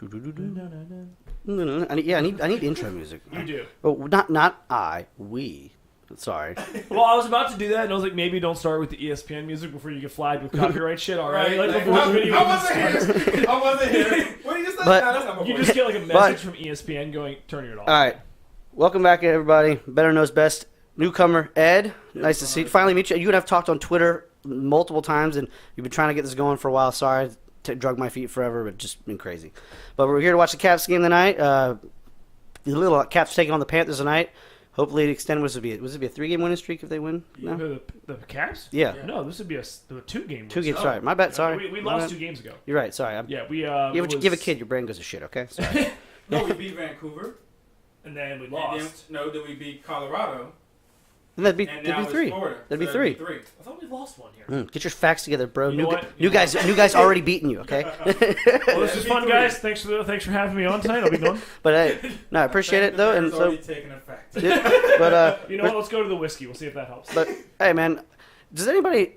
I need intro music. You do. Oh, not I. We. Sorry. Well, I was about to do that, and I was like, maybe don't start with the ESPN music before you get flagged with copyright shit. All right, Like, I wasn't here. What did you say? But- Nah, that's not my You voice. just get like a message from ESPN going, "Turn it off." All right. Welcome back, everybody. Better knows best. Newcomer Ed. Nice to see you. Finally meet you. You and I've talked on Twitter multiple times, and you've been trying to get this going for a while. Sorry, drug my feet forever, but just been crazy. But we're here to watch the Caps game tonight. The little Caps taking on the Panthers tonight. Hopefully, it extend. Was it be a 3-game winning streak if they win? No? The Caps? Yeah. No, this would be a 2-game. 2 games. Sorry, my bad. Sorry, We My lost bad. 2 games ago. You're right. Sorry. We Give a kid, your brain goes to shit. Okay. Sorry. No, we beat Vancouver. and then we And lost. then we beat Colorado. And that'd be And now it's 3. Florida. That'd be So 3. I thought we lost one here. Get your facts together, bro. You know what? New guys already beating you. Okay. Well, this is fun, 3. guys. Thanks for having me on tonight. I'll be going. But hey, no, I appreciate it though, and It's so. already taken effect. But You know what? Let's go to the whiskey. We'll see if that helps. But hey, man, does anybody?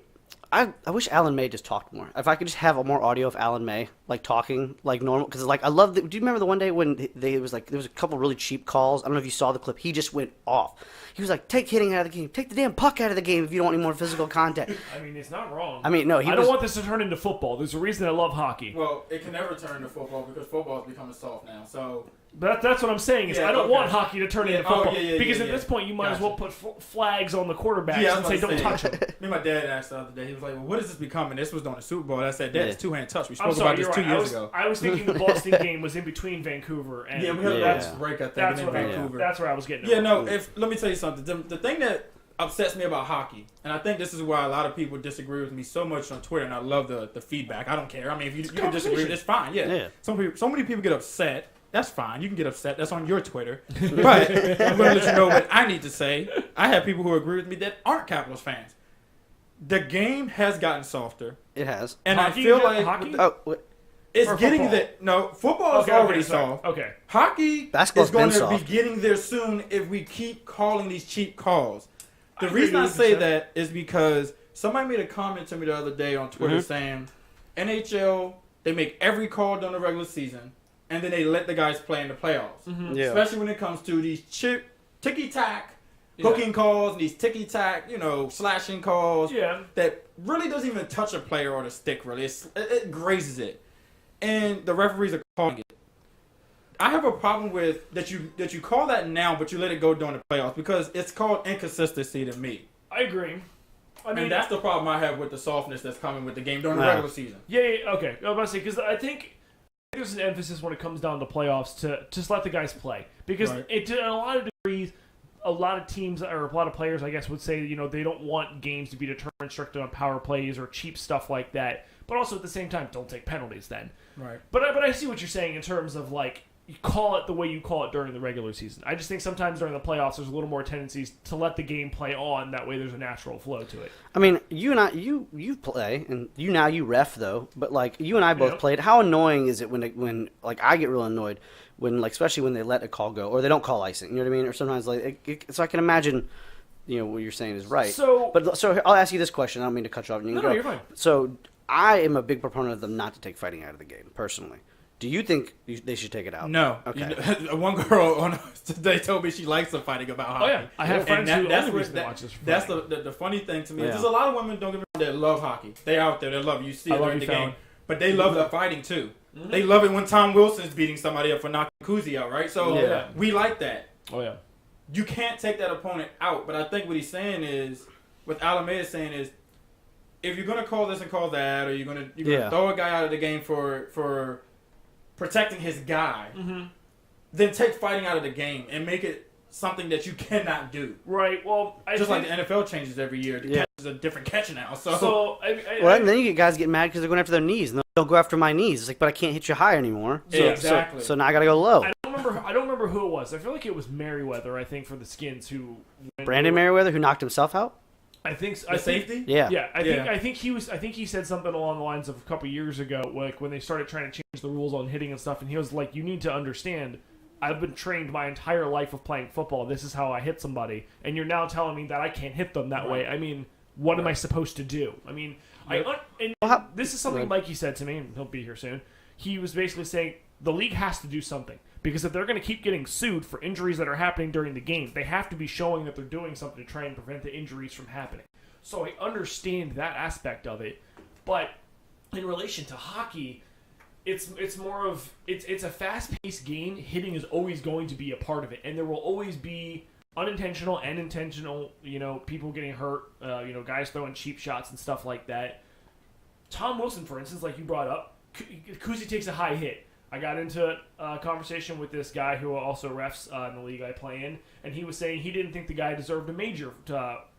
I wish Alan May just talked more. If I could just have more audio of Alan May like talking like normal, because like I love. Do you remember the one day when there was a couple really cheap calls? I don't know if you saw the clip. He just went off. He was like, "Take hitting out of the game. Take the damn puck out of the game if you don't want any more physical contact." I mean, it's not wrong. I mean, no, I don't want this to turn into football. There's a reason I love hockey. Well, it can never turn to football because football is becoming soft now. So But that's what I'm saying. Is Yeah, I don't okay. want hockey to turn into Yeah, oh, football yeah, because yeah, at yeah. this point you might as Gotcha. well put flags on the quarterbacks Yeah, I and was say about don't to touch say, them. me and my dad asked the other day. He was like, "Well, what is this becoming?" This was during the Super Bowl. And I said, "Dad, Yeah. it's two-hand touch. We spoke I'm sorry, about this you're 2 right. years ago." I was thinking the Boston game was in between Vancouver and Yeah, we had Yeah. a Baptist break, I think, that's in what Vancouver. that's where I was getting. Yeah, at. no. Let me tell you something. The thing that upsets me about hockey, and I think this is why a lot of people disagree with me so much on Twitter, and I love the feedback. I don't care. I mean, if you can disagree, it's fine. Yeah. So many people get upset. That's fine. You can get upset. That's on your Twitter. But I'm going to let you know what I need to say. I have people who agree with me that aren't Capitals fans. The game has gotten softer, It has. and Hockey? I feel like Hockey? Oh, wait. it's Or getting football? that. No, football is Okay, already sorry. soft. Okay. Hockey Basketball's is going been to be soft. getting there soon if we keep calling these cheap calls. The I agree reason I with say you, sir. that is because somebody made a comment to me the other day on Twitter saying, NHL, they make every call during the regular season, and then they let the guys play in the playoffs. Yeah. Especially when it comes to these ticky-tack hooking calls, these ticky-tack, slashing calls Yeah. that really doesn't even touch a player or the stick, really. It grazes it. And the referees are calling it. I have a problem with that you call that now, but you let it go during the playoffs because it's called inconsistency to me. I agree. I mean, And that's the problem I have with the softness that's coming with the game during the Yeah. regular season. yeah, okay. I was about to say because I think there's an emphasis when it comes down to playoffs to just let the guys play because Right. in a lot of degrees, a lot of teams or a lot of players, I guess, would say they don't want games to be determined strictly on power plays or cheap stuff like that. But also at the same time, don't take penalties then. Right. But I see what you're saying in terms of like you call it the way you call it during the regular season. I just think sometimes during the playoffs there's a little more tendencies to let the game play on. That way there's a natural flow to it. I mean, you play, and you ref though. But like you and I both Yep. played. How annoying is it when like I get real annoyed when like especially when they let a call go or they don't call icing. You know what I mean? Or sometimes like so I can imagine. What you're saying is right. So I'll ask you this question. I don't mean to cut you off. And you can No, go. you're fine. So I am a big proponent of them not to take fighting out of the game. Personally, do you think they should take it out? No. Okay. One girl on today told me she likes the fighting about hockey. Oh yeah, I have friends who that's only what- reason to watch this. For That's fighting. the funny thing to me. Yeah. There's a lot of women, don't get me wrong, that love hockey. They out there, they love it. You see I it love during you, the Fallon. game. But they love the fighting too. They love it when Tom Wilson's beating somebody up for knocking Kuzi out, right? So Yeah. we like that. Oh yeah. You can't take that opponent out. But I think what he's saying is, what Alameda is saying is, if you're gonna call this and call that, or you're gonna throw a guy out of the game for protecting his guy, then take fighting out of the game and make it something that you cannot do. Right. Well, Just like the NFL changes every year, the catch is a different catch now. So Well, then you get guys get mad because they're going after their knees, and they'll go after my knees. It's like, but I can't hit you high anymore. So, Exactly. So now I got to go low. I don't remember who it was. I feel like it was Merriweather. I think for the Skins who Brandon Merriweather, who knocked himself out. I think the safety. Yeah. Yeah, I think he said something along the lines of a couple years ago, like when they started trying to change the rules on hitting and stuff, and he was like, "You need to understand, I've been trained my entire life of playing football. This is how I hit somebody, and you're now telling me that I can't hit them that way. I mean, what am I supposed to do? I mean, this is something Mikey said to me, and he'll be here soon. He was basically saying the league has to do something. Because if they're going to keep getting sued for injuries that are happening during the game, they have to be showing that they're doing something to try and prevent the injuries from happening. So I understand that aspect of it, but in relation to hockey, it's more of it's a fast-paced game. Hitting is always going to be a part of it, and there will always be unintentional and intentional, people getting hurt, guys throwing cheap shots and stuff like that. Tom Wilson, for instance, like you brought up, Kuzi takes a high hit. I got into a conversation with this guy who also refs in the league I play in, and he was saying he didn't think the guy deserved a major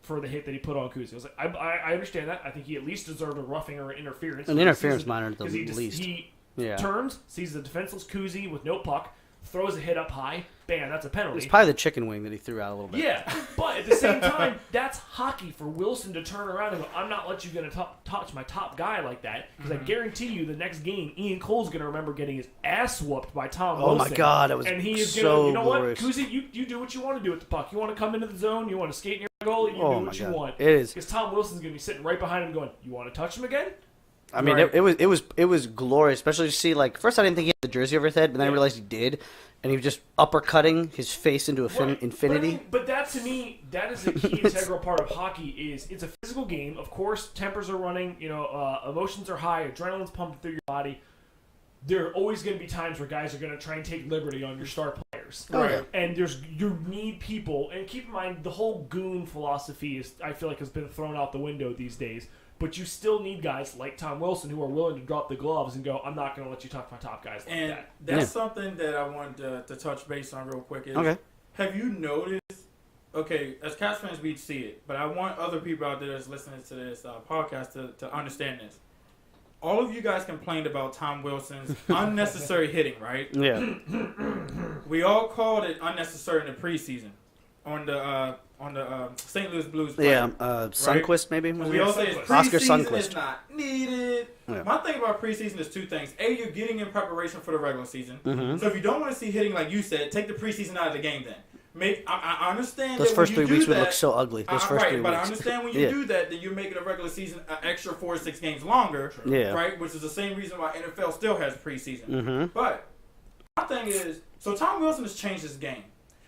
for the hit that he put on Kuzi. I was like, I understand that. I think he at least deserved a roughing or an interference. An interference minor at the least. He turns, sees the defenseless Kuzi with no puck, throws a hit up high, bam, that's a penalty. It's probably the chicken wing that he threw out a little bit. Yeah, but at the same time, that's hockey for Wilson to turn around and go, I'm not letting you touch my top guy like that, because I guarantee you the next game, Ian Cole's going to remember getting his ass whooped by Tom Wilson. Oh my God, that was and he is so gonna, glorious. What, Kuzi, you do what you want to do with the puck. You want to come into the zone, you want to skate near the goal, you do what you want. It is. Because Tom Wilson's going to be sitting right behind him going, you want to touch him again? I mean, it was glorious, especially to see, like, first I didn't think he had the jersey over his head, but then I realized he did, and he was just uppercutting his face into infinity. But that, to me, that is a key integral part of hockey. Is it's a physical game. Of course, tempers are running, emotions are high, adrenaline's pumping through your body. There are always going to be times where guys are going to try and take liberty on your star players. Right. And you need people, and keep in mind, the whole goon philosophy I feel like has been thrown out the window these days. But you still need guys like Tom Wilson who are willing to drop the gloves and go, I'm not going to let you talk to my top guys like that. And that's something that I wanted to touch base on real quick. Have you noticed, as Cats fans, we see it, but I want other people out there that's listening to this podcast to understand this. All of you guys complained about Tom Wilson's unnecessary hitting, right? Yeah. We all called it unnecessary in the preseason on the St. Louis Blues player, Sundqvist, maybe? We all say Oscar preseason Sundqvist is not needed. Yeah. My thing about preseason is two things. A, you're getting in preparation for the regular season. Mm-hmm. So if you don't want to see hitting like you said, take the preseason out of the game then. I understand those that first when 3 weeks would look so ugly. Those first 3 weeks. But I understand when you do that, then you're making a regular season an extra 4 or 6 games longer, right? Which is the same reason why NFL still has preseason. Mm-hmm. But my thing is, so Tom Wilson has changed his game.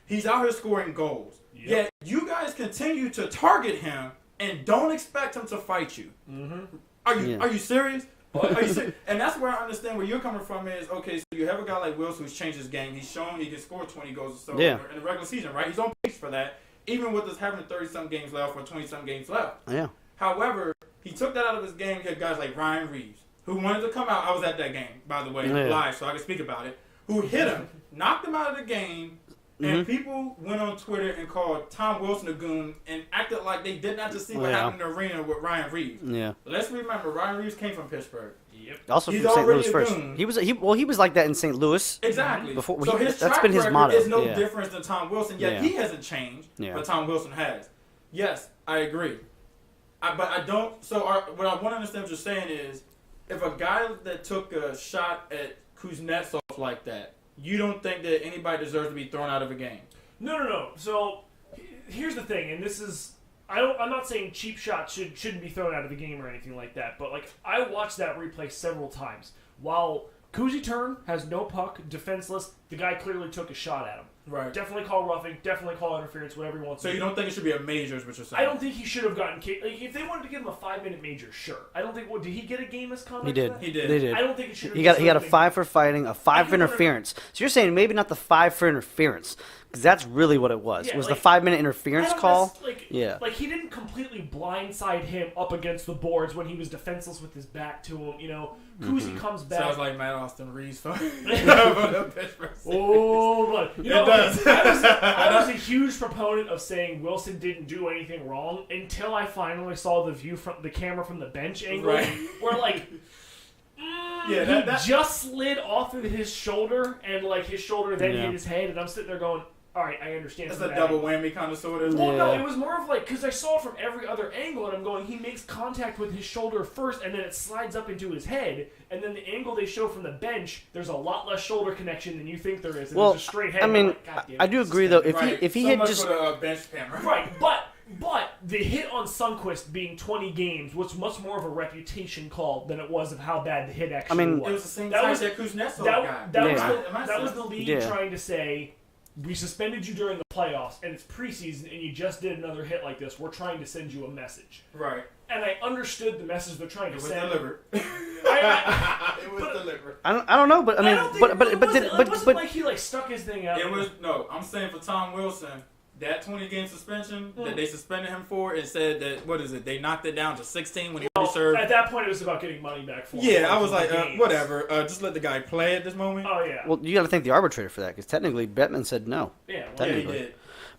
He's out here scoring goals. Yep. Yet you guys continue to target him and don't expect him to fight you. Mm-hmm. Are you serious? And that's where I understand where you're coming from is, okay, so you have a guy like Wilson who's changed his game. He's shown he can score 20 goals or so in the regular season, right? He's on pace for that, even with us having 30-some games left or 20-some games left. Yeah. However, he took that out of his game. He had guys like Ryan Reeves, who wanted to come out. I was at that game, by the way, live, so I can speak about it. Who hit him, knocked him out of the game, and people went on Twitter and called Tom Wilson a goon and acted like they did not just see what happened in the arena with Ryan Reeves. Yeah. Let's remember, Ryan Reeves came from Pittsburgh. Yep. Also from St. Louis first. He was like that in St. Louis. Exactly. Before, so his that's been his motto. Is no difference than Tom Wilson. Yet he hasn't changed, but Tom Wilson has. Yes, I agree. But I don't. So what I want to understand what you're saying is, if a guy that took a shot at Kuznetsov like that, you don't think that anybody deserves to be thrown out of a game? No. So here's the thing, and this is I'm not saying cheap shots shouldn't be thrown out of the game or anything like that, but like I watched that replay several times. While Kuzi turn has no puck, defenseless, the guy clearly took a shot at him. Right. Definitely call roughing, definitely call interference, whatever he wants to do. So you don't think it should be a major, is what you're saying? I don't think he should have gotten like, if they wanted to give him a 5-minute major, sure. I don't think. Did he get a game misconduct? He did. He did. They did. I don't think it should have. He got a 5 for fighting, a 5 for interference. So you're saying maybe not the 5 for interference, because that's really what it was. It was the 5-minute interference call. Like he didn't completely blindside him up against the boards when he was defenseless with his back to him. Kuzi comes back. Sounds like Matt Austin Reeves. But I was a huge proponent of saying Wilson didn't do anything wrong until I finally saw the view from the camera from the bench angle, where like. He just slid off of his shoulder, and like his shoulder then hit his head, and I'm sitting there going, all right, I understand. It's a double whammy kind of sort of. Well, no, it was more of like, because I saw it from every other angle, and I'm going, he makes contact with his shoulder first, and then it slides up into his head, and then the angle they show from the bench, there's a lot less shoulder connection than you think there is, and there's a straight head. I mean, I do agree though. If he had just for the bench camera, right, but But the hit on Sundqvist being 20 games was much more of a reputation call than it was of how bad the hit actually was. It was the same time that Kuznetsov got. That was the league trying to say, we suspended you during the playoffs, and it's preseason, and you just did another hit like this. We're trying to send you a message. Right. And I understood the message they're trying to send. It was delivered. It was delivered. I don't know, but I mean, it wasn't like he like stuck his thing out. It was I'm saying for Tom Wilson, that 20-game suspension that they suspended him for, and said that they knocked it down to 16 when he already served. At that point, it was about getting money back for him. Yeah, I was like, whatever. Just let the guy play at this moment. Oh yeah. Well, you got to thank the arbitrator for that because technically Bettman said no. Yeah, he did.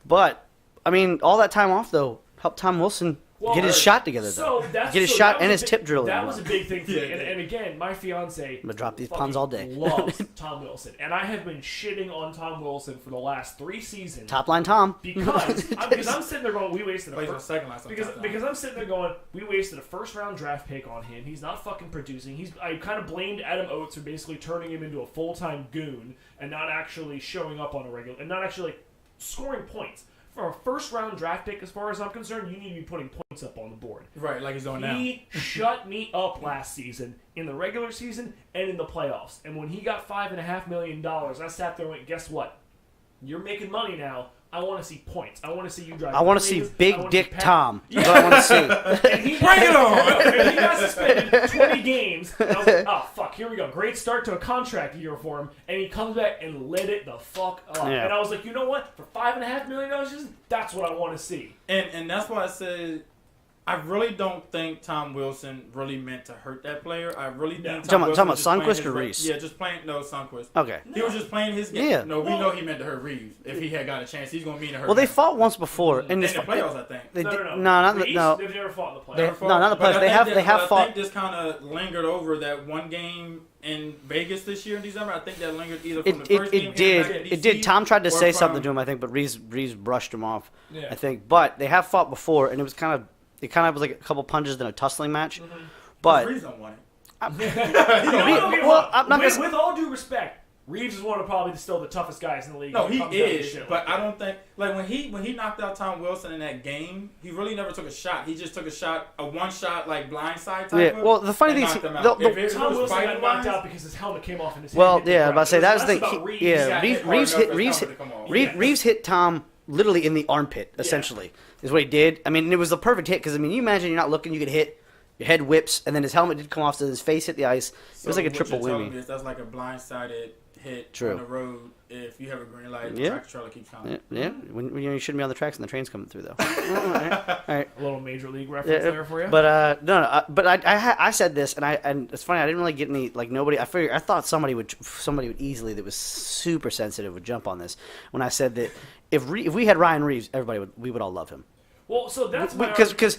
But I mean, all that time off though helped Tom Wilson get his shot together. Get his shot and his tip drill. That was a big thing for me. And again, my fiance. I'm gonna drop these puns all day. Loves Tom Wilson, and I have been shitting on Tom Wilson for the last 3 seasons. Top line Tom. Because I'm sitting there going, we wasted a because I'm sitting there going, we wasted a first-round draft pick on him. He's not fucking producing. I kind of blamed Adam Oates for basically turning him into a full-time goon and not actually showing up on a regular and not actually scoring points. For a first-round draft pick, as far as I'm concerned, you need to be putting points up on the board. Right, like he's doing now. He shut me up last season, in the regular season and in the playoffs. And when he got $5.5 million, I sat there and went, guess what? You're making money now. I want to see points. I want to see you drive. I want to see Big Dick Tom. That's what I want to see. Bring it on! And he got suspended 20 games. And I was like, oh, fuck, here we go. Great start to a contract year for him. And he comes back and lit it the fuck up. Yeah. And I was like, you know what? For $5.5 million, that's what I want to see. And that's why I said, I really don't think Tom Wilson really meant to hurt that player. I really think Tom Wilson talking about Sundqvist or Reese? Yeah, just playing Sundqvist. Okay. He was just playing his game. Yeah. No, we know he meant to hurt Reeves. If he had got a chance, he's going to mean to hurt him. Well, they fought once before. In the playoffs, I think. No. They've never fought in the playoffs. No, not the playoffs. They have fought. I think this kind of lingered over that one game in Vegas this year in December. I think that lingered either from the first game. It did. Tom tried to say something to him, I think, but Reeves brushed him off, I think. But they have fought before, and it kind of was like a couple punches in a tussling match. Mm-hmm. But Reeves don't want it. With all due respect, Reeves is one of probably still the toughest guys in the league. No, he is. But I don't think when he knocked out Tom Wilson in that game, he really never took a shot. He just took a one shot like blindside type. Yeah. Well, the funny thing is, Tom Wilson got knocked out because his helmet came off in his head. Well, yeah, I was about to say that was the thing. Yeah, Reeves hit Tom literally in the armpit, essentially, is what he did. I mean, it was the perfect hit because, I mean, you imagine you're not looking, you get hit, your head whips, and then his helmet did come off, so his face hit the ice. It was like a triple whammy. That's like a blindsided hit on the road. If you have a green light, the tractor trailer keeps coming. Yeah. When you shouldn't be on the tracks and the train's coming through, though. All right. A little major league reference there for you. But but I said this, and it's funny. I didn't really get any nobody. I thought somebody would easily that was super sensitive would jump on this when I said that if we had Ryan Reeves, we would all love him. Well, so that's because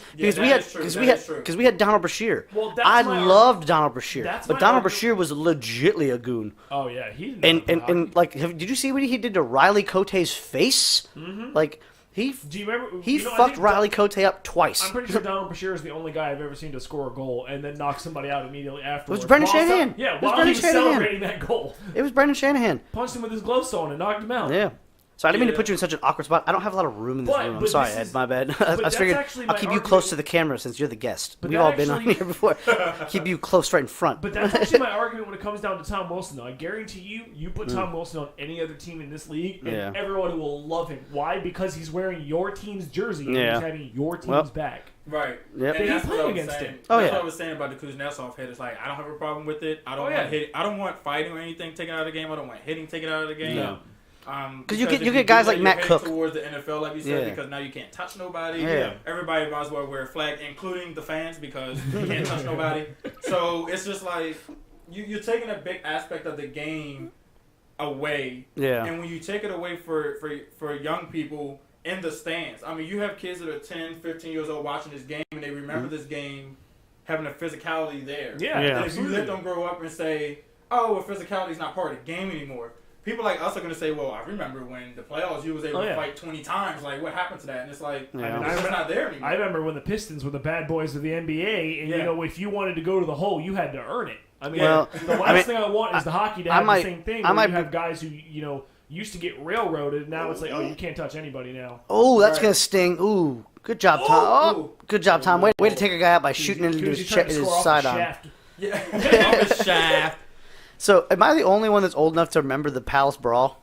we had Donald Brashear. Well, I loved Donald Brashear, but Donald Brashear was legitly a goon. Oh yeah, he and did you see what he did to Riley Cote's face? Mm-hmm. Like do you remember? He fucked Riley Cote up twice. I'm pretty sure Donald Brashear is the only guy I've ever seen to score a goal and then knock somebody out immediately afterwards. It was Brendan Shanahan. While he was celebrating that goal. It was Brendan Shanahan. Punched him with his gloves on and knocked him out. Yeah. So I didn't mean to put you in such an awkward spot. I don't have a lot of room in this room. I'm sorry, Ed. My bad. I figured I'll keep you close to the camera since you're the guest. We've all been on here before. Keep you close right in front. But that's actually my argument when it comes down to Tom Wilson, though. I guarantee you put Tom Wilson on any other team in this league, and everyone will love him. Why? Because he's wearing your team's jersey and he's having your team's back. Right. Yep. And that's what I was saying. That's what I was saying about the Kuznetsov hit. It's like, I don't have a problem with it. I don't want hitting. I don't want fighting or anything taken out of the game. I don't want hitting taken out of the game. No. Because you get guys like Matt Cook towards the NFL, like you said, because now you can't touch nobody. Yeah. Everybody might as well wear a flag, including the fans, because you can't touch nobody. So it's just like you're taking a big aspect of the game away. Yeah. And when you take it away for young people in the stands, I mean, you have kids that are 10, 15 years old watching this game, and they remember this game having a physicality there. Yeah. And if you let them grow up and say, "Oh, well, physicality is not part of the game anymore," people like us are going to say, well, I remember when the playoffs, you was able to fight 20 times. Like, what happened to that? And it's like, it's not there anymore. I remember when the Pistons were the bad boys of the NBA, and, you know, if you wanted to go to the hole, you had to earn it. I mean, the last thing I want is the hockey to have the same thing. You have guys who, you know, used to get railroaded, and now it's like, oh, you can't touch anybody now. Oh, that's going to sting. Ooh. Good job, Tom. Oh, good job, Tom. Way to take a guy out by shooting into his sidearm. Yeah, off his shaft. So, am I the only one that's old enough to remember the Palace Brawl?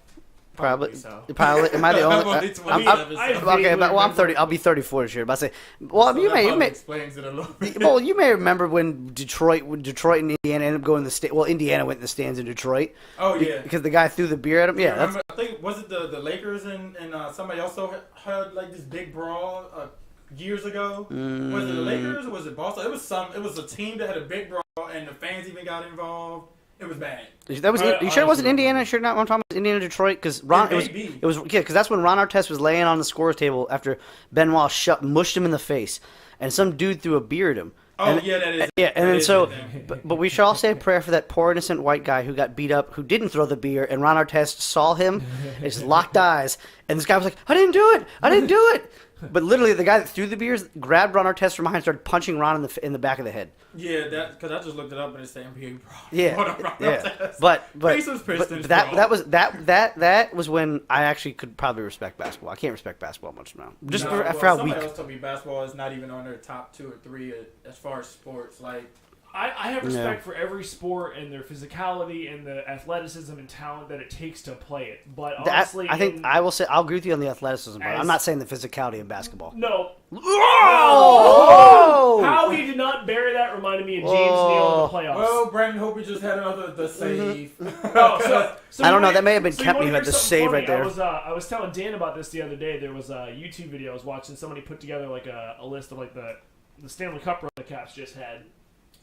Probably so. Probably. Am I the only? Okay, well, I'm 30. I'll be 34 this year. But I say, well, so you may explains it a little bit. Well, you may remember when Detroit and Indiana ended up going to the stand. Well, Indiana went in the stands in Detroit. Oh yeah, because the guy threw the beer at him. Yeah, remember, I think was it the Lakers and somebody also had like this big brawl years ago. Was it the Lakers or was it Boston? It was a team that had a big brawl and the fans even got involved. It was bad. That was. You sure it wasn't Indiana? Sure not. What I'm talking about Indiana, Detroit, because it was because that's when Ron Artest was laying on the scores table after Benoit mushed him in the face, and some dude threw a beer at him. Oh yeah, that is. Yeah, and then so, but we should all say a prayer for that poor innocent white guy who got beat up, who didn't throw the beer, and Ron Artest saw him, and just locked eyes, and this guy was like, "I didn't do it, I didn't do it." But literally, the guy that threw the beers grabbed Ron Artest from behind and started punching Ron in the back of the head. Yeah, because I just looked it up and it's the NBA brawl. Yeah, but that was when I actually could probably respect basketball. I can't respect basketball much now. Just for how weak. Somebody else told me basketball is not even on their top 2 or 3 as far as sports. Like, I have respect for every sport and their physicality and the athleticism and talent that it takes to play it. But honestly, I'll agree with you on the athleticism, but I'm not saying the physicality in basketball. No. Oh! How he did not bury that reminded me of James Neal in the playoffs. Well, Brandon Hope just had the save. So I don't know. That may have been Kempney who had the save right there. I was telling Dan about this the other day. There was a YouTube video I was watching. Somebody put together like a list of like the Stanley Cup run the Caps just had.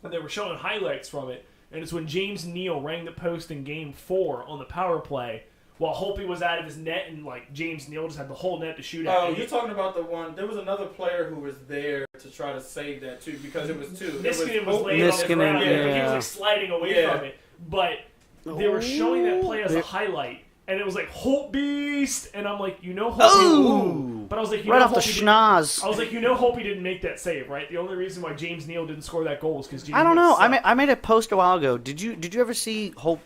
And they were showing highlights from it, and it's when James Neal rang the post in Game 4 on the power play while Holtby was out of his net, and like James Neal just had the whole net to shoot at. Oh, you're talking about the one. There was another player who was there to try to save that too, because it was two. Niskanen was laying on the ground, but he was like sliding away from it. But they were showing that play as a highlight. And it was like Holt Beast, and I'm like, Holtby. But I was like, right off the schnoz. I was like, Holtby didn't make that save, right? The only reason why James Neal didn't score that goal was because James. I don't know. I made a post a while ago. Did you ever see Holt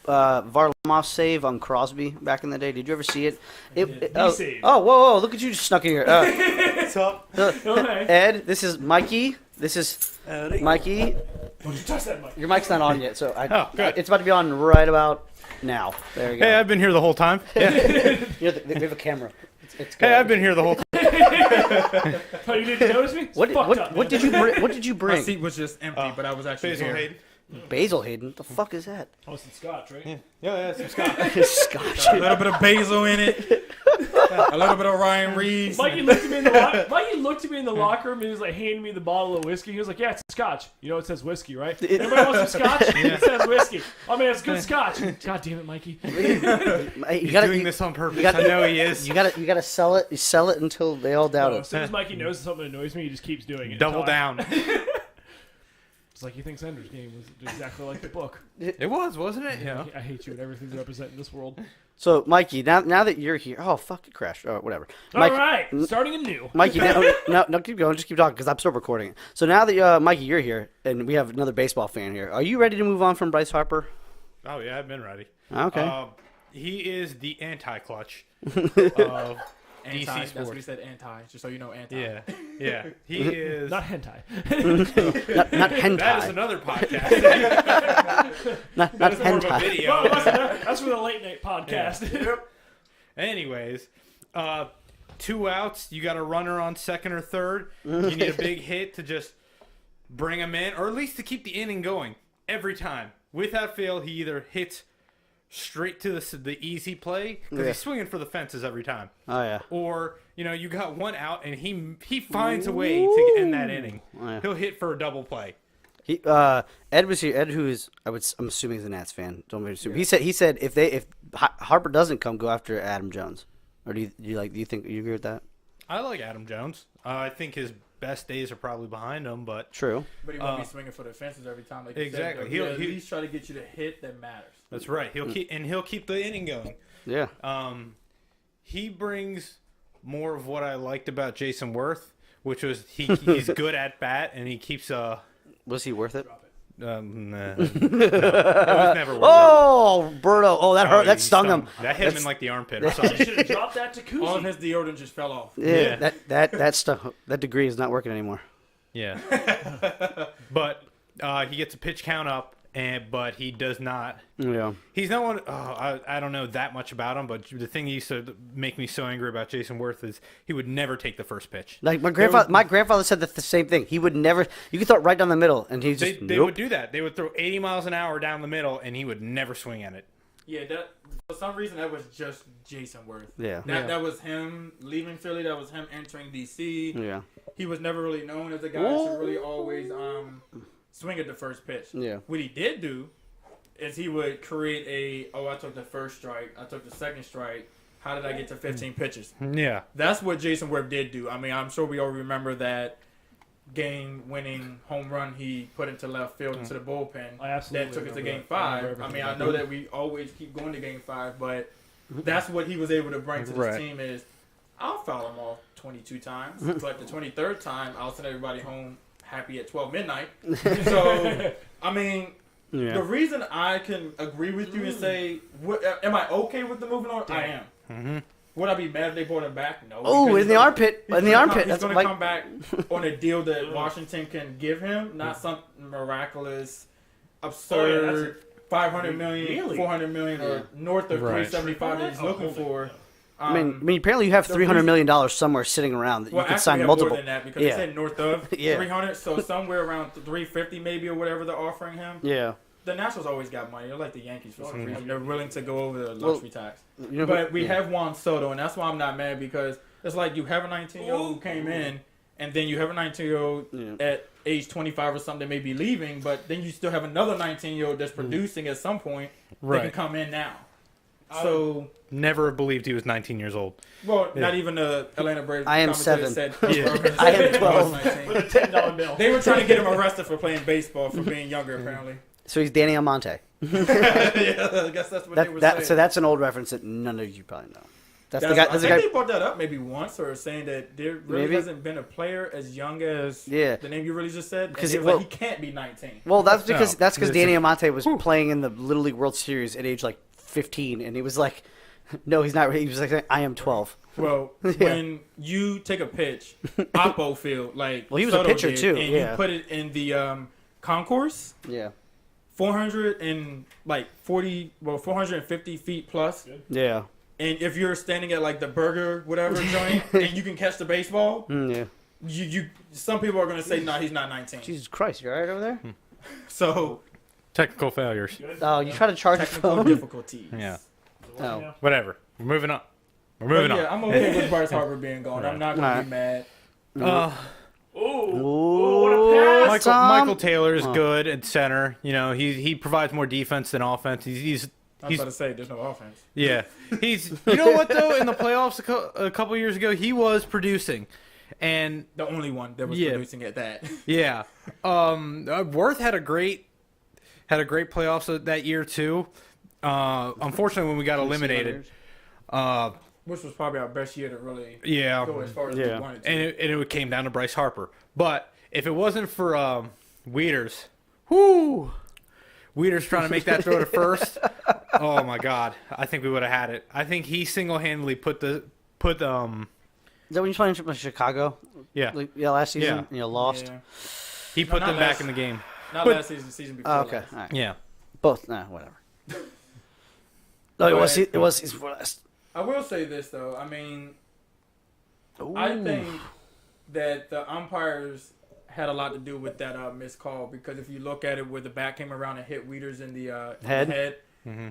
Varlamov's save on Crosby back in the day? Did you ever see it? Save. Oh, whoa! Look at you, just snuck in here. What's up? Ed, this is Mikey. This is Mikey. Don't you touch that mic. Your mic's not on yet, so good. It's about to be on right about now. There you go. Hey, I've been here the whole time. Yeah. We have a camera. Hey, I've been here the whole time. Oh, you didn't notice me? What did you bring? My seat was just empty, but I was actually Basil here. Hayden. Basil Hayden? What the fuck is that? Oh, some scotch, right? Yeah, some scotch. Scotch. A little bit of basil in it. A little bit of Ryan Reeves. Mikey looked at me in the locker room and he was like handing me the bottle of whiskey. He was like, "Yeah, it's scotch. You know it says whiskey, right? Everybody wants some scotch? It says whiskey. Oh man, it's good scotch. God damn it, Mikey. He's doing this on purpose. I know he is. You gotta sell it. You sell it until they all doubt it. As soon as Mikey knows something annoys me, he just keeps doing it. Double down. It's like he thinks Ender's Game was exactly like the book. It was, wasn't it? Yeah. I hate you and everything you represent in this world. So, Mikey, now that you're here, oh fuck, it crashed. Oh, whatever. All right, starting anew. Mikey, no, keep going. Just keep talking because I'm still recording it. So now that Mikey, you're here, and we have another baseball fan here. Are you ready to move on from Bryce Harper? Oh yeah, I've been ready. Okay. He is the anti-clutch of DC sports. That's what he said, anti. Just so you know, anti. Yeah. He is not hentai. not hentai. That is another podcast. not That's more of a hentai. video. No, that's for the late night podcast. Yeah. Anyways, 2 outs. You got a runner on second or third. You need a big hit to just bring him in, or at least to keep the inning going every time. Without fail, he either hits straight to the easy play because he's swinging for the fences every time. Oh yeah. Or you got 1 out and he finds a way to end that inning. Oh, yeah. He'll hit for a double play. Ed was here. Ed, who is I'm assuming he's a Nats fan. Don't be assuming. He said if Harper doesn't come, go after Adam Jones. Or do you agree with that? I like Adam Jones. I think his best days are probably behind him, but true. But he won't be swinging for the fences every time. Like exactly. You said, he'll at least try to get you to hit that matters. That's right. He'll keep the inning going. Yeah. He brings more of what I liked about Jason Worth, which was he's good at bat and he keeps Was he worth it? Nah. No, it was never worth Oh, Berto. Oh, that hurt. That he stung him. That hit him in like the armpit or You something. should have dropped that jacuzzi. All of his deodorant just fell off. Yeah. That stuff. That degree is not working anymore. Yeah. But he gets a pitch count up, but he does not. Yeah. He's no one. I don't know that much about him, but the thing that used to make me so angry about Jason Worth is he would never take the first pitch. Like my grandfather said the same thing. He would never. You could throw it right down the middle, and he just. They would do that. They would throw 80 miles an hour down the middle, and he would never swing at it. Yeah, that for some reason that was just Jason Worth. Yeah. That was him leaving Philly. That was him entering DC. Yeah. He was never really known as a guy to really always swing at the first pitch. Yeah. What he did do is he would create I took the first strike, I took the second strike. How did I get to 15 pitches? Yeah. That's what Jason Worth did do. I mean, I'm sure we all remember that game-winning home run he put into left field into the bullpen. I absolutely that took us to remember Game that. I 5. remember I mean, everything I know that we always keep going to Game 5, but that's what he was able to bring to this Right. team is I'll foul him off 22 times, but the 23rd time I'll send everybody home happy at 12 midnight. So, I mean, the reason I can agree with you and say, am I okay with the moving on? I am. Mm-hmm. Would I be mad if they brought him back? No. Oh, because in the armpit. In the armpit. He's That's going to like. come back on a deal that Washington can give him, not some miraculous, absurd $500 million, Really? $400 million, or north of Right. $375 that he's looking for. I mean, apparently you have $300 million somewhere sitting around that you Well, could actually, sign we have multiple. more than that because Yeah. they said north of Yeah. 300, so somewhere around 350 maybe or whatever they're offering him. Yeah. The Nationals always got money. They're like the Yankees for some Mhm. reason. They're willing to go over the luxury tax. You know, But we yeah. have Juan Soto, and that's why I'm not mad because it's like you have a 19-year-old who came in, and then you have a 19-year-old at age 25 or something that may be leaving, but then you still have another 19-year-old that's producing at some point that can Right. come in now. So, Never believed he was 19 years old. well, not even the Atlanta Braves. I am commentator 7. Said, Yeah. I am he 12. was 19. With a $10 bill. They were trying to get him arrested for playing baseball for being younger, apparently. So he's Danny Almonte. Yeah, I guess that's what they were saying. So that's an old reference that none of you probably know. That's the I guy. That's the think guy. they brought that up maybe once, or saying that there really Maybe. hasn't been a player as young as the name you really just said. Because Because well- he can't be 19. Well, that's because No. that's because Danny Almonte was playing in the Little League World Series at age like 15, and he was like, "No, he's not." He was like, "I am 12." Well, when you take a pitch, Oppo field, like Well, he was a Soto pitcher, did, too, and yeah. you put it in the concourse, Yeah. 450 feet plus. Yeah. And if you're standing at like the burger whatever joint, and you can catch the baseball, Yeah. you some people are gonna say, "No, he's not 19." Jesus Christ, you all right over there? So Technical failures. Oh, you try to charge your technical phone? difficulties. Yeah. Oh. Whatever. We're moving on. We're But moving yeah, on. I'm okay with Bryce Harper being gone. I'm not gonna be mad. Ooh, what a pass. Michael Taylor is Huh. good at center. You know, he provides more defense than offense. He's I was about to say there's no offense. yeah. He's you know what though, in the playoffs a couple years ago, he was producing, and The only one that was Yeah. producing at that. yeah, Worth had a great playoffs that year too. Unfortunately, when we got eliminated, Which was probably our best year to really yeah, go as far as Yeah. we wanted to. and it came down to Bryce Harper. But if it wasn't for Wieters, Wieters trying to make that throw to first, oh my God, I think we would have had it. I think he single-handedly put Is that when you played in Chicago? yeah, Last season, Yeah. and you lost. Yeah. he put not them back last- in the game. Not But- last season, the season before. Oh, okay, last. all right. Yeah, Both. Nah, whatever. No, it was season before last. I will say this though. I mean, Ooh. I think that the umpires had a lot to do with that missed call because if you look at it where the back came around and hit Wieters in the Head.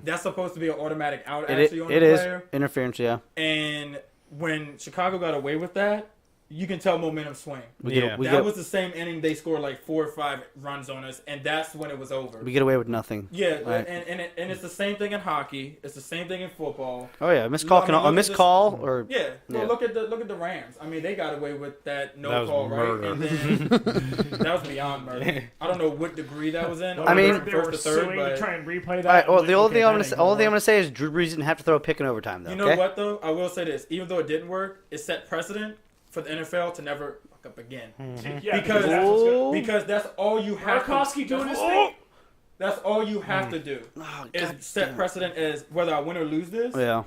that's supposed to be an automatic out It actually on it the is player. interference. Yeah. And when Chicago got away with that, you can tell momentum swing. We Yeah. get, we that get, was the same inning they scored like 4 or 5 runs on us, and that's when it was over. we get away with nothing. Yeah, Right. and it's the same thing in hockey. It's the same thing in football. Oh yeah, a missed call. I mean, look A at missed this- call or Yeah, well, Yeah. look at the Rams. I mean, they got away with that no That was call, murder. right? And then that was beyond murder. I don't know what degree that was in. I mean- they were first to third, suing but to try and replay that. All right. Well, and the like, only thing okay, I'm that gonna ain't say is Drew Brees didn't have to throw a pick in overtime though. you know okay? what though? I will say this: even though it didn't work, it set precedent for the NFL to never fuck up again. Yeah, Because that's all you have Markowski doing his thing. That's all you have to do. Is set precedent as whether I win or lose this. Yeah.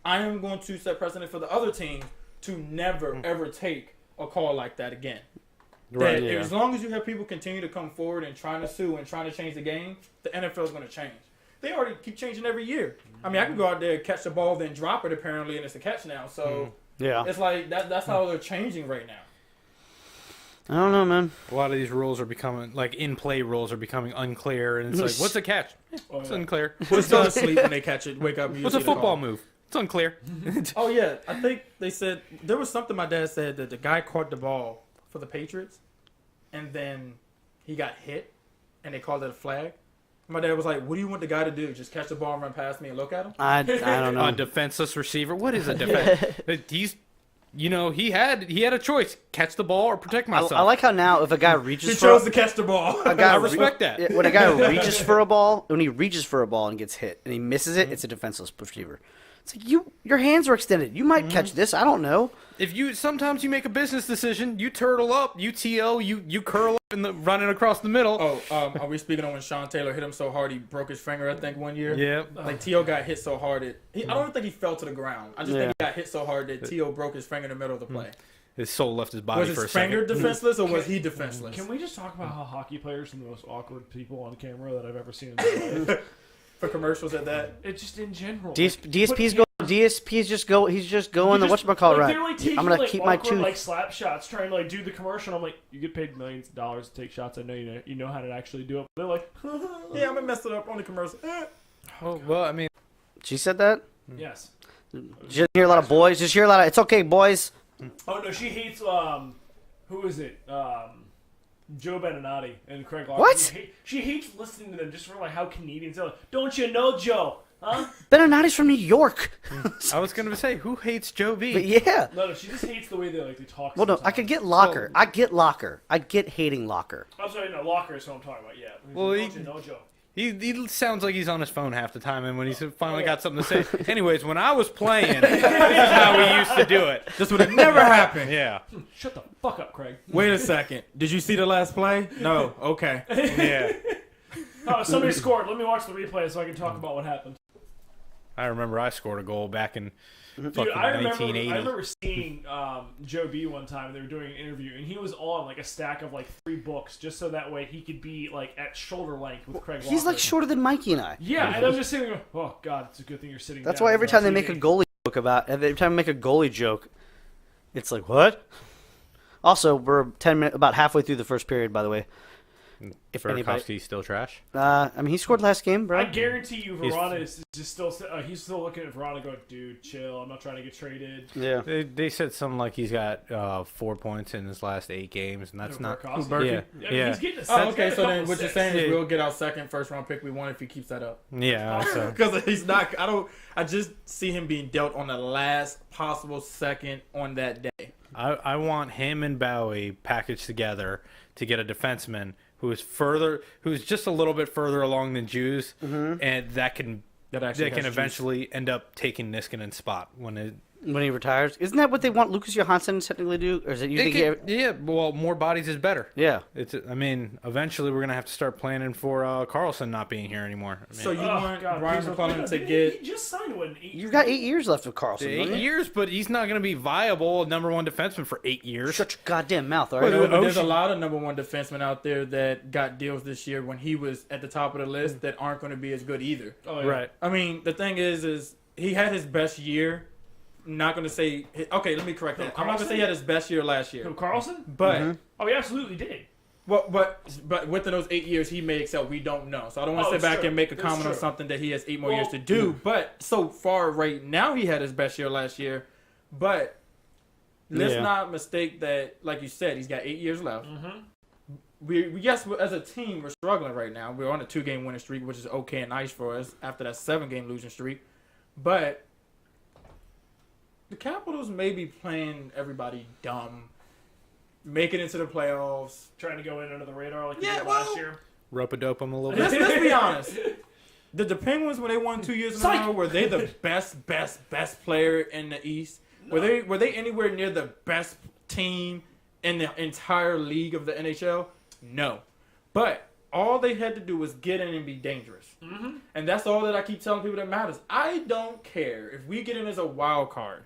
I am going to set precedent for the other team to never, ever take a call like that again. Right, That as long as you have people continue to come forward and trying to sue and trying to change the game, the NFL is going to change. They already keep changing every year. I mean, I can go out there, catch the ball, then drop it apparently, and it's a catch now. So it's like that's how they're changing right now. I don't know, man. A lot of these rules are becoming, like, in-play rules are becoming unclear, and it's like, what's a catch? It's unclear. What's still asleep when they catch it, wake up. What's a football move? It's unclear. Oh, yeah. I think they said, there was something my dad said that the guy caught the ball for the Patriots, and then he got hit, and they called it a flag. My dad was like, what do you want the guy to do? Just catch the ball and run past me and look at him? I don't know. A defenseless receiver? What is a defense? He's... You know, he had a choice: catch the ball or protect myself. I like how now if a guy reaches, he chose to catch the ball. I respect that. When a guy reaches for a ball, when he reaches for a ball and gets hit and he misses it, it's a defenseless receiver. It's like your hands are extended. You might catch this. I don't know. Sometimes you make a business decision, you turtle up, you TO, you curl up in the running across the middle. Are we speaking on when Sean Taylor hit him so hard he broke his finger? I think one year. Yeah. Like T.O. got hit so hard I don't think he fell to the ground. I just think he got hit so hard that T.O. broke his finger in the middle of the play. His soul left his body was for a his second. finger defenseless or was he defenseless? Can we just talk about how hockey players are the most awkward people on camera that I've ever seen in my life? For commercials at that? It's just in general. DSP's go. He's just going the whatchamacallit right. They're like taking, I'm gonna keep my awkward, tooth. like slap shots, trying to like do the commercial. And I'm like, you get paid millions of dollars to take shots. I know you know how to actually do it. But they're like, yeah, I'm gonna mess it up on the commercial. Well, I mean, She said that. yes. Just hear a lot of boys. Just hear a lot of. It's okay, boys. Oh no, she hates who is it? Joe Beninati and Craig Larson. What? She hates listening to them just for like how Canadians are. Like, don't you know Joe? Huh? Beninati's from New York. I was gonna say, who hates Joe B? But yeah. No, she just hates the way they talk. Well, no, sometimes. I could get Locker. I get Locker. I get hating Locker. I'm sorry, no, Locker is what I'm talking about. Yeah. Well, don't you know Joe? He sounds like he's on his phone half the time, and when he's finally got something to say. Anyways, when I was playing, this is how we used to do it. This would have never happened. Yeah. Shut the fuck up, Craig. Wait a second. Did you see the last play? No. Okay. Yeah. Oh, somebody scored. Let me watch the replay so I can talk about what happened. I remember I scored a goal back in Dude, fucking I 1980. remember seeing Joe B one time, and they were doing an interview, and he was on like a stack of like 3 books, just so that way he could be like at shoulder length with Craig Walker. He's like shorter than Mikey and I. Yeah, and I'm just sitting there, oh god, it's a good thing you're sitting That's down. why every without time they make a TV. goalie joke every time they make a goalie joke, it's like what? Also, we're about halfway through the first period, by the way. If anybody, Burakovsky's still trash. I mean, he scored last game, bro. I guarantee you, Verona is just still. He's still looking at Verona, going, "Dude, chill. I'm not trying to get traded." Yeah. They said something like he's got 4 points in his last 8 games, and that's not. Burkey? Yeah. I mean, he's getting Okay, so then what you're saying is we'll get our second first round pick we want if he keeps that up. Yeah. Also. Because he's not. I just see him being dealt on the last possible second on that day. I want him and Bowie packaged together to get a defenseman who's just a little bit further along than Jews, and that can eventually end up taking Niskanen's spot when he retires. Isn't that what they want Lucas Johansson to technically do? Or is it you think yeah, well, more bodies is better. Yeah. I mean, eventually we're going to have to start planning for Carlson not being here anymore. I mean, So you want Brian McClellan to get... He just signed one. You've got 8 years left with Carlson. 8 years, but he's not going to be viable number 1 defenseman for 8 years. Shut your goddamn mouth, all right? But there's a lot of number 1 defensemen out there that got deals this year when he was at the top of the list that aren't going to be as good either. Oh, yeah. Right. I mean, the thing is he had his best year. Not going to say... Okay, let me correct that. I'm not going to say he had his best year last year. Who, Carlson? But... Oh, he absolutely did. Well, but within those 8 years, he may excel. We don't know. So I don't want to sit back and make a comment on something that he has 8 more years to do. But so far right now, he had his best year last year. But let's not mistake that, like you said, he's got 8 years left. We yes, as a team, we're struggling right now. We're on a 2-game winning streak, which is okay and nice for us after that 7-game losing streak. But the Capitals may be playing everybody dumb. Make it into the playoffs. Trying to go in under the radar like he Yeah, did well- last year. Rope-a-dope him a little Let's bit. be honest. The Penguins, when they won 2 years in a row, were they the best player in the East? Were they anywhere near the best team in the entire league of the NHL? No. But all they had to do was get in and be dangerous. Mm-hmm. And that's all that I keep telling people that matters. I don't care if we get in as a wild card.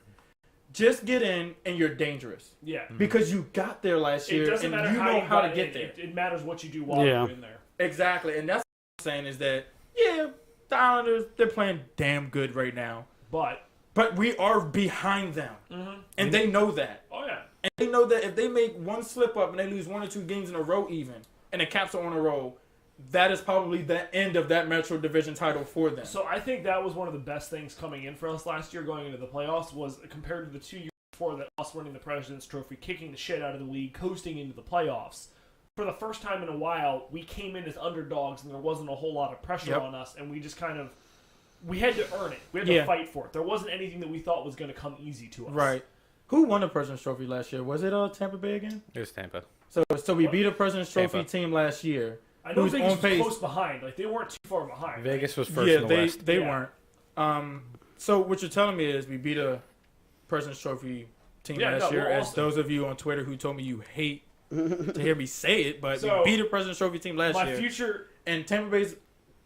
Just get in and you're dangerous. Yeah. Because you got there last year and you know how to get there. It matters what you do while you're in there. Exactly. And that's what I'm saying is that, yeah, the Islanders, they're playing damn good right now. But we are behind them. Mm-hmm. And they know that. Oh, yeah. And they know that if they make one slip up and they lose 1 or 2 games in a row even, and the Caps are on a roll, that is probably the end of that Metro Division title for them. So I think that was one of the best things coming in for us last year going into the playoffs was compared to the 2 years before that us winning the President's Trophy, kicking the shit out of the league, coasting into the playoffs. For the first time in a while, we came in as underdogs and there wasn't a whole lot of pressure on us, and we just kind of... We had to earn it. We had to fight for it. There wasn't anything that we thought was going to come easy to us. Right. Who won the President's Trophy last year? Was it Tampa Bay again? It was Tampa. So we beat a President's Trophy team last year. I know Vegas was close behind. Like, they weren't too far behind. Vegas was first in the West. They weren't. So what you're telling me is we beat a President's Trophy team last year, as those of you on Twitter who told me you hate to hear me say it, but we beat a President's Trophy team last year. And Tampa Bay's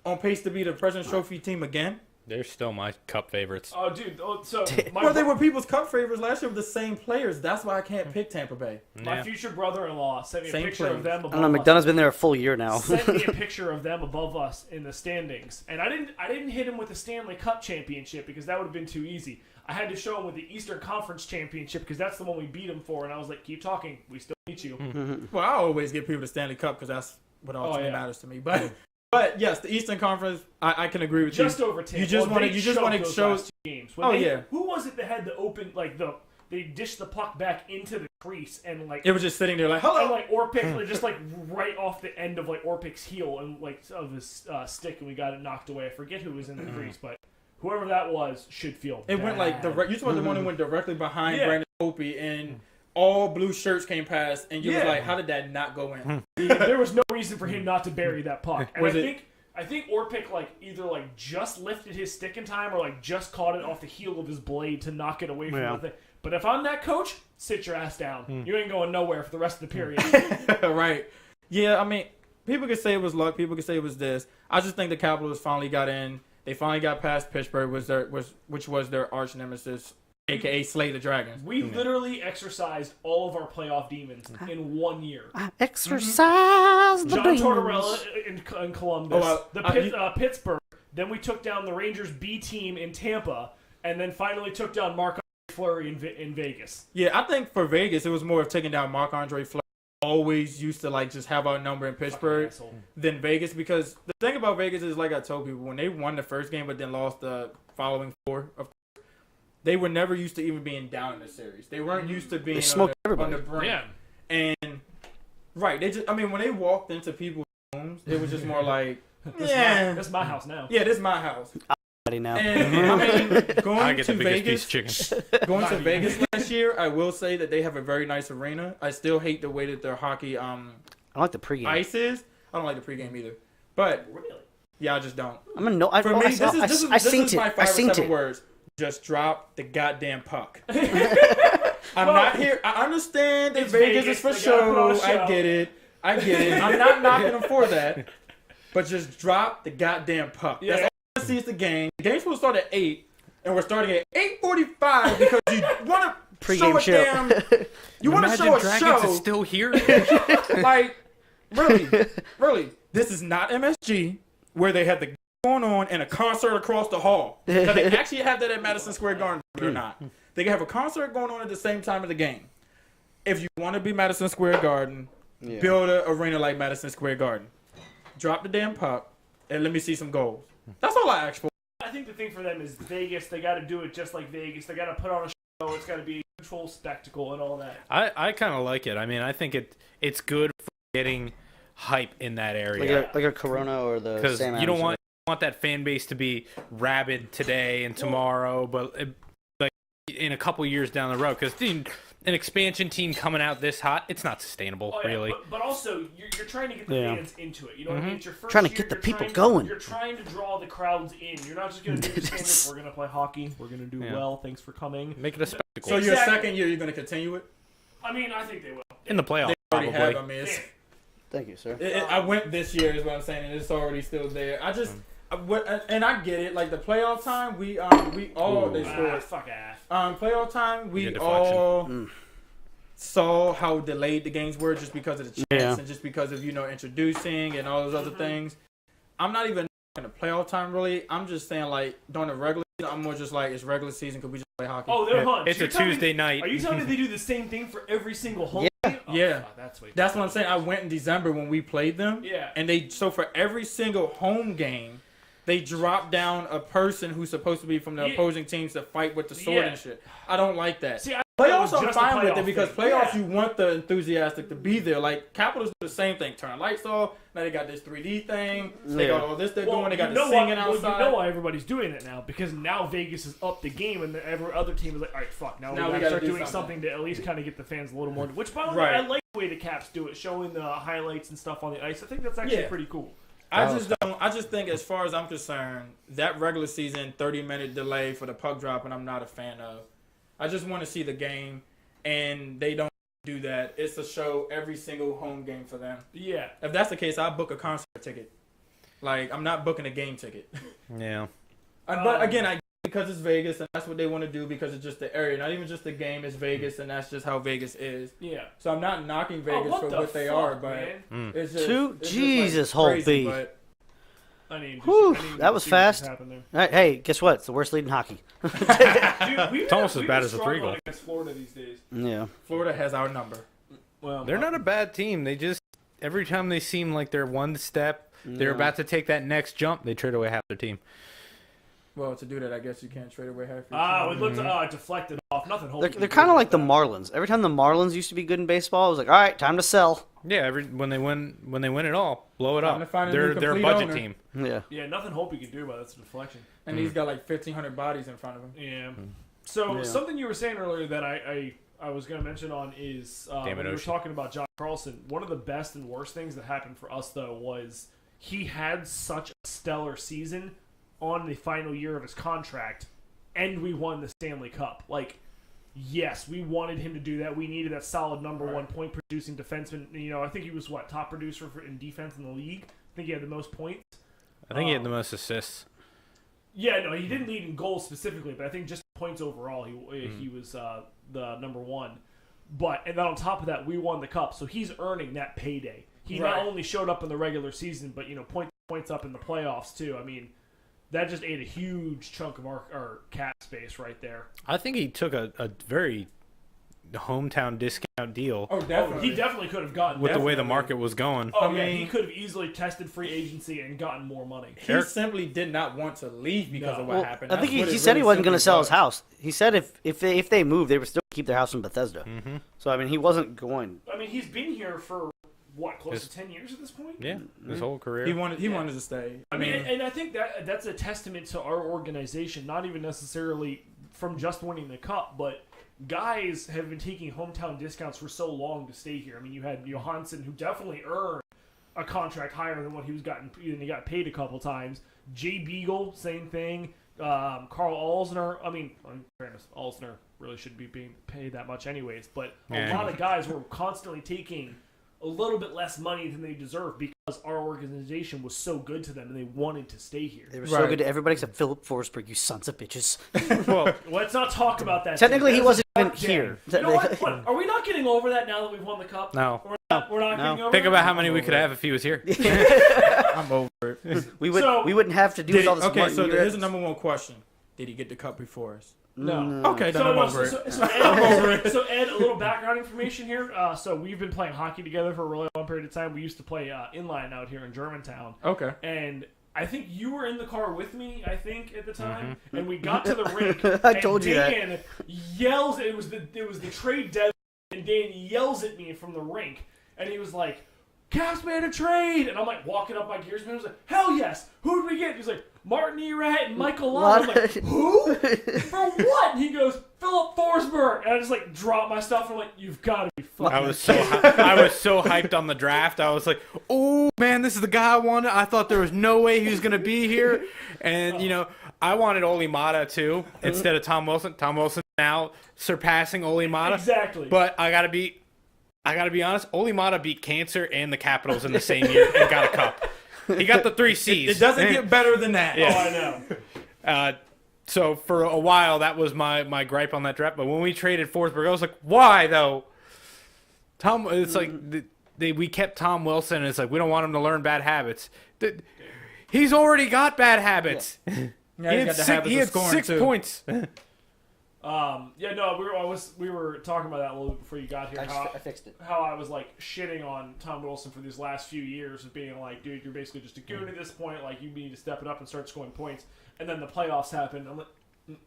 on pace to beat a President's Trophy team again. They're still my cup favorites. Oh, dude. They were people's cup favorites last year with the same players. That's why I can't pick Tampa Bay. My future brother-in-law sent me a picture of them above us. I don't know, McDonough's been there a full year now. Sent me a picture of them above us in the standings. And I didn't hit him with the Stanley Cup championship because that would have been too easy. I had to show him with the Eastern Conference championship because that's the one we beat him for. And I was like, keep talking. We still beat you. Mm-hmm. Well, I always give people the Stanley Cup because that's what ultimately matters to me. But yes, the Eastern Conference, I can agree with you. Just over Tampa. You just want to show games. Yeah. Who was it that had the open they dished the puck back into the crease and like it was just sitting there like hello. And like Orpik just like right off the end of like Orpik's heel and like of his stick and we got it knocked away. I forget who was in the crease, but whoever that was should feel. It bad. Went like you just want the one who went directly behind Brandon Opie and. All blue shirts came past, and you was like, "How did that not go in?" There was no reason for him not to bury that puck. And I think Orpik like either like just lifted his stick in time or like just caught it off the heel of his blade to knock it away from the thing. But if I'm that coach, sit your ass down. You ain't going nowhere for the rest of the period. Right? Yeah, I mean, people could say it was luck. People could say it was this. I just think the Capitals finally got in. They finally got past Pittsburgh, which was their arch nemesis. AKA Slay the Dragons. We literally exercised all of our playoff demons in 1 year. Exercise the demons. John Tortorella in Columbus. Pittsburgh. Then we took down the Rangers B team in Tampa. And then finally took down Marc-Andre Fleury in Vegas. Yeah, I think for Vegas, it was more of taking down Marc-Andre Fleury. Always used to like just have our number in Pittsburgh than Vegas. Because the thing about Vegas is, like I told people, when they won the first game but then lost the following 4, they were never used to even being down in the series. They weren't used to being on the brink. Yeah. And, right, when they walked into people's homes, it was just more like, this is my house now. Yeah, this is my house. Now. And, going to Vegas last year, I will say that they have a very nice arena. I still hate the way that their hockey I like the pregame. Ice is. I don't like the pregame either. But, yeah, I just don't. For me, this is my 5 or 7 words. Just drop the goddamn puck. I'm not here. I understand that Vegas is for show. I get it. I'm not knocking them for that. But just drop the goddamn puck. That's all I see is the game. The game's supposed to start at 8, and we're starting at 8:45 because you want to show a damn. You want to show a Dragons show. Is still here. Like, really, this is not MSG where they had the going on and a concert across the hall. Now, they actually have that at Madison Square Garden, or not. They can have a concert going on at the same time of the game. If you want to be Madison Square Garden, build an arena like Madison Square Garden. Drop the damn puck and let me see some goals. That's all I ask for. I think the thing for them is Vegas. They got to do it just like Vegas. They got to put on a show. It's got to be a full spectacle and all that. I kind of like it. I mean, I think it's good for getting hype in that area. Like a Corona or the because Sam you don't Adams want that fan base to be rabid today and tomorrow, but like in a couple years down the road, because an expansion team coming out this hot, it's not sustainable, really. But also, you're trying to get the fans into it. You know what I mean? It's your first trying to year, get the people going. You're trying to draw the crowds in. You're not just going to do the standard, we're going to play hockey, we're going to do well, thanks for coming. Make it a spectacle. So your second year, you're going to continue it? I mean, I think they will. In the playoffs, They already probably. have. I mean, it's, Thank you, sir. I went this year is what I'm saying, and it's already still there. And I get it. Like the playoff time, we all they scored. Fuck ass. Playoff time, we Good all deflection. saw how delayed the games were just because of the chance Yeah. and just because of introducing and all those other things. I'm not even in the playoff time really. I'm just saying like during the regular season, I'm more just like it's regular season because we just play hockey. Oh, they're hunch. It's a Tuesday night. Are you telling me they do the same thing for every single home? Yeah. game? Oh, Yeah. fuck, that's way. That's what I'm saying. I went in December when we played them. Yeah. And so for every single home game, they drop down a person who's supposed to be from the opposing teams to fight with the sword and shit. I don't like that. See, Playoffs I'm I'm fine with it because thing. playoffs Yeah. you want the enthusiastic to be there. Like Capitals do the same thing. Turn lights off. Now they got this 3D thing. They got all this they're doing. They got the singing outside. You know why everybody's doing it now? Because now Vegas has upped the game, and every other team is like, all right, fuck, now we gotta start doing something to at least kind of get the fans a little more. Which, by the way, I like the way the Caps do it, showing the highlights and stuff on the ice. I think that's actually pretty cool. I just think as far as I'm concerned, that regular season 30-minute delay for the puck drop, and I'm not a fan of. I just want to see the game, and they don't do that. It's a show every single home game for them. Yeah. If that's the case, I'll book a concert ticket. Like, I'm not booking a game ticket. Yeah. But again, I because it's Vegas, and that's what they want to do because it's just the area. Not even just the game, it's Vegas, and that's just how Vegas is. Yeah. So I'm not knocking Vegas for what they are, but it's just it's Jesus, just like crazy, Holtby. but Whew, that was fast. All right, hey, guess what? It's the worst lead in hockey. Dude, It's almost as bad as a struggling 3-goal. against Florida these days. Yeah. Florida has our number. Well, They're not a bad team. They just every time they seem like they're one step, they're about to take that next jump, they trade away half their team. Well, to do that, I guess you can't trade away half your team. we looked deflected off. Nothing. They're kind of like the Marlins. Every time the Marlins used to be good in baseball, I was like, all right, time to sell. Yeah, when they win it all, blow it Time to up. find a new They're a complete budget owner. team. Yeah. Yeah, nothing Holtby can do about that's a deflection. And he's got like 1,500 bodies in front of him. Yeah. So something you were saying earlier that I was going to mention on is when we were talking about John Carlson. One of the best and worst things that happened for us though was he had such a stellar season on the final year of his contract, and we won the Stanley Cup. Like, yes, we wanted him to do that. We needed that solid number one point producing defenseman. You know, I think he was top producer in defense in the league. I think he had the most points. I think he had the most assists. Yeah, no, he didn't lead in goals specifically, but I think just points overall, he was the number one. And then on top of that, we won the cup, so he's earning that payday. He not only showed up in the regular season, but points up in the playoffs too. I mean, that just ate a huge chunk of our cap space right there. I think he took a very hometown discount deal. Oh, definitely. He definitely could have gotten with the way the market was going. Oh, yeah, he could have easily tested free agency and gotten more money. He simply did not want to leave because of what happened. I think That's what he it said he really wasn't going to simply sell was. his house. He said if they moved, they would still keep their house in Bethesda. Mm-hmm. So, I mean, he wasn't going. I mean, he's been here for, close to 10 years at this point? Yeah, his whole career. He wanted to stay. I mean, and I think that's a testament to our organization, not even necessarily from just winning the cup, but guys have been taking hometown discounts for so long to stay here. I mean, you had Johansson, who definitely earned a contract higher than what he got paid a couple times. Jay Beagle, same thing. Carl Alsner. I mean, in fairness, Alsner really shouldn't be being paid that much anyways, but a lot of guys were constantly taking a little bit less money than they deserve because our organization was so good to them and they wanted to stay here. They were so good to everybody except Philip Forsberg, you sons of bitches. Well, let's not talk about that. Technically, he wasn't even Damn. here. You know what? Are we not getting over that now that we've won the cup? No. We're not getting over Think it? about how many we could have if he was here. I'm over it. We wouldn't have to do all this. Okay, so Martin here's the Urias. number one question: did he get the cup before us? No. Okay, then I'm over it. So Ed, a little background information here. So we've been playing hockey together for a really long period of time. We used to play inline out here in Germantown. Okay. And I think you were in the car with me, at the time. And we got to the rink. I told you that. Dan yells, it was the trade deadline, and Dan yells at me from the rink. And he was like, Caps made a trade! And I'm like walking up my gears, and I was like, hell yes! Who did we get? He's like, Martin Erat and Michael Lott. I'm like, who? For what? And he goes, Philip Forsberg. And I just like drop my stuff. And I'm like, you've got to be fucking. I was so hyped on the draft. I was like, oh man, this is the guy I wanted. I thought there was no way he was gonna be here. And I wanted Oli Mata too instead of Tom Wilson. Tom Wilson now surpassing Oli Mata. Exactly. But I gotta be I got to be honest, Ole Mata beat Cancer and the Capitals in the same year and got a cup. He got the 3 C's. It doesn't get better than that. Yeah. Oh, I know. So for a while, that was my gripe on that draft. But when we traded Forsberg, I was like, why though? It's like we kept Tom Wilson, and it's like we don't want him to learn bad habits. He's already got bad habits. Yeah, he had 6 points. We were talking about that a little bit before you got here. I fixed it. How I was like shitting on Tom Wilson for these last few years of being like, dude, you're basically just a goon at this point. Like, you need to step it up and start scoring points. And then the playoffs happened. I'm like,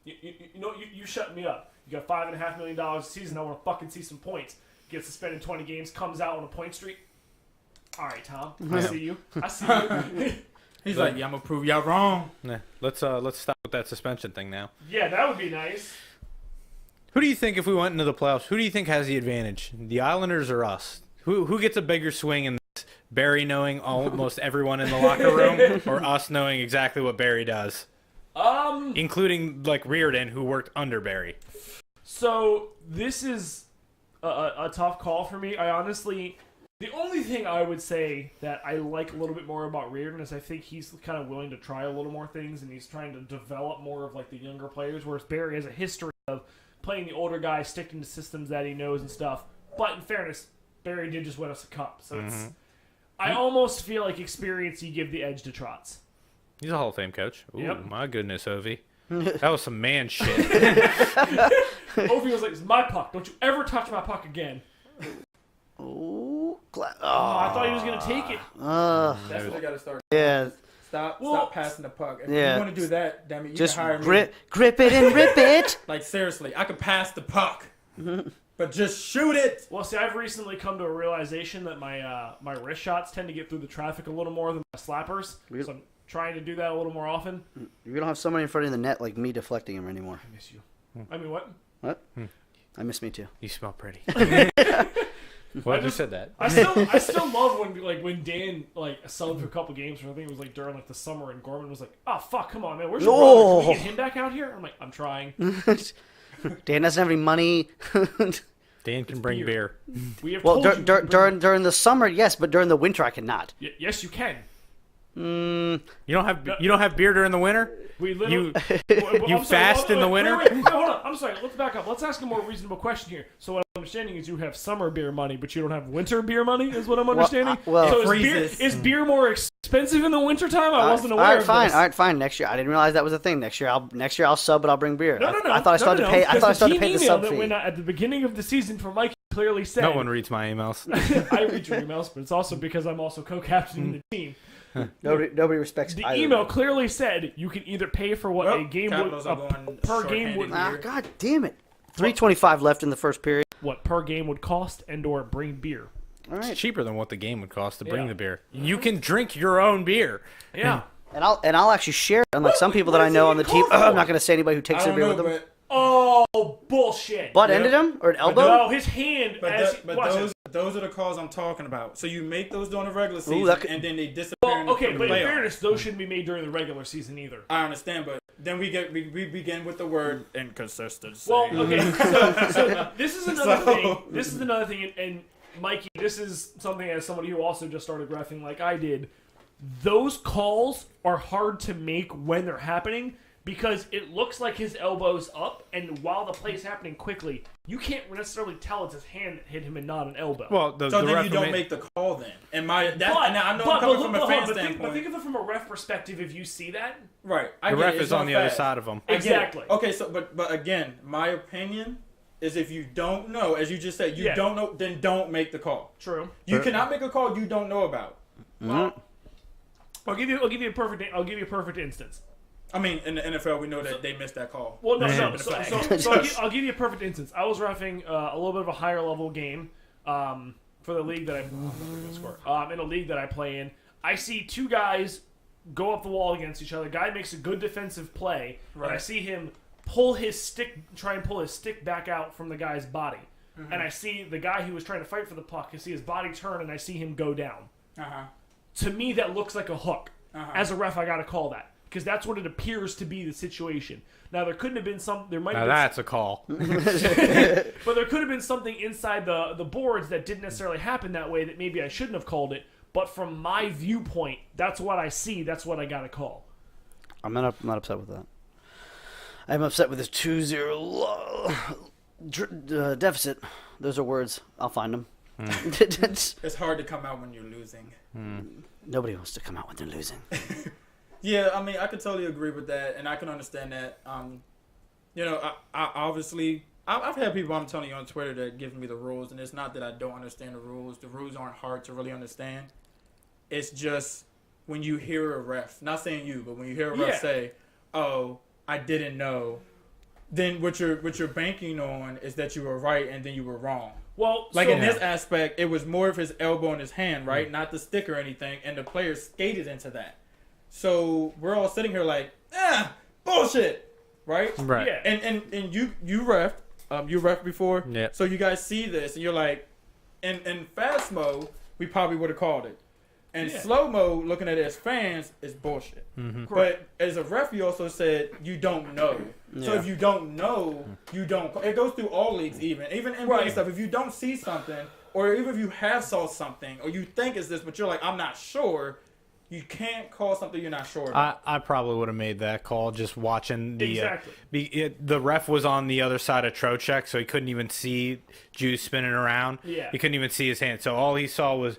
you shut me up. You got $5.5 million a season. I want to fucking see some points. Gets suspended 20 games, comes out on a point streak. All right, Tom, I see you. He's like, yeah, I'm gonna prove y'all wrong. Yeah, let's stop with that suspension thing now. Yeah, that would be nice. Who do you think, if we went into the playoffs, who do you think has the advantage? The Islanders or us? Who gets a bigger swing in this? Barry knowing almost everyone in the locker room, or us knowing exactly what Barry does? Including like Reardon, who worked under Barry. So this is a tough call for me. I honestly, the only thing I would say that I like a little bit more about Reardon is I think he's kind of willing to try a little more things, and he's trying to develop more of like the younger players, whereas Barry has a history of playing the older guys, sticking to systems that he knows and stuff. But in fairness, Barry did just win us a cup, so it's. I almost feel like experience you give the edge to Trotz. He's a Hall of Fame coach. Ooh, Yep. My goodness, Ovi. That was some man shit. Ovi was like, "It's my puck. Don't you ever touch my puck again." Oh, I thought he was gonna take it. That's what they gotta start. Yeah. Stop passing the puck. If Yeah. you want to do that, damn it, you Just can hire me. grip it and rip it. Like, seriously, I could pass the puck, but just shoot it. Well, see, I've recently come to a realization that my wrist shots tend to get through the traffic a little more than my slappers. So I'm trying to do that a little more often. You don't have somebody in front of the net like me deflecting him anymore. I miss you. I mean, what? What? I miss me too. You smell pretty. Well, you said that. I still love when Dan subbed for a couple games. I think it was like during like the summer, and Gorman was like, "Oh fuck, come on, man, where's your brother? Can we get him back out here?" I'm like, "I'm trying." Dan doesn't have any money. Dan can bring beer. We have Well, told you during the summer, yes, but during the winter, I cannot. yes, you can. You don't have beer during the winter? We literally, You fast in the winter? Wait, hold on. I'm sorry. Let's back up. Let's ask a more reasonable question here. So what I'm understanding is you have summer beer money, but you don't have winter beer money. Is what I'm understanding. So is beer more expensive in the wintertime? I wasn't aware of this. All right, fine. Next year, I didn't realize that was a thing. Next year, I'll sub, but I'll bring beer. No. I thought I started to pay. I thought I started to pay the sub fee. When at the beginning of the season for Mikey clearly said. No one reads my emails. I read your emails, but it's also because I'm also co-captaining the team. Nobody respects the either email clearly said you can either pay for what a game would per game would God damn it! 3:25 left in the first period. What per game would cost and/or bring beer. All right, It's cheaper than what the game would cost to bring the beer. You can drink your own beer. Yeah. and I'll actually share it. Unlike some people that I know on the team, I'm not going to say anybody who takes their beer with them. Oh, bullshit. Butt ended him or an elbow? No, his hand. Those are the calls I'm talking about. So you make those during the regular season, and then they disappear. Well, okay, but in playoffs. fairness, those shouldn't be made during the regular season either. I understand, but then we begin with the word inconsistency. Well, okay, so this is another thing. This is another thing, and Mikey, this is something as somebody who also just started reffing like I did. Those calls are hard to make when they're happening. Because it looks like his elbow's up, and while the play's happening quickly, you can't necessarily tell it's his hand that hit him and not an elbow. Well, so then you don't make the call then. And I know I'm coming from a fan standpoint. But think of it from a ref perspective. If you see that, right? The ref is on the other side of him. Exactly. Okay, so but again, my opinion is if you don't know, as you just said, you don't know, then don't make the call. True. You cannot make a call you don't know about. Well, I'll give you a perfect instance. I mean, in the NFL, we know that they missed that call. Well, no. So I'll give you a perfect instance. I was reffing a little bit of a higher level game for the league that in a league that I play in. I see two guys go up the wall against each other. Guy makes a good defensive play, and I see him try and pull his stick back out from the guy's body. Mm-hmm. And I see the guy who was trying to fight for the puck. I see his body turn, and I see him go down. To me, that looks like a hook. As a ref, I got to call that. because that's what it appears to be the situation. Now there couldn't have been That's a call. but there could have been something inside the boards that didn't necessarily happen that way that maybe I shouldn't have called it. But from my viewpoint, that's what I see. That's what I got to call. I'm not upset with that. I'm upset with this 2-0 deficit. Those are words. I'll find them. It's hard to come out when you're losing. Nobody wants to come out when they're losing. Yeah, I mean, I could totally agree with that, and I can understand that. I obviously, I've had people, I'm telling you, on Twitter that give me the rules, and it's not that I don't understand the rules. The rules aren't hard to really understand. It's just when you hear a ref, not saying you, but when you hear a ref say, "Oh, I didn't know," then what you're banking on is that you were right and then you were wrong. Well, in this aspect, it was more of his elbow in his hand, right? Not the stick or anything, and the player skated into that. So we're all sitting here like, bullshit, right? Right. Yeah. And you ref, you ref before, Yep. so you guys see this, and you're like, in fast mode, we probably would have called it. And slow mode, looking at it as fans, is bullshit. Mm-hmm. But as a ref, you also said you don't know. So if you don't know, you don't. It goes through all leagues, even NBA and stuff. If you don't see something, or even if you have saw something, or you think it's this, but you're like, I'm not sure. You can't call something you're not sure about. I probably would have made that call just watching the Exactly. The ref was on the other side of Trocheck, so he couldn't even see Juice spinning around. Yeah. He couldn't even see his hand. So all he saw was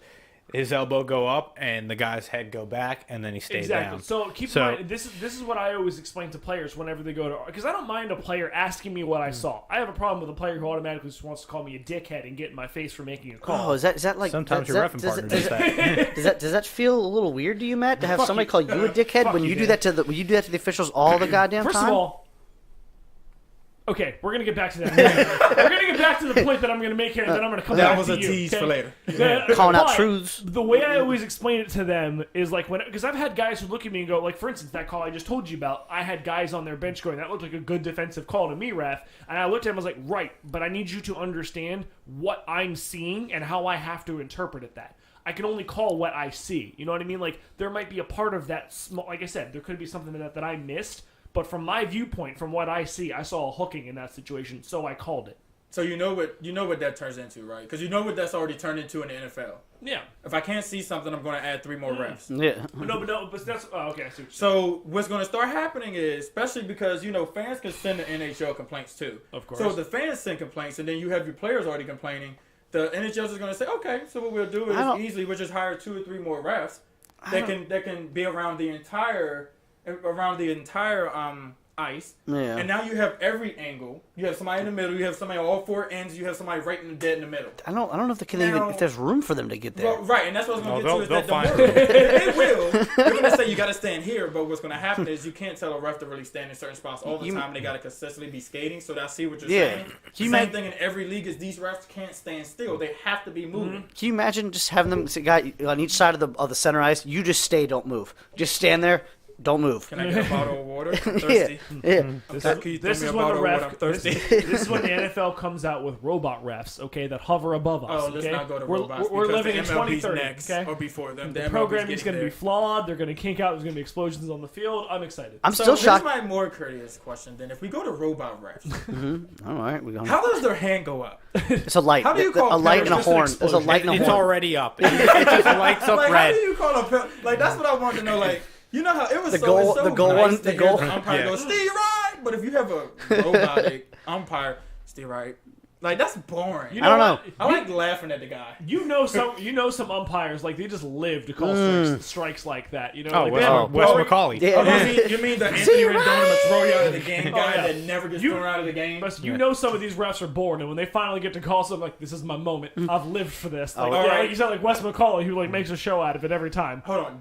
his elbow go up and the guy's head go back, and then he stayed down. So keep in mind, this is what I always explain to players whenever they go to, because I don't mind a player asking me what I saw. I have a problem with a player who automatically just wants to call me a dickhead and get in my face for making a call. Oh, is that like Sometimes does your that- reffing does partner it- does that. Does that feel a little weird to you, Matt, to have Fuck somebody you. call you a dickhead Fuck when you, you do Dan. that to the officials all the goddamn First time? of all, okay, we're gonna get back to that. We're gonna get back to the point that I'm gonna make here, and then I'm gonna come back That to was a you. tease okay? for later. Calling out But truths. The way I always explain it to them is like because I've had guys who look at me and go, like for instance, that call I just told you about. I had guys on their bench going, that looked like a good defensive call to me, ref. And I looked at him, I was like, right, but I need you to understand what I'm seeing and how I have to interpret it. That I can only call what I see. You know what I mean? Like there might be a part of that. Like I said, there could be something that I missed. But from my viewpoint, from what I see, I saw a hooking in that situation, so I called it. So you know what that turns into, right? Because you know what that's already turned into in the NFL. Yeah. If I can't see something, I'm going to add 3 more refs. Yeah. But that's okay. I see what you're saying. So what's going to start happening is, especially because fans can send the NHL complaints too. Of course. So if the fans send complaints, and then you have your players already complaining, the NHL is going to say, okay, so what we'll do is easily we'll just hire 2 or 3 more refs that can be around the entire ice. Yeah. And now you have every angle. You have somebody in the middle. You have somebody on all 4 ends. You have somebody right in the dead in the middle. I don't know if they can even if there's room for them to get there. Well, right, and that's what I was going to get to. Is they'll that find the more, they will. They're going to say you got to stand here, but what's going to happen is you can't tell a ref to really stand in certain spots all the time. They got to consistently be skating. So I see what you're saying. Same thing in every league is these refs can't stand still. They have to be moving. Can you imagine just having them guy on each side of the center ice? You just stay, don't move. Just stand there, don't move. Can I get a bottle of water? I'm thirsty. Yeah. This is when the ref. This is when the NFL comes out with robot refs, okay, that hover above us. Oh, okay? let's not go to we're, robots. We're because living in the MLB's 2030. next, Okay, or before them. the programming's going to be flawed. They're going to kink out. There's going to be explosions on the field. I'm excited. I'm So still here's shocked. my more courteous question then. If we go to robot refs, All right, we're going. how does their hand go up? It's a light. How do you call a light and a just an horn. There's a explosion? light and a It's horn. already up. It just lights up Like, how red. do you call a like? That's what I wanted to know. Like, you know how it was The so, goal- it's so the goal nice one- to the hear goal- the umpire Yeah. go, Steve right, but if you have a robotic umpire, Steve right, like that's boring. You I don't know. what? I like laughing at the guy. You know some umpires like they just live to call strikes like that. You know, Oh, like Wes, they have a Wes boring- McCauley. Yeah. Oh, you mean the Anthony Rendon to throw you out of the game guy yeah. that never gets You- thrown out of the game? But you know some of these refs are bored, and when they finally get to call something like, "This is my moment. I've lived for this." Like, all right. like you said, like Wes McCauley, who like makes a show out of it every time. Hold on,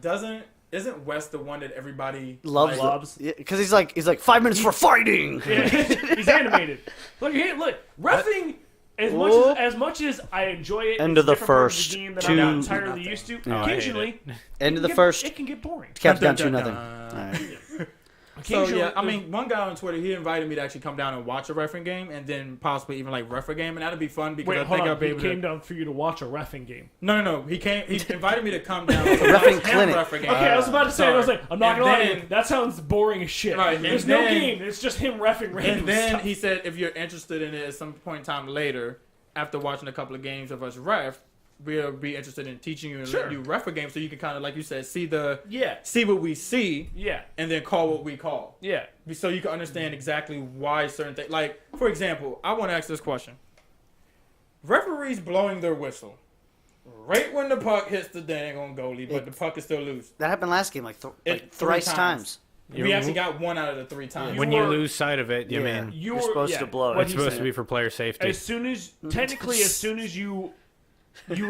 isn't West the one that everybody Loves because he's like 5 minutes for fighting. Yeah, he's animated. Look, reffing. As much as I enjoy it, End it's of the a different part of first, the game that two- I'm not entirely used to. I hate Occasionally, End of the first. it can get boring. Caps down Dun, dun, 2-0. dun. All right. So yeah, I mean, one guy on Twitter, he invited me to actually come down and watch a refereeing game, and then possibly even like ref a game, and that'd be fun because I think I'll be able to. He came down for you to watch a reffing game. No. He invited me to come down to Reffing watch clinic. him ref a game. Okay, I was about to say, I was like, I'm not And gonna lie to then- you. That sounds boring as shit. Right, There's and no then- game. It's just him reffing random And then stuff. he said, if you're interested in it at some point in time later, after watching a couple of games of us ref, we'll be interested in teaching you and letting you ref a game so you can kind of, like you said, see what we see, and then call what we call. Yeah. So you can understand exactly why certain things. Like, for example, I want to ask this question. Referees blowing their whistle right when the puck hits the dang on goalie, but the puck is still loose. That happened last game, like Three thrice times. We actually got 1 out of the 3 times. When you lose sight of it, you mean you're supposed to blow it. it's supposed to be for player safety. As soon as you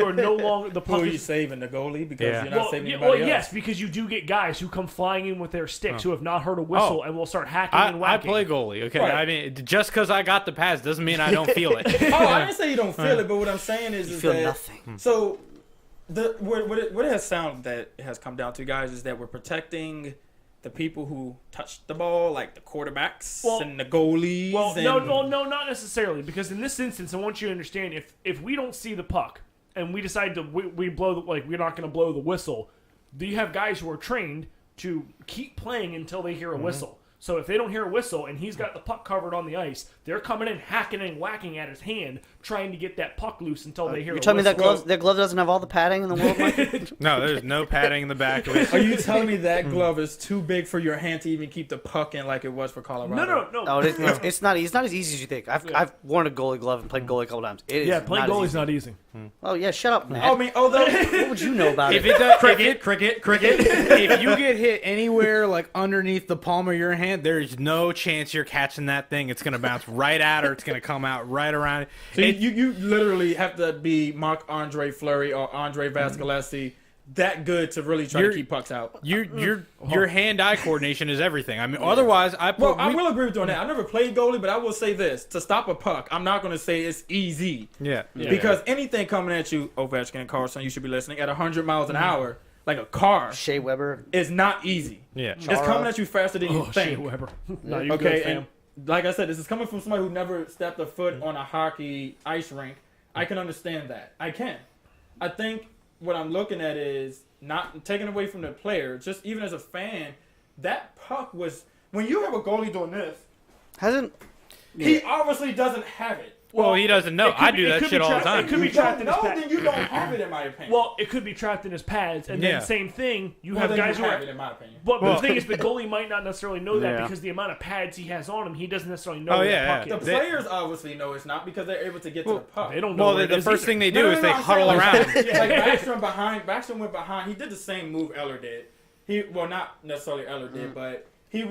are no longer the Who puck are you is saving, the goalie? Because you're not well, saving anybody else. yes, because you do get guys who come flying in with their sticks who have not heard a whistle and will start hacking and I whacking. play goalie, okay? Right. I mean, just because I got the pads doesn't mean I don't feel it. Oh, I didn't say you don't feel it, but what I'm saying is, You is feel that nothing. so what it has sound that it has come down to, guys, is that we're protecting the people who touch the ball, like the quarterbacks and the goalies. Well, and no, not necessarily, because in this instance, I want you to understand if we don't see the puck and we decide to we blow we're not going to blow the whistle, you have guys who are trained to keep playing until they hear a whistle. So if they don't hear a whistle and he's got the puck covered on the ice, they're coming in hacking and whacking at his hand, trying to get that puck loose until they hear a You're telling whistle. me that glove doesn't have all the padding in the world, Mike? No, there's no padding in the back of it. Are you telling me that glove is too big for your hand to even keep the puck in like it was for Colorado? No. Oh, it's not. It's not as easy as you think. I've worn a goalie glove and played goalie a couple times. It is playing not as goalie's easy. not easy. Oh yeah, shut up, man. Oh, I mean, What would you know about If it? it does, cricket. if you get hit anywhere like underneath the palm of your hand, there's no chance you're catching that thing. It's gonna bounce right at her. It's gonna come out right around. So you literally have to be Marc-Andre Fleury or Andre Vasilevsky that good to really try to keep pucks out. Your hand-eye coordination is everything. I mean, otherwise, I will agree with you on that. I've never played goalie, but I will say this: to stop a puck, I'm not going to say it's easy. Yeah. Because anything coming at you, Ovechkin and Carlson, you should be listening at 100 miles an hour, like a car, Shea Weber. is not easy. Yeah. It's coming at you faster than you Shea think. Weber. No, you Okay, good, fam. and like I said, this is coming from somebody who never stepped a foot on a hockey ice rink. I can understand that. I can. I think what I'm looking at is not taking away from the player, just even as a fan, that puck was, when you have a goalie doing this, he obviously doesn't have it. Well, he doesn't know. I do that shit all the time. It could be You trapped don't in his know, pads. then you don't have it, in my opinion. Well, it could be trapped in his pads, and then Yeah. same thing. You Well, have then guys you who have are. it, in my opinion. But the thing is, the goalie might not necessarily know that Yeah. because the amount of pads he has on him, he doesn't necessarily know Oh, where yeah, the yeah. puck The is. players obviously know it's not because they're able to get to the puck. They don't know. Well, where it the is first either. thing they do No, is no, they I'm huddle saying, around. Like Backstrom went behind. He did the same move Eller did. Not necessarily Eller did, but he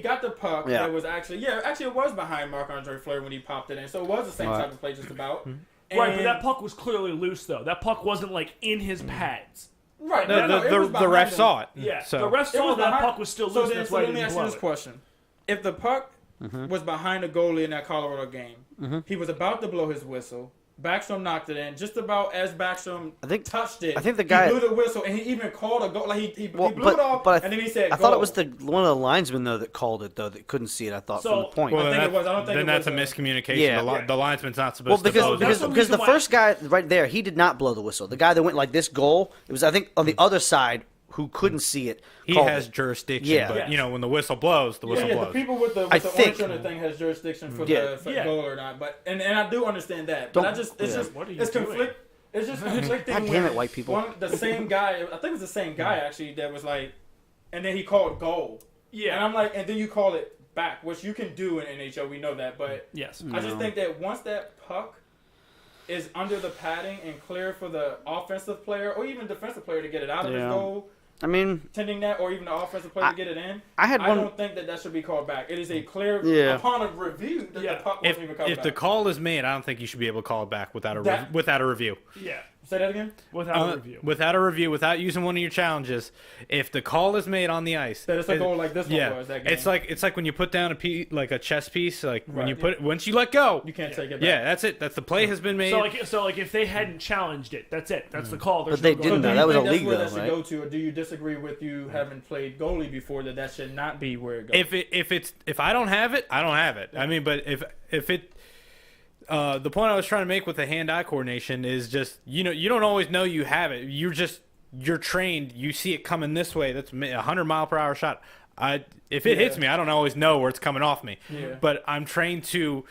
got the puck Yeah. that was actually it was behind Marc-Andre Fleury when he popped it in. So it was the same type of play just about. Right, but And- that puck was clearly loose, though. That puck wasn't like in his pads. right. The, no, it was the behind ref him. saw it. Yeah, So the ref It saw was that behind- puck was still loose. That's why he let me didn't ask you blow this it. question: if the puck was behind the goalie in that Colorado game, he was about to blow his whistle. Backstrom knocked it in just about as Backstrom touched it. I think the guy he blew the whistle and he even called a goal. Like he blew but it off, but and then he said, I thought it "Goal." was one of the linesmen though that called it though that couldn't see it. I thought from the point. Well, I then, think it was. I don't think then it that's was a miscommunication. Yeah. The linesman's not Well, supposed to because blow that's because, the because the reason why- first guy right there, he did not blow the whistle. The guy that went like this goal, it was I think on the other side who couldn't see it. He called has it. jurisdiction, Yeah. but Yes. you know when the whistle blows, the whistle the blows. people with the I orange think. on the thing has jurisdiction for Yeah. the Yeah. goal or not. But and I do understand that. But What are you doing? It's just conflicting. God damn it, with white people. The same guy. I think it was the same guy actually that was like, and then he called goal. Yeah. And I'm like, and then you call it back, which you can do in NHL. We know that, but Yes. I just think that once that puck is under the padding and clear for the offensive player or even defensive player to get it out of his Yeah. goal, I mean, tending that, or even the offensive player to get it in. I don't think that should be called back. It is a clear upon a review that the puck wasn't even called If back. the call is made, I don't think you should be able to call it back without a That- without a review. Yeah. Say that again. Without a review. Without a review, without using one of your challenges, if the call is made on the ice, that it's a goal like this one yeah, was that game. it's like when you put down a chess piece, like when you Right. once you let go, You can't take it back. yeah, that's it. That's the play has been made. So like if they hadn't challenged it, that's it. That's the call. There's But they no didn't, goal. though. That was a that's league, where though, that should right? go to, or do you disagree with you having played goalie before that should not be where it goes? If I don't have it, I don't have it. I mean, but if it the point I was trying to make with the hand-eye coordination is just you don't always know you have it. You're trained. You see it coming this way. That's a 100-mile-per-hour shot. If it hits me, I don't always know where it's coming off me. Yeah. But I'm trained to,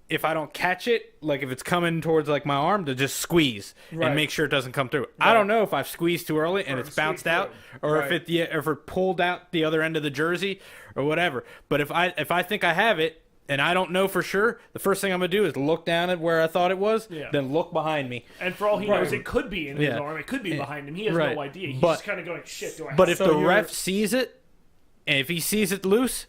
if I don't catch it, like if it's coming towards like my arm, to just squeeze Right. and make sure it doesn't come through. I don't know if I've squeezed too early and Or it's squeezed bounced out, through. or Right. if it pulled out the other end of the jersey or whatever. But if I think I have it and I don't know for sure, the first thing I'm gonna do is look down at where I thought it was, Yeah. then look behind me. And for all he knows, it could be in his Yeah. arm. It could be behind him. He has Right. no idea. He's But- just kind of going, shit, do I But have if So the you're- ref sees it, and if he sees it loose,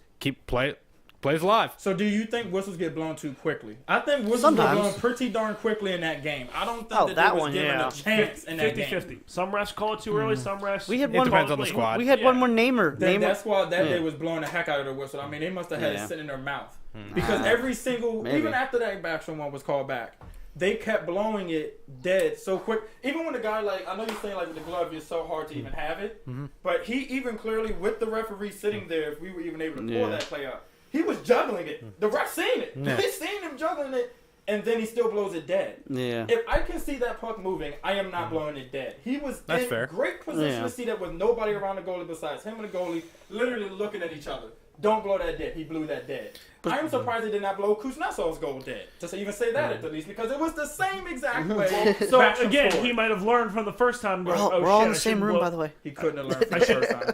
plays live. So do you think whistles get blown too quickly? I think whistles Sometimes. were blown pretty darn quickly in that game. I don't think Oh, that that they was one, given yeah. a chance in that game. 50-50. Some refs call it too early. Some refs. We had It one. depends on the late. squad. We had one Yeah. more Namer. That's why that Yeah. day was blowing the heck out of the whistle. I mean, they must have had Yeah. it sitting in their mouth. Because every single, Maybe. even after that actual one was called back, they kept blowing it dead so quick. Even when the guy, like, I know you're saying, like, with the glove, it's so hard to even have it. But he even clearly, with the referee sitting there, if we were even able to pull Yeah. that play up, he was juggling it. The ref seen it. Yeah. They seen him juggling it, and then he still blows it dead. Yeah. If I can see that puck moving, I am not blowing it dead. He was That's in fair. great position Yeah. to see that with nobody around the goalie besides him and the goalie, literally looking at each other. Don't blow that dead. He blew that dead. I am surprised he did not blow Kuznetsov's goal dead. To even say that at the least, because it was the same exact way. So back and again, forth. he might have learned from the first time. We're Going, all, oh, we're all shit, in I the same shouldn't room, blow- by the way. He couldn't have learned from the first time.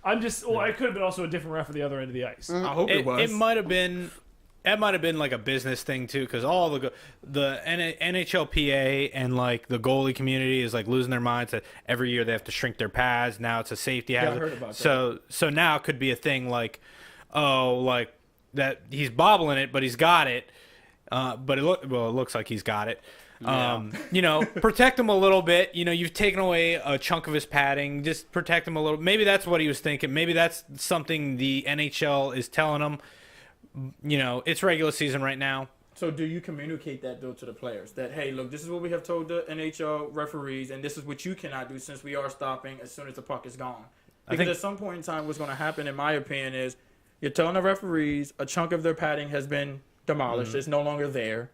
I'm just. Well, it could have been also a different ref at the other end of the ice. I hope it was. It might have been. That might have been like a business thing too, because all the NHLPA and like the goalie community is like losing their minds that every year they have to shrink their pads. Now it's a safety I hazard. heard about that. So now it could be a thing like, oh, like that he's bobbling it, but he's got it. But it looks like he's got it. Protect him a little bit. You've taken away a chunk of his padding. Just protect him a little. Maybe that's what he was thinking. Maybe that's something the NHL is telling him. It's regular season right now. So do you communicate that though to the players that, hey, look, this is what we have told the NHL referees, and this is what you cannot do since we are stopping as soon as the puck is gone? Because at some point in time, what's going to happen, in my opinion, is you're telling the referees a chunk of their padding has been demolished. It's no longer there.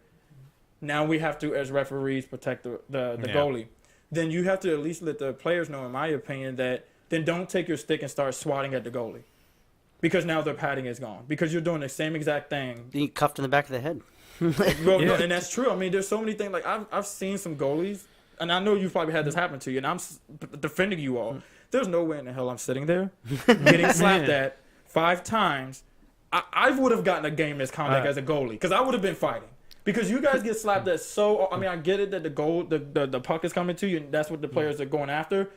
Now we have to, as referees, protect the goalie. Then you have to at least let the players know, in my opinion, that then don't take your stick and start swatting at the goalie. Because now their padding is gone. Because you're doing the same exact thing. Being cuffed in the back of the head. Well, no, and that's true. I mean, there's so many things. Like, I've seen some goalies, and I know you've probably had this happen to you, and I'm defending you all. There's no way in the hell I'm sitting there getting slapped at 5 times. I would have gotten a game misconduct as a goalie because I would have been fighting. Because you guys get slapped at so. I mean, I get it that the puck is coming to you, and that's what the players are going after.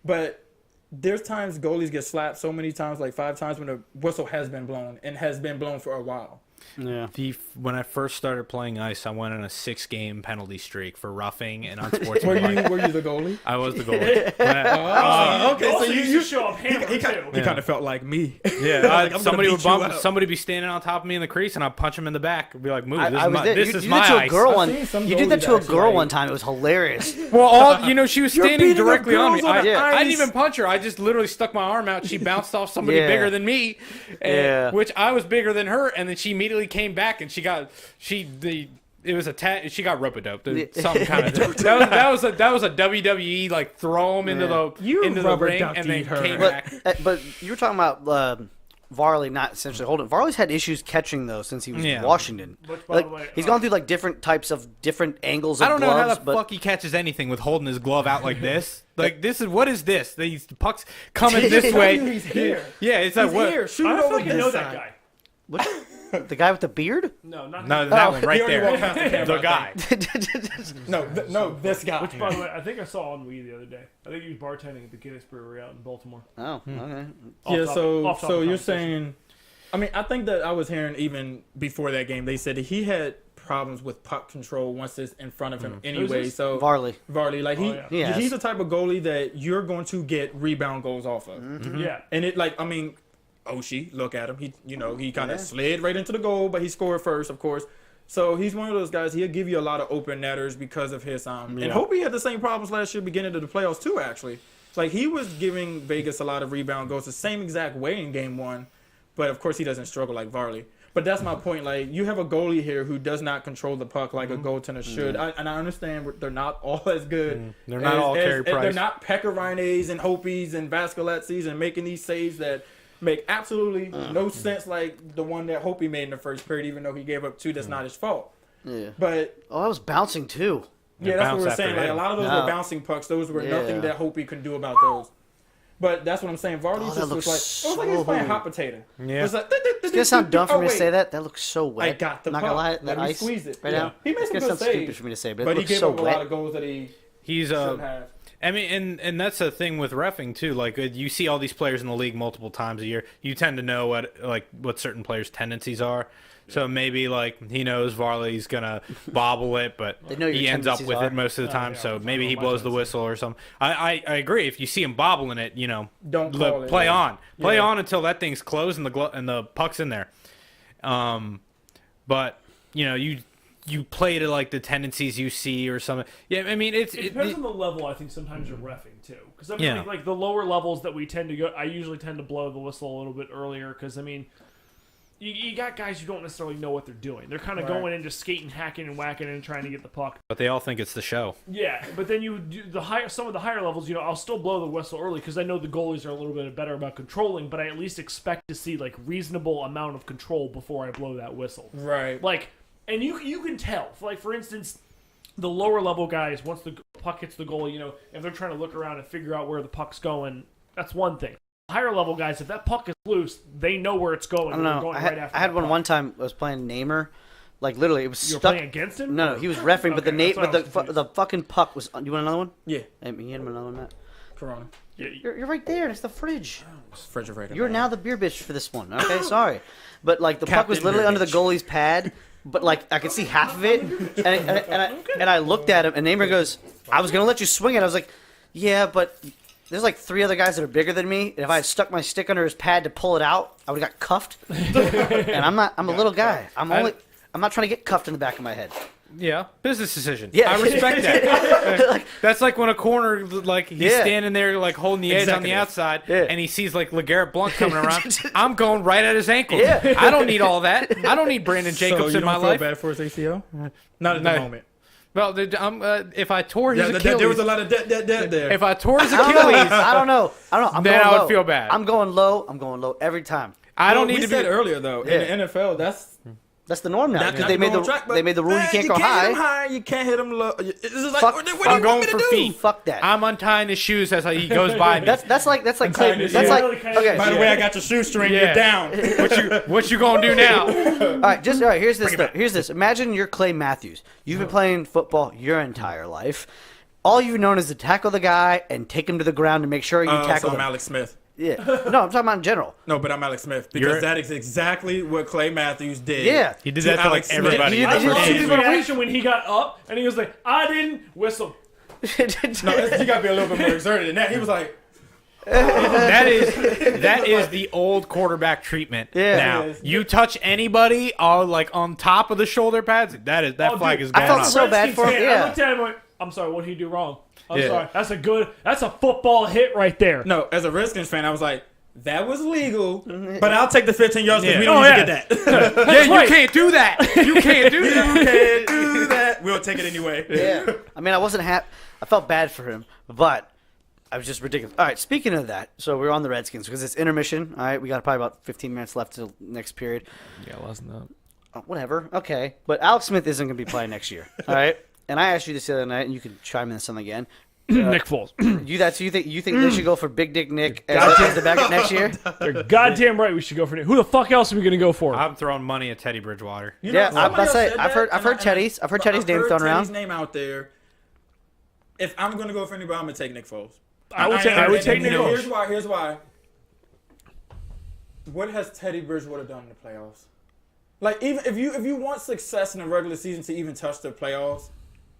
But there's times goalies get slapped so many times, like 5 times, when the whistle has been blown and has been blown for a while. Yeah. When I first started playing ice, I went on a 6-game penalty streak for roughing and unsportsmanlike. Were you the goalie? I was the goalie. Okay, Also, so you you show up hammered too. He kind of felt like me. Yeah, Like, I'm somebody gonna would beat you bump. up. Somebody be standing on top of me in the crease, and I'd punch him in the back. I'd be like, "Move! I This was is there. this you is did my that to a ice." girl I've one. seen some You did that goalies to a actually, girl like- one time. It was hilarious. Well, she was standing beating up directly on me. girls on the I didn't ice. even punch her. I just literally stuck my arm out. She bounced off somebody Yeah. bigger than me, Yeah. which I was bigger than her, and then she immediately came back, and she got rope-a-doped. Some kind of that was a WWE like throw him into the ring and then her. came But, back. but you were talking about Varley not essentially holding. Varley's had issues catching though since he was in Washington. Which, by the way, He's gone through like different types of different angles of I don't know gloves. how the but fuck he catches anything with holding his glove out like this. Like what is this? These pucks coming this way. He's here. Yeah, it's like He's what? here. Shoot I over don't fucking this know side. that guy. Which, the guy with the beard? No, not No, him. that one right He already there. walked past the camera, The I guy. think. No, this guy. Which, by the way, I think I saw on Wii the other day. I think he was bartending at the Guinness Brewery out in Baltimore. Oh, okay. Yeah, Off so topic you're conversation. saying, I mean, I think that I was hearing even before that game, they said that he had problems with puck control once it's in front of him anyway. So Varley, like he's the type of goalie that you're going to get rebound goals off of. Yeah, and it like I mean, Oshie, look at him. He kind of slid right into the goal, but he scored first, of course. So he's one of those guys. He'll give you a lot of open netters because of his And Hobie had the same problems last year, beginning of the playoffs too. Actually, like he was giving Vegas a lot of rebound goals the same exact way in Game 1, but of course he doesn't struggle like Varley. But that's my point. Like you have a goalie here who does not control the puck like a goaltender should. I understand they're not all as good. They're not all Carey Price. They're not Pecorines and Hopies and Vascoletzis and making these saves that make absolutely no sense, like the one that Hopi made in the first period, even though he gave up 2. That's not his fault. Yeah. But I was bouncing too. Yeah, that's what we're saying. Like a lot of those were bouncing pucks. Those were nothing that Hopi could do about those. But that's what I'm saying. Varley just was like, it was like he was playing hot potato. Yeah. It was like, it's gonna sound dumb for me to say that. That looks so wet. I got the Not puck. gonna lie, Let that me ice squeeze it. right now. He made some good stupid saves. for me to say, but But it he looks gave so up a wet. lot of goals that he shouldn't have. I mean, and that's the thing with reffing too. Like you see all these players in the league multiple times a year. You tend to know what certain players' tendencies are. So maybe like he knows Varley's gonna bobble it, but he ends up with it most of the time. So maybe he blows the whistle or something. I agree. If you see him bobbling it, don't call play it. on, play on until that thing's closed and the puck's in there. But you play to like the tendencies you see or something. Yeah, I mean it depends on the level. I think sometimes you're reffing too, because I mean like the lower levels that we tend to go. I usually tend to blow the whistle a little bit earlier because I mean. You got guys who don't necessarily know what they're doing. They're kind of going in just skating, hacking, and whacking, and trying to get the puck. But they all think it's the show. Yeah, but then you do some of the higher levels. I'll still blow the whistle early because I know the goalies are a little bit better about controlling. But I at least expect to see like reasonable amount of control before I blow that whistle. Right. Like, and you can tell. Like for instance, the lower level guys, once the puck hits the goal, if they're trying to look around and figure out where the puck's going, that's one thing. Higher level guys, if that puck is loose, they know where it's going. I don't know. I had one time. I was playing Namer, like literally, it was You were stuck. playing against him? No, he was reffing, but Okay, the fucking puck was. You want another one? Yeah. Hey, you had another one, Matt. Corona. Yeah, You're right there. It's the fridge. Refrigerator. You're now the beer bitch for this one. Okay, sorry, but like the puck was Captain literally Beer under the Bitch. goalie's pad. But like I could see half of it, and I looked at him, and Namer goes, "I was gonna let you swing it." I was like, "Yeah, but." There's like 3 other guys that are bigger than me, and if I had stuck my stick under his pad to pull it out, I would have got cuffed. And I'm not. I'm a little guy. I'm not trying to get cuffed in the back of my head. Yeah, business decision. Yeah. I respect that. That's like when a corner, like he's standing there, like holding the edge on the outside, and he sees like LeGarrette Blount coming around. I'm going right at his ankles. Yeah. I don't need all that. I don't need Brandon Jacobs in my life. Bad for his ACL? Not at the moment. Well, if I tore his Achilles, there was a lot of debt there. if I tore his I don't know. Achilles, I don't know. I'm then going I would low. feel bad. I'm going low every time. I don't need we to said be. earlier though in the NFL That's the norm now not because to they made go on track, but, they made the rule you can't go hit high. him high. You can't hit him low. It's just like, Fuck- what do you I'm want going me to for do? feet. Fuck that. I'm untying his shoes as he goes by me. That's like tying Clay. his That's shoe. like okay. By the way, I got your shoestring. You're down. What you gonna do now? All right, here's this. Here's this. Imagine you're Clay Matthews. You've been playing football your entire life. All you've known is to tackle the guy and take him to the ground and make sure you tackle so I'm him. Alex Smith. Yeah. No, I'm talking about in general. No, but I'm Alex Smith because that is exactly what Clay Matthews did. Yeah. He did that to like Alex Smith. everybody. I Did you love see his people reaction when he got up and he was like, "I didn't whistle." No, he got to be a little bit more exerted than that. He was like, That is the old quarterback treatment. Yeah. Now It is. you touch anybody like on top of the shoulder pads, that flag dude, is I going felt up. so bad for him, I yeah. looked at him and went, "I'm sorry, what did he do wrong? I'm Yeah. sorry. That's a football hit right there." no, as a Redskins fan, I was like, that was legal, but I'll take the 15 yards because Yeah. we don't need to get that. Yeah, you can't do that. You can't do that. Can't do that. We'll take it anyway. Yeah. I mean, I wasn't happy. I felt bad for him, but I was just ridiculous. All right, speaking of that, so we're on the Redskins because it's intermission. All right, we got probably about 15 minutes left till next period. Yeah, less than that. Whatever. Okay. But Alex Smith isn't going to be playing next year. All right? And I asked you this the other night, and you can chime in this on again. Nick Foles. You think they should go for Big Dick Nick as the backup next year? They're goddamn right we should go for Nick. Who the fuck else are we going to go for? I'm throwing money at Teddy Bridgewater. You Yeah, I'm somebody about to say, else said I've that, heard Teddy's name thrown around. Teddy's name out there. If I'm going to go for anybody, I'm going to take Nick Foles. I would take Nick Foles. Here's why. What has Teddy Bridgewater done in the playoffs? Like, even if you want success in the regular season to even touch the playoffs,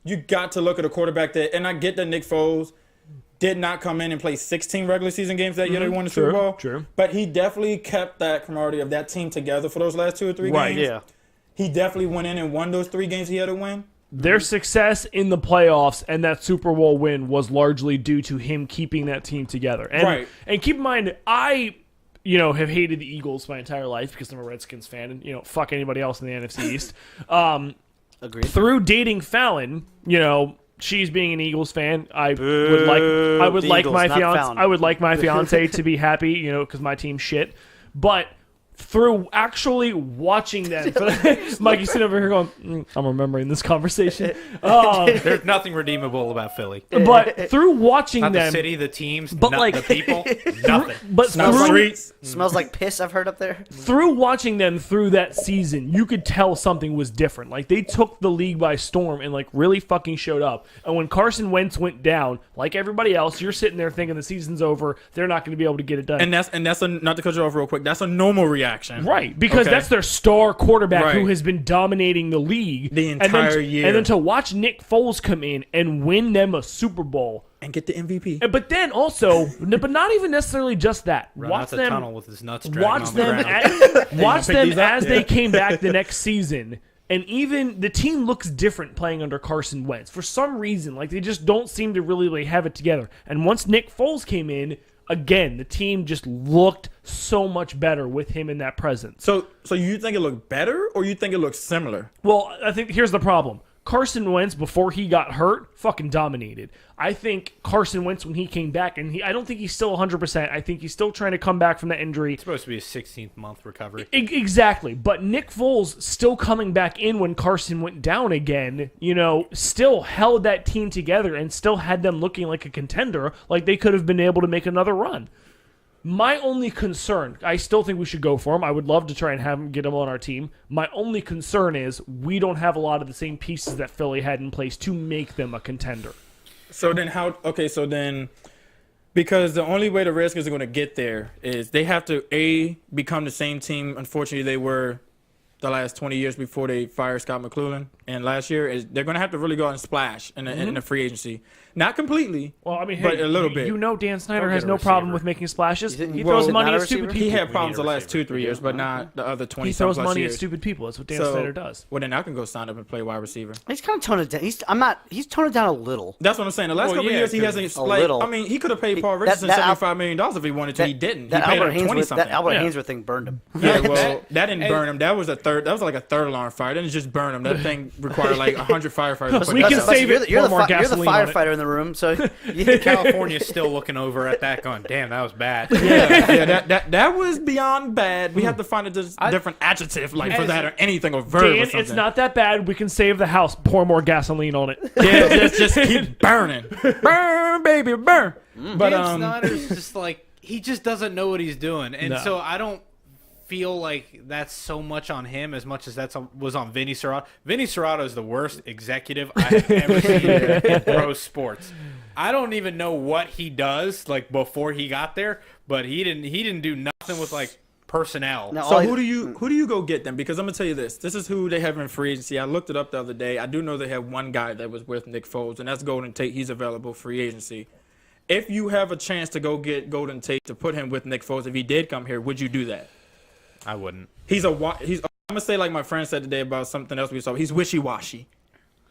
you got to look at a quarterback that, and I get that Nick Foles did not come in and play 16 regular season games that year they won the Super Bowl. True. But he definitely kept that camaraderie of that team together for those last 2 or 3 games. Yeah. He definitely went in and won those 3 games he had to win. Their success in the playoffs and that Super Bowl win was largely due to him keeping that team together. And, and keep in mind, I have hated the Eagles my entire life because I'm a Redskins fan and, fuck anybody else in the NFC East. Agreed. Through dating Fallon, she's being an Eagles fan. I would like my fiance to be happy, because my team's shit. But through actually watching them, Mikey's sitting over here going, I'm remembering this conversation. There's nothing redeemable about Philly. But through watching Not them, the city, the teams, but not the people, nothing. but Smells like piss, I've heard up there. through watching them through that season, you could tell something was different. Like, they took the league by storm and, really fucking showed up. And when Carson Wentz went down, like everybody else, you're sitting there thinking the season's over. They're not going to be able to get it done. And that's not to cut you off real quick. That's a normal reaction. Right, because that's their star quarterback who has been dominating the league the entire year. And then to watch Nick Foles come in and win them a Super Bowl. And get the MVP. But then also, but not even necessarily just that. Watch them tunnel with his nuts watch on them the ground. watch them as they came back the next season. And even the team looks different playing under Carson Wentz. For some reason, they just don't seem to really have it together. And once Nick Foles came in, again, the team just looked so much better with him in that presence. So you think it looked better, or you think it looked similar? Well, I think here's the problem. Carson Wentz, before he got hurt, fucking dominated. I think Carson Wentz, when he came back, and I don't think he's still 100%. I think he's still trying to come back from that injury. It's supposed to be a 16th month recovery. Exactly. But Nick Foles still coming back in when Carson went down again, still held that team together and still had them looking like a contender, like they could have been able to make another run. My only concern, I still think we should go for him. I would love to try and get him on our team. My only concern is we don't have a lot of the same pieces that Philly had in place to make them a contender. So then because the only way the Redskins are going to get there is they have to, become the same team, unfortunately, they were the last 20 years before they fired Scott McCloughan. And last year, they're going to have to really go out and splash in the free agency. Not completely, but a little bit. Dan Snyder has no problem with making splashes. He throws money at stupid people. He had problems the last 2-3 years, but not the other 20 He throws money years. at stupid people. That's what Dan Snyder does. Well, then I can go sign up and play wide receiver. He's kind of toned it down. He's toned it down a little. That's what I'm saying. The last couple of years, he hasn't. Little. I mean, he could have paid Paul Richardson $75 million if he wanted to. He didn't. That he paid Albert him 20 something. That Albert Hainsworth thing burned him. Yeah, well, that didn't burn him. That was like a third alarm fire. That didn't just burn him. That thing required like 100 firefighters. We can save it. You're the more gasoline. You're the firefighter in the room, so. California's still looking over at that going, damn, that was bad. That was beyond bad. We have to find a different adjective for that or anything or verb or something. It's not that bad. We can save the house. Pour more gasoline on it. Yeah, just keep burning. Burn, baby, burn. But Snyder's just he just doesn't know what he's doing. And so I don't feel like that's so much on him as much as was on Vinny Serrato. Vinny Serrato is the worst executive I've ever seen in pro sports. I don't even know what he does before he got there, but he didn't do nothing with personnel. So who do you go get them? Because I'm gonna tell you this is who they have in free agency. I looked it up the other day. I do know they have one guy that was with Nick Foles, and that's Golden Tate. He's available free agency. If you have a chance to go get Golden Tate to put him with Nick Foles, if he did come here, would you do that? I wouldn't. I'm gonna say like my friend said today about something else we saw. He's wishy-washy.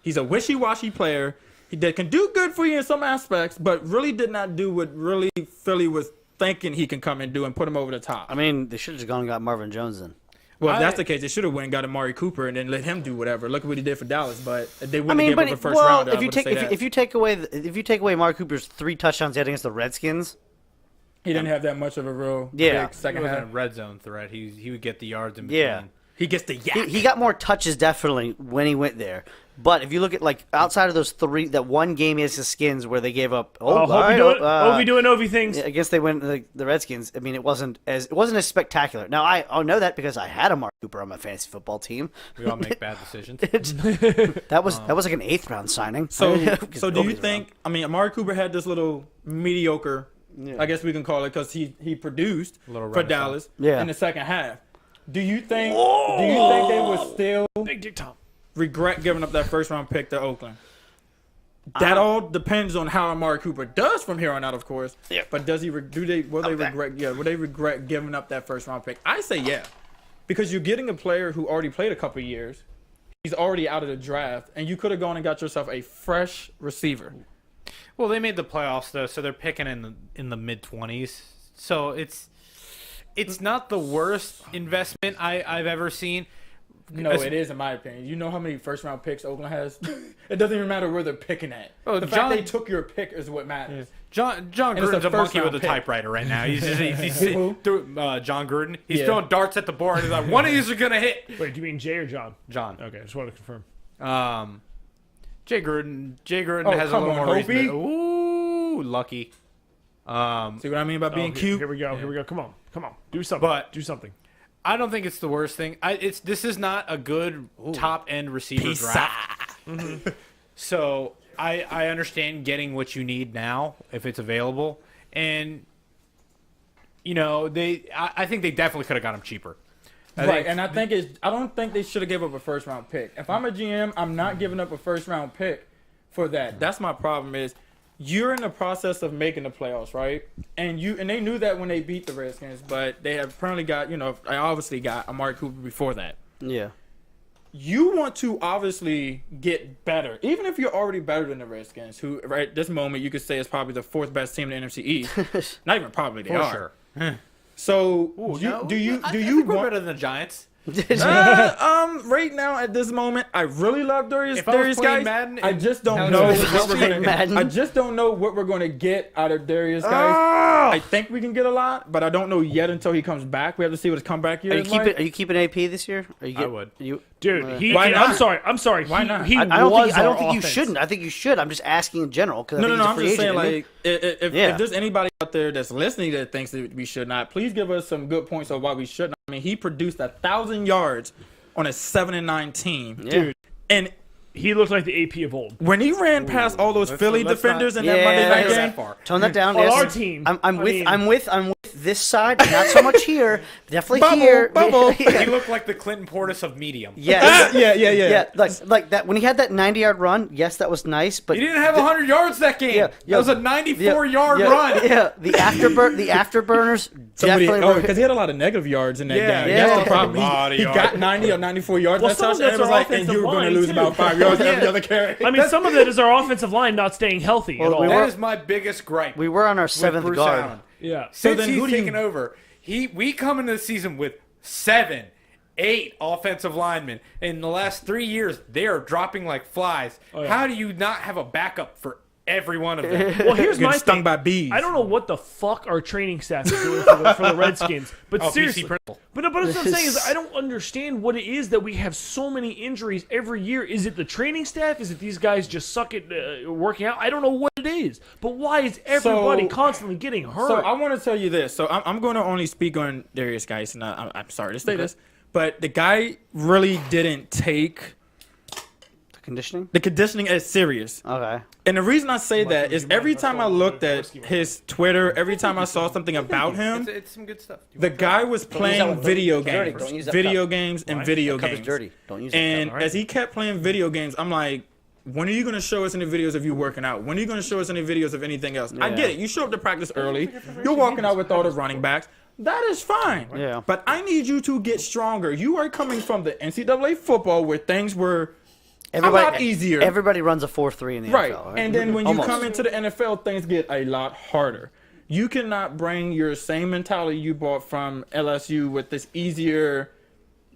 He's a wishy-washy player. He can do good for you in some aspects, but really did not do what really Philly was thinking he can come and do and put him over the top. I mean, they should have just gone and got Marvin Jones then. Well, if that's the case, they should have went and got Amari Cooper and then let him do whatever. Look at what he did for Dallas, but they wouldn't give him a first rounder. If you take away Amari Cooper's 3 touchdowns he had against the Redskins, he didn't have that much of a real big second half. A red zone threat. He would get the yards in between. Yeah. He gets the yak. He got more touches definitely when he went there. But if you look at outside of those 3, that one game against the Skins where they gave up Ovi doing Ovi things. I guess they went the Redskins. I mean, it wasn't as spectacular. Now I know that because I had Amari Cooper on my fantasy football team. We all make bad decisions. that was like an 8th round signing. So do you think? I mean, Amari Cooper had this little mediocre. Yeah. I guess we can call it because he produced for Dallas in the second half. Do you think they would still Big Dick Tom. regret giving up that first round pick to Oakland? That all depends on how Amari Cooper does from here on out, of course. Yeah. But will they regret giving up that first round pick? I say yeah, because you're getting a player who already played a couple years. He's already out of the draft, and you could have gone and got yourself a fresh receiver. Well, they made the playoffs though, so they're picking in the mid-20s. So it's not the worst investment I've ever seen. No, it is in my opinion. You know how many first round picks Oakland has? It doesn't even matter where they're picking at. Oh, the fact they took your pick is what matters. John Gruden's a monkey with a pick. typewriter right now. He's Who? John Gruden. He's throwing darts at the board. He's like, one of these are gonna hit. Wait, do you mean Jay or John? John. Okay, I just wanted to confirm. Jay Gruden Oh, has a come little on, more reason. Hopi. Ooh, lucky. See what I mean by being cute? Here we go. Here we go. Come on. Do something. But- do something. I don't think it's the worst thing. This is not a good top end receiver draft. So I understand getting what you need now if it's available, and I think they definitely could have got him cheaper. Right, and I don't think they should have gave up a first round pick. If I'm a GM, I'm not giving up a first round pick for that. That's my problem is you're in the process of making the playoffs, right? And they knew that when they beat the Redskins, but they have apparently got, I obviously got Amari Cooper before that. Yeah. You want to obviously get better, even if you're already better than the Redskins, who right at this moment you could say is probably the fourth best team in the NFC East. Not even probably, they are. Sure. So do you we're want better than the Giants? right now at this moment, I really love Darius guys. Madden I just don't and- know Madden. what we're gonna. Madden. I just don't know what we're going to get out of Darius guys. I think we can get a lot, but I don't know yet until he comes back. We have to see what his comeback year is like. Are you keeping AP this year? I would. Dude, Why not? I'm sorry. Why not? He I don't was think our you offense. shouldn't. I think you should. I'm just asking in general because No. I'm just saying, agent, like, if there's anybody out there that's listening that thinks that we should not, please give us some good points of why we should not. I mean, he produced 1,000 yards on a 7-9 team, Dude, and he looked like the AP of old. when he ran past all those Philly let's defenders not- in that Monday night Yeah. game, That far. Tone that down. On yes. our team. I'm I with this side, not so much here. Definitely Bubble, here. bubble. He looked like the Clinton Portis of medium. Yes. yeah. Like that when he had that 90-yard run. Yes, that was nice. But He didn't have 100 yards that game. Yeah, That was a 94-yard yeah, run. Yeah, the afterburners definitely were. Because he had a lot of negative yards in that Yeah, game. yeah. That's the problem. Body He yards. got 90 or 94 yards. Well, That's some of touchdown. that's It was our like, and offensive you were going to line, lose too. about 5 yards every other carry. I mean, some of it is our offensive line not staying healthy at all. we That were- is my biggest gripe. We were on our with seventh Bruce guard. Allen. Yeah. Since then he's who do you- taken over, we come into the season with 7, 8 offensive linemen. In the last 3 years, they are dropping like flies. Oh, yeah. How do you not have a backup for every one of them? Well, here's Getting my stung thing. by bees. I don't know what the fuck our training staff is doing for the Redskins, but PC seriously. principal. But what I'm saying is, I don't understand what it is that we have so many injuries every year. Is it the training staff? Is it these guys just suck at working out? I don't know what it is. But why is everybody constantly getting hurt? So I want to tell you this. So I'm going to only speak on Darius Geis, and I'm sorry to say this, but the guy really didn't take Conditioning. the conditioning as serious. Okay. And the reason I say that is every time I looked at his Twitter, every time I saw something about him, It's some good stuff. the guy was use that playing one. video Dirty. games, Don't use that video cup. games, and video Cup is games. dirty. Don't use that And cup. as he kept playing video games, I'm like, when are you going to show us any videos of you working out? When are you going to show us any videos of anything else? I Yeah. get it. You show up to practice early. You're walking out with all the running backs. That is fine. Yeah. But I need you to get stronger. You are coming from the NCAA football where things were a lot easier. Everybody runs a 4-3 in the Right. NFL. And then when you Almost. come into the NFL, things get a lot harder. You cannot bring your same mentality you brought from LSU with this easier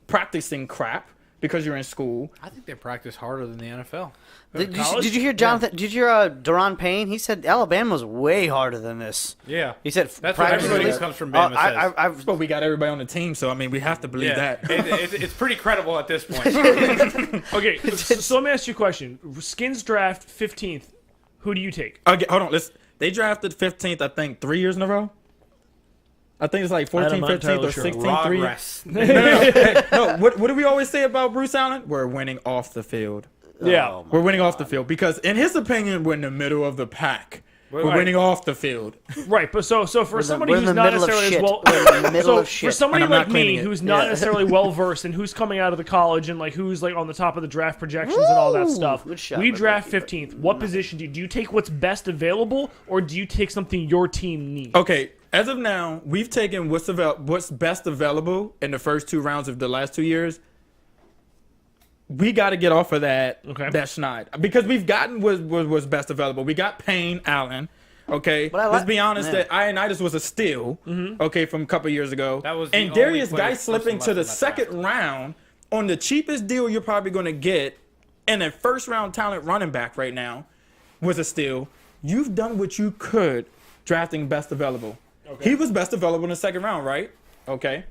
practicing crap because you're in school. I think they practice harder than the NFL. Did you hear Jonathan? Did you hear Daron Payne? He said Alabama's way harder than this. Yeah. He said That's what practice- everybody who comes from Bama says. I've But we got everybody on the team, so I mean, we have to believe that. It's pretty credible at this point. Okay, so let me ask you a question. Skins draft 15th. Who do you take? Okay, hold on. They drafted 15th, I think, 3 years in a row. I think it's like 14, I'm not 15th, entirely or sure. 16, 3 years. Progress. No, what do we always say about Bruce Allen? We're winning off the field. Yeah. Oh, We're winning off the field because, in his opinion, we're in the middle of the pack. We're winning off the field. Right, but so for somebody we're who's in the not middle of necessarily as shit. well, We're in the middle so of shit. for somebody And I'm like not me cleaning it. who's not necessarily well versed and who's coming out of the college and like who's like on the top of the draft projections and all that stuff, Good shot, we my draft 15th. What position do you take? What's best available, or do you take something your team needs? Okay, as of now, we've taken what's best available in the first 2 rounds of the last 2 years. We got to get off of that schneid because we've gotten was best available. We got Payne Allen. Okay, let's be honest. That Ioannidis was a steal. Okay, from a couple years ago. That was the and only Darius player Guy slipping to the left in that second round on the cheapest deal you're probably going to get, and a first round talent running back right now was a steal. You've done what you could drafting best available. Okay. He was best available in the second round, right? Okay.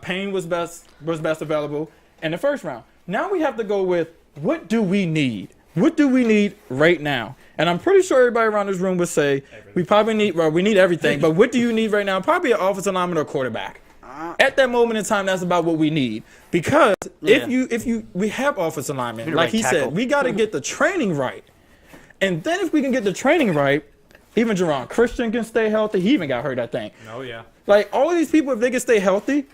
Payne was best available in the first round. Now we have to go with what do we need? What do we need right now? And I'm pretty sure everybody around this room would say we probably need we need everything. But what do you need right now? Probably an offensive lineman or quarterback. At that moment in time, that's about what we need. Because if we have offensive linemen, like he said, we got to get the training right. And then if we can get the training right, even Jerron Christian can stay healthy. He even got hurt, I think. Oh, yeah. Like, all of these people, if they can stay healthy,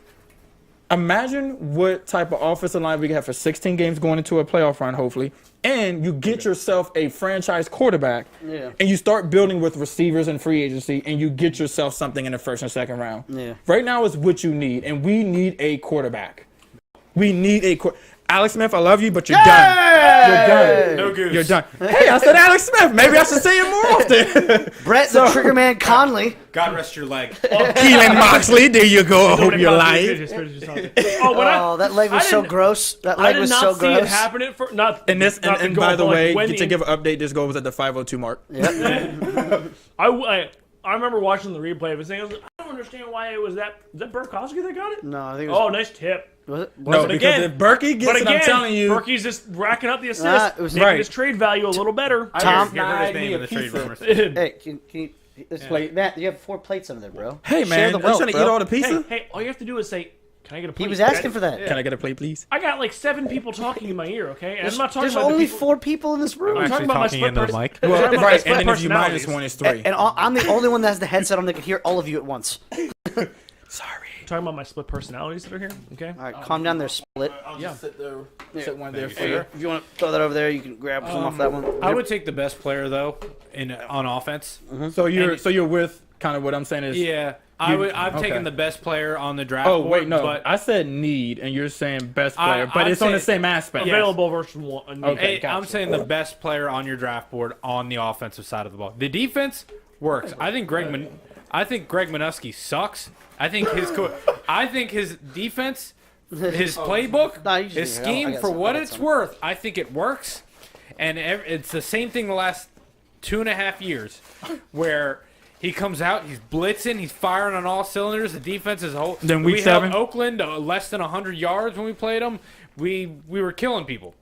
imagine what type of offensive line we can have for 16 games going into a playoff run, hopefully. And you get yourself a franchise quarterback, and you start building with receivers and free agency, and you get yourself something in the first and second round. Yeah. Right now is what you need, and we need a quarterback. We need a quarterback. Alex Smith, I love you, but you're done. You're done. No goose. You're done. Hey, I said Alex Smith. Maybe I should say it more often. Brett, the Trigger Man Conley. God rest your leg. Keelan Moxley, there you go. I hope you like. That leg was so gross. That leg was so gross. I did not see it happening for not. And this, not and the by goal, the but, way, like, to give an update, this goal was at the 5:02 mark. Yep. I remember watching the replay of it saying, I don't understand why it was that. Is that Burkowski that got it? No, I think it was. Oh, nice tip. Was it? No, because if Berkey gets it, I'm telling you. Berkey's just racking up the assists, it was making his trade value a little better. Tom, You heard his name in the trade rumors. hey, can you let's play? Matt, you have 4 plates under there, bro. Hey, man, are you trying to eat all the pizza? Hey, all you have to do is say, can I get a plate? He was asking for that. Can I get a plate, please? I got like 7 people talking in my ear, okay? And I'm not talking There's about only the people, 4 people in this room. I'm talking about my split into the mic. Well, talking about right, my and then if split you minus personalities. 1, it's 3. And I'm the only one that has the headset on that can hear all of you at once. Sorry. I'm talking about my split personalities that are here, okay? All right, calm down there, Split. I'll just sit there. Sit one there for Hey, you. if you want to throw that over there, you can grab some off that one. I would take the best player though on offense. So you're with kind of what I'm saying is. Yeah, I've taken the best player on the draft. Oh wait, board, no. but I said need, and you're saying best player, but I'd it's on the say same aspect. Available versus one. Okay. Hey, I'm saying the best player on your draft board on the offensive side of the ball. The defense works. I think Greg Minuski sucks. I think his defense, his playbook, his scheme, for what it's worth, I think it works. And it's the same thing the last 2.5 years, where he comes out, he's blitzing, he's firing on all cylinders. The defense is whole. Then week we 7, held Oakland less than 100 yards when we played them. We were killing people.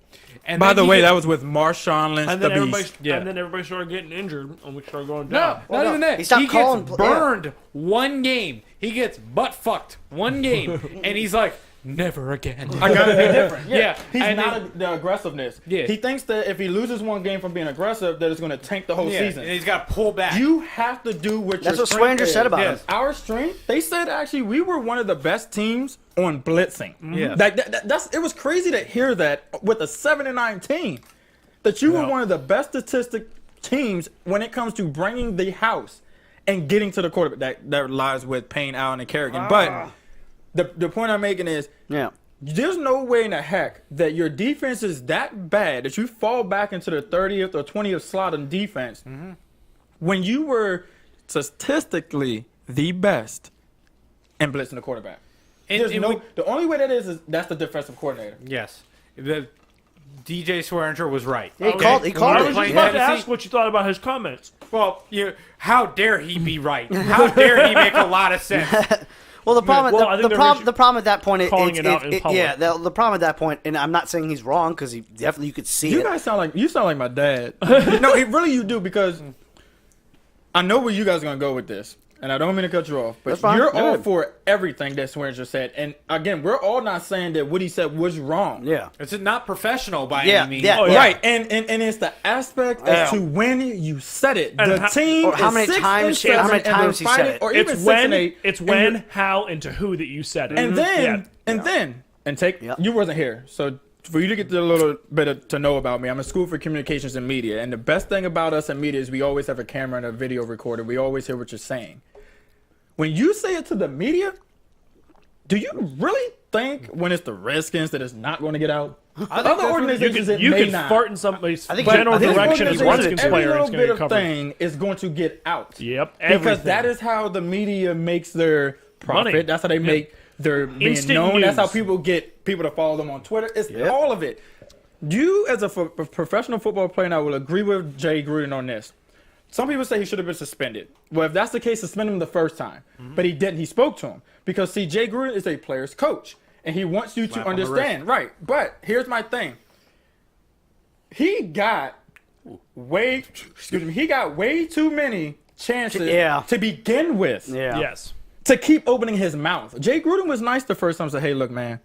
And by the way, that was with Marshawn Lynch, And the then, beast. and then everybody started getting injured, and we started going down. No, not even that. He stopped calling. Gets burned one game. He gets butt fucked one game, and he's like, never again. I gotta be different. Yeah. He's And not the aggressiveness. Yeah. He thinks that if he loses one game from being aggressive, that it's going to tank the whole season. And he's got to pull back. You have to do what That's your what strength Swanger is. said about him. Yes. Our strength, they said actually we were one of the best teams on blitzing. Yeah. It was crazy to hear that with a 7-9 team, that you were one of the best statistic teams when it comes to bringing the house and getting to the quarterback. That lies with Payne, Allen, and Kerrigan. But the point I'm making is, there's no way in the heck that your defense is that bad that you fall back into the 30th or 20th slot in defense when you were statistically the best in blitzing the quarterback. The only way that is that's the defensive coordinator. Yes. The DJ Swearinger was right. Yeah, he called I it. was just about to ask what you thought about his comments. Well, how dare he be right? How dare he make a lot of sense? Well, the problem, Well, the problem at that point, calling it out in public. yeah, the problem at that point, and I'm not saying he's wrong because he definitely you could see You it. guys sound like my dad. No, really you do, because I know where you guys are gonna go with this, and I don't mean to cut you off, but That's fine. you're Go all ahead. for everything that Swearinger said. And again, we're all not saying that what he said was wrong. Yeah. It's not professional by Yeah, any means. yeah. Oh, yeah. Right, and it's the aspect as to when you said it. And The how- team or how is many 6 times- and 7, how many and they're times he said fighting, it. or even It's 6 when, and 8. it's and when, you're- how, and to who that you said it. and then Yeah. you wasn't here, so for you to get a little bit to know about me, I'm in school for communications and media, and the best thing about us in media is we always have a camera and a video recorder. We always hear what you're saying. When you say it to the media, do you really think when it's the Redskins that it's not going to get out? Other organizations it you may can not. fart in somebody's I think general I think direction as organizations- Redskins every player, and little it's going bit to of get covered. thing is going to get out. Yep, Because everything. that is how the media makes their profit. Money. That's how they make their being Instant known. That's how news. people get people to follow them on Twitter. It's Yep. all of it. You, as a professional football player, and I will agree with Jay Gruden on this. Some people say he should have been suspended. Well, if that's the case, suspend him the first time. But he didn't. He spoke to him. Because, see, Jay Gruden is a player's coach. And he wants you to Slap on the understand. Right. But here's my thing. He got way too many chances Yeah. to begin with Yeah. Yes. to keep opening his mouth. Jay Gruden was nice the first time. Said, "Hey, look, man,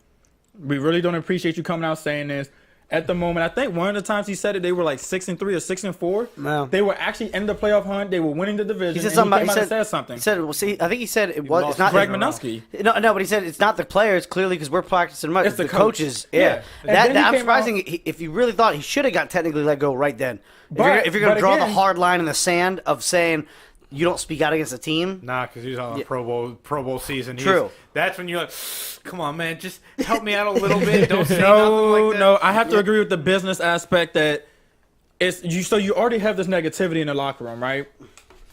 we really don't appreciate you coming out saying this." At the moment, I think one of the times he said it, they were like 6-3 or 6-4. No. They were actually in the playoff hunt. They were winning the division. He said and something about. came He out and said, said something. He said, "Well, see, I think he said it was. lost It's not Greg it- Minuski. No, but he said it's not the players clearly because we're practicing much. It's It's the the coach. coaches. Yeah. Yeah, And then he I'm came surprised. out- If you really thought he should have got technically let go right then. But- If you're going but to draw the again- hard line in the sand of saying you don't speak out against the team. Nah, because he was on a Pro Bowl season. True. That's when you're like, come on, man, just help me out a little bit. Don't say nothing like that. No, I have to agree with the business aspect that it's you. So you already have this negativity in the locker room, right?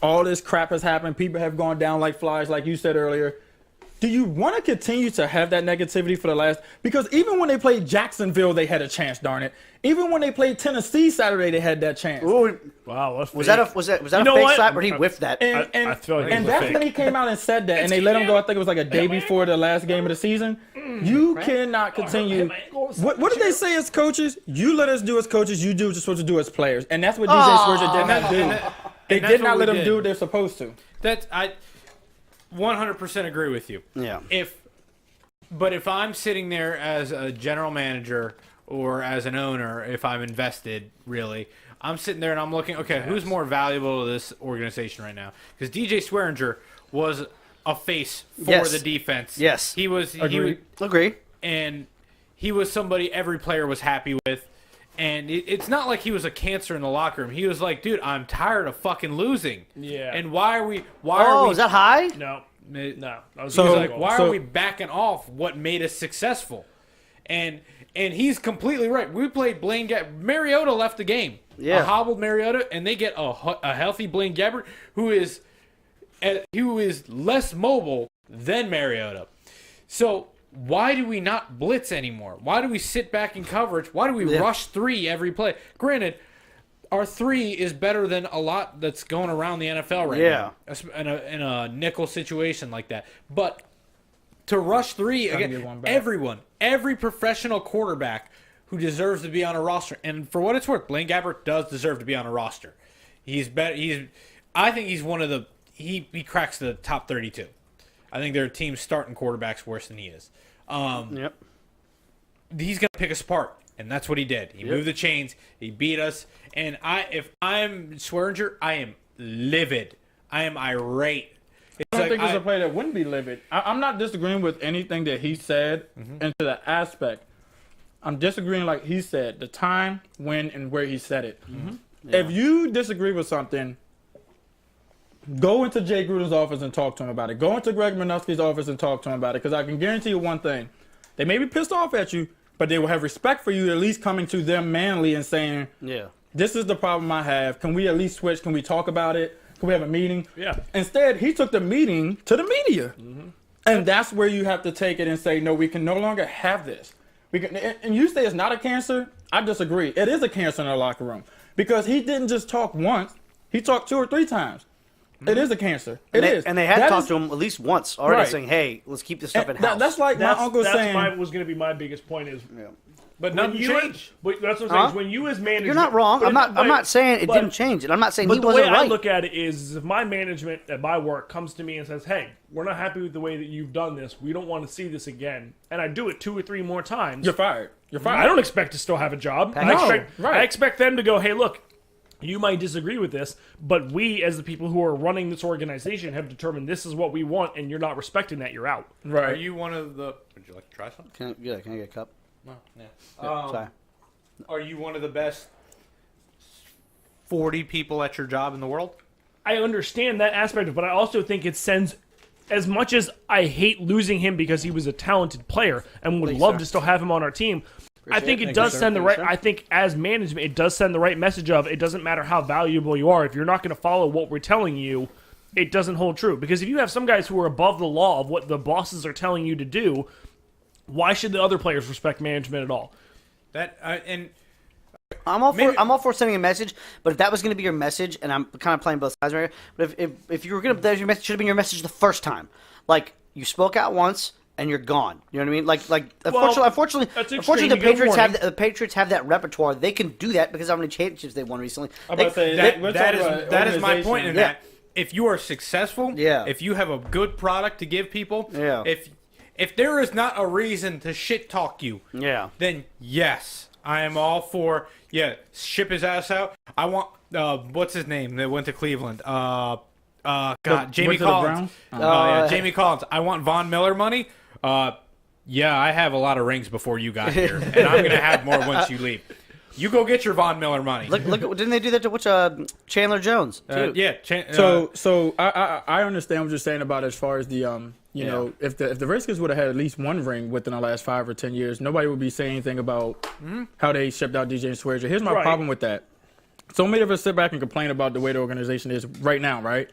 All this crap has happened. People have gone down like flies, like you said earlier. Do you want to continue to have that negativity for the last? Because even when they played Jacksonville, they had a chance. Darn it! Even when they played Tennessee Saturday, they had that chance. Ooh, Wow. That's was fake. that a You know fake what? slap or he whiffed that? And I feel like it was a that's fake. when he came out and said that, and they let him go. I think it was like a day before the last game of the season. You cannot continue. What did they say as coaches? You let us do as coaches. You do what you're supposed to do as players, and that's what DJ Swearinger did not do. They that's did not what let we them did. do what they're supposed to. That's I 100% agree with you. Yeah. But if I'm sitting there as a general manager or as an owner, if I'm invested, really, I'm sitting there and I'm looking, okay, who's more valuable to this organization right now? Because DJ Swearinger was a face for Yes. the defense. Yes. He was, Agreed. Agree. and he was somebody every player was happy with. And it's not like he was a cancer in the locker room. He was like, dude, I'm tired of fucking losing. Yeah. And why are we? Oh, is that high? No. It- No. That was So- He's a like, goal. why So- are we backing off what made us successful? And he's completely right. We played Blaine Gabbert. Mariota left the game. Yeah. A hobbled Mariota, and they get a healthy Blaine Gabbert who is less mobile than Mariota. So why do we not blitz anymore? Why do we sit back in coverage? Why do we rush 3 every play? Granted, our 3 is better than a lot that's going around the NFL right Yeah. now. In a nickel situation like that. But to rush 3 Gotta again, get one back. every professional quarterback who deserves to be on a roster, and for what it's worth, Blaine Gabbert does deserve to be on a roster. He's better. I think he's one of the. He cracks the top 32. I think there are teams starting quarterbacks worse than he is. Yep. He's gonna pick us apart, and that's what he did. He moved the chains. He beat us, and if I'm Swearinger, I am livid. I am irate. It's I don't like, think there's a player that wouldn't be livid. I'm not disagreeing with anything that he said into the aspect. I'm disagreeing, like he said, the time, when, and where he said it. If you disagree with something, go into Jay Gruden's office and talk to him about it. Go into Greg Minuski's office and talk to him about it. Because I can guarantee you one thing. They may be pissed off at you, but they will have respect for you at least coming to them manly and saying, Yeah. this is the problem I have. Can we at least switch? Can we talk about it? Can we have a meeting? Yeah. Instead, he took the meeting to the media. And that's where you have to take it and say, no, we can no longer have this. We can, and you say it's not a cancer. I disagree. It is a cancer in the locker room. Because he didn't just talk once. He talked 2 or 3 times. It is a cancer. It is. And they had That talked is- to him at least once already Right. saying, hey, let's keep this stuff in house. That's like my uncle saying. was going to be my biggest point is But nothing changed. But that's what I'm saying. When you as management, You're not wrong. I'm not saying it didn't change it. I'm not saying he wasn't right. But the way I look at it is, if my management at my work comes to me and says, "Hey, we're not happy with the way that you've done this. We don't want to see this again," and I do it 2 or 3 more times, You're fired. You're fired. I don't expect to still have a job. I expect them to go, "Hey, look, you might disagree with this, but we, as the people who are running this organization, have determined this is what we want, and you're not respecting that. You're out." Right. Are you one of the? Would you like to try something? Can I get a cup? No. Yeah. Sorry. Are you one of the best 40 people at your job in the world? I understand that aspect, but I also think it sends, as much as I hate losing him because he was a talented player and would love to still have him on our team, I think it does send the right. I think as management, it does send the right message of it doesn't matter how valuable you are. If you're not going to follow what we're telling you, it doesn't hold true. Because if you have some guys who are above the law of what the bosses are telling you to do, why should the other players respect management at all? I'm all for sending a message, but if that was going to be your message, and I'm kind of playing both sides right here, but if you were going to, that your message should have been your message the first time. Like, you spoke out once and you're gone. You know what I mean? Unfortunately, the Patriots have that repertoire. They can do that because of how many championships they won recently. That is my point in that. If you are successful, if you have a good product to give people, if there is not a reason to shit talk you, then yes, I am all for ship his ass out. I want what's his name that went to Cleveland? Jamie Collins. Jamie Collins. I want Von Miller money. I have a lot of rings before you got here, and I'm gonna have more once you leave. You go get your Von Miller money. Look! Didn't they do that to Chandler Jones? Too? So I understand what you're saying about as far as the you know, if the Redskins would have had at least one ring within the last 5 or 10 years, nobody would be saying anything about how they shipped out DJ and Swearinger. Here's my problem with that. So many of us sit back and complain about the way the organization is right now, right?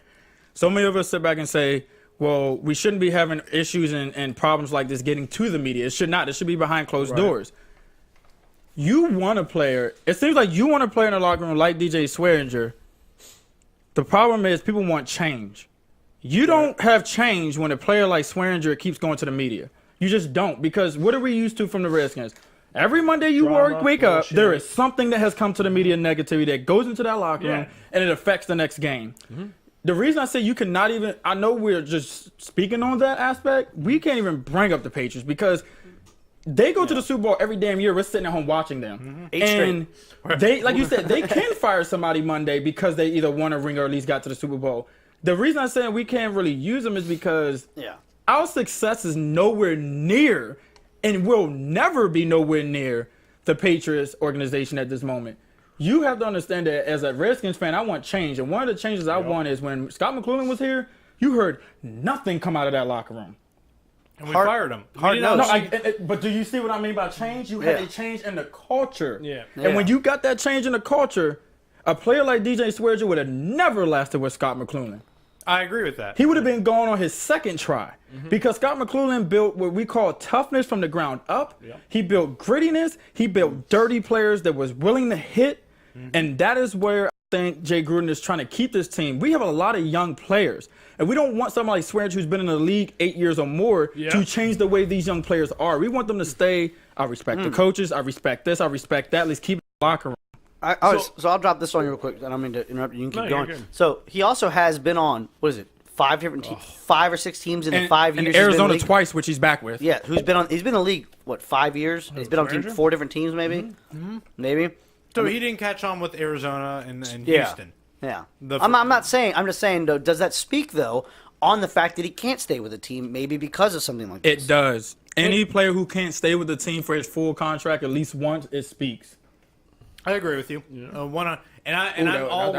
So many of us sit back and say, well, we shouldn't be having issues and problems like this getting to the media. It should not. It should be behind closed doors. You want a player. It seems like you want a player in the locker room like DJ Swearinger. The problem is people want change. You don't have change when a player like Swearinger keeps going to the media. You just don't, because what are we used to from the Redskins? Every Monday you wake up, there is something that has come to the media negativity that goes into that locker room, and it affects the next game. The reason I say you cannot even, I know we're just speaking on that aspect, we can't even bring up the Patriots because they go to the Super Bowl every damn year. We're sitting at home watching them. And they, like you said, they can fire somebody Monday because they either won a ring or at least got to the Super Bowl. The reason I'm saying we can't really use them is because our success is nowhere near and will never be nowhere near the Patriots organization at this moment. You have to understand that as a Redskins fan, I want change. And one of the changes I want is when Scott McCloughan was here, you heard nothing come out of that locker room. And we fired him. But do you see what I mean by change? You had a change in the culture. And when you got that change in the culture, a player like DJ Swearinger would have never lasted with Scott McCloughan. I agree with that. He would have been going on his second try because Scott McCloughan built what we call toughness from the ground up. He built grittiness. He built dirty players that was willing to hit. And that is where I think Jay Gruden is trying to keep this team. We have a lot of young players. And we don't want somebody like Swearinger who's been in the league 8 years or more to change the way these young players are. We want them to stay. I respect the coaches. I respect this. I respect that. Let's keep it in the locker room. So I'll drop this on you real quick. I don't mean to interrupt you. You can keep going. So he also has been on, what is it, 5 different teams, 5 or 6 teams in the 5 years. And Arizona twice, which he's back with. Yeah, he's been in the league, what, 5 years? He's been on 4 different teams, maybe? Maybe. So he didn't catch on with Arizona and Houston. Yeah. I'm not saying, I'm just saying, though, does that speak, though, on the fact that he can't stay with the team, maybe because of something like this? It does. Any player who can't stay with the team for his full contract at least once, it speaks. I agree with you. I'm all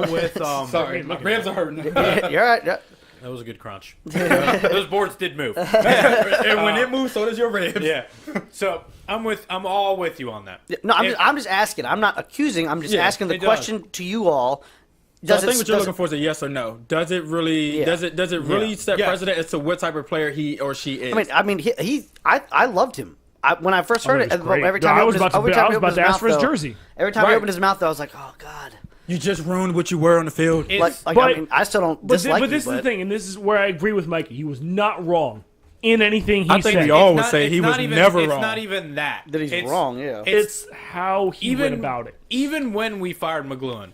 with. Sorry, my ribs are hurting. You're right. Yeah. That was a good crunch. Those boards did move, and when it moves, so does your ribs. Yeah. So I'm all with you on that. No, I'm just asking. I'm not accusing. I'm just asking the question to you all. I think what you're looking for is a yes or no. Does it really? Does it really set precedent as to what type of player he or she is? I mean, I loved him. When I first heard it, every time I was about to ask for his jersey. Every time he opened his mouth, I was like, "Oh God." You just ruined what you were on the field. I mean, I still don't dislike But this is the thing, and this is where I agree with Mikey. He was not wrong in anything he I think said. we all It's would not- say it's he not was even- never it's wrong. not even that. That he's It's- wrong, yeah. It's how he went about it. Even when we fired McLuhan,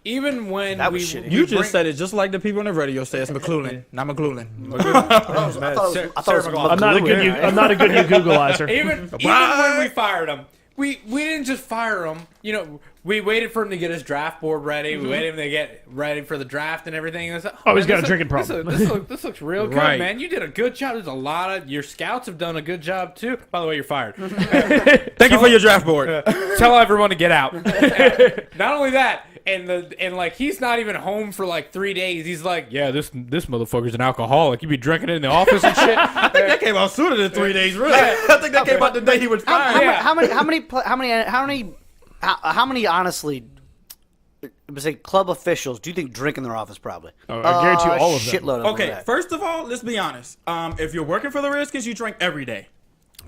even when That was we shitty. You just said it just like the people on the radio say. It's McLuhan, not McLuhan. I thought it was I'm not a good I'm not a good Googleizer. even when we fired him, we didn't just fire him. You know, we waited for him to get his draft board ready. We waited for him to get ready for the draft and everything. And He's got a drinking problem. This looks real good, Right. man. You did a good job. There's a lot of your scouts have done a good job too. By the way, you're fired. Thank you for your draft board. Tell everyone to get out. Not only that, and like he's not even home for like 3 days. He's like, yeah, this motherfucker's an alcoholic. You be drinking it in the office and shit. I think that came out sooner than 3 days, really. I think that came out the day he was fired. How many honestly, say club officials do you think drink in their office? Probably. I guarantee you all of them. Shitload of Okay, them. first of all, let's be honest. If you're working for the Redskins, you drink every day.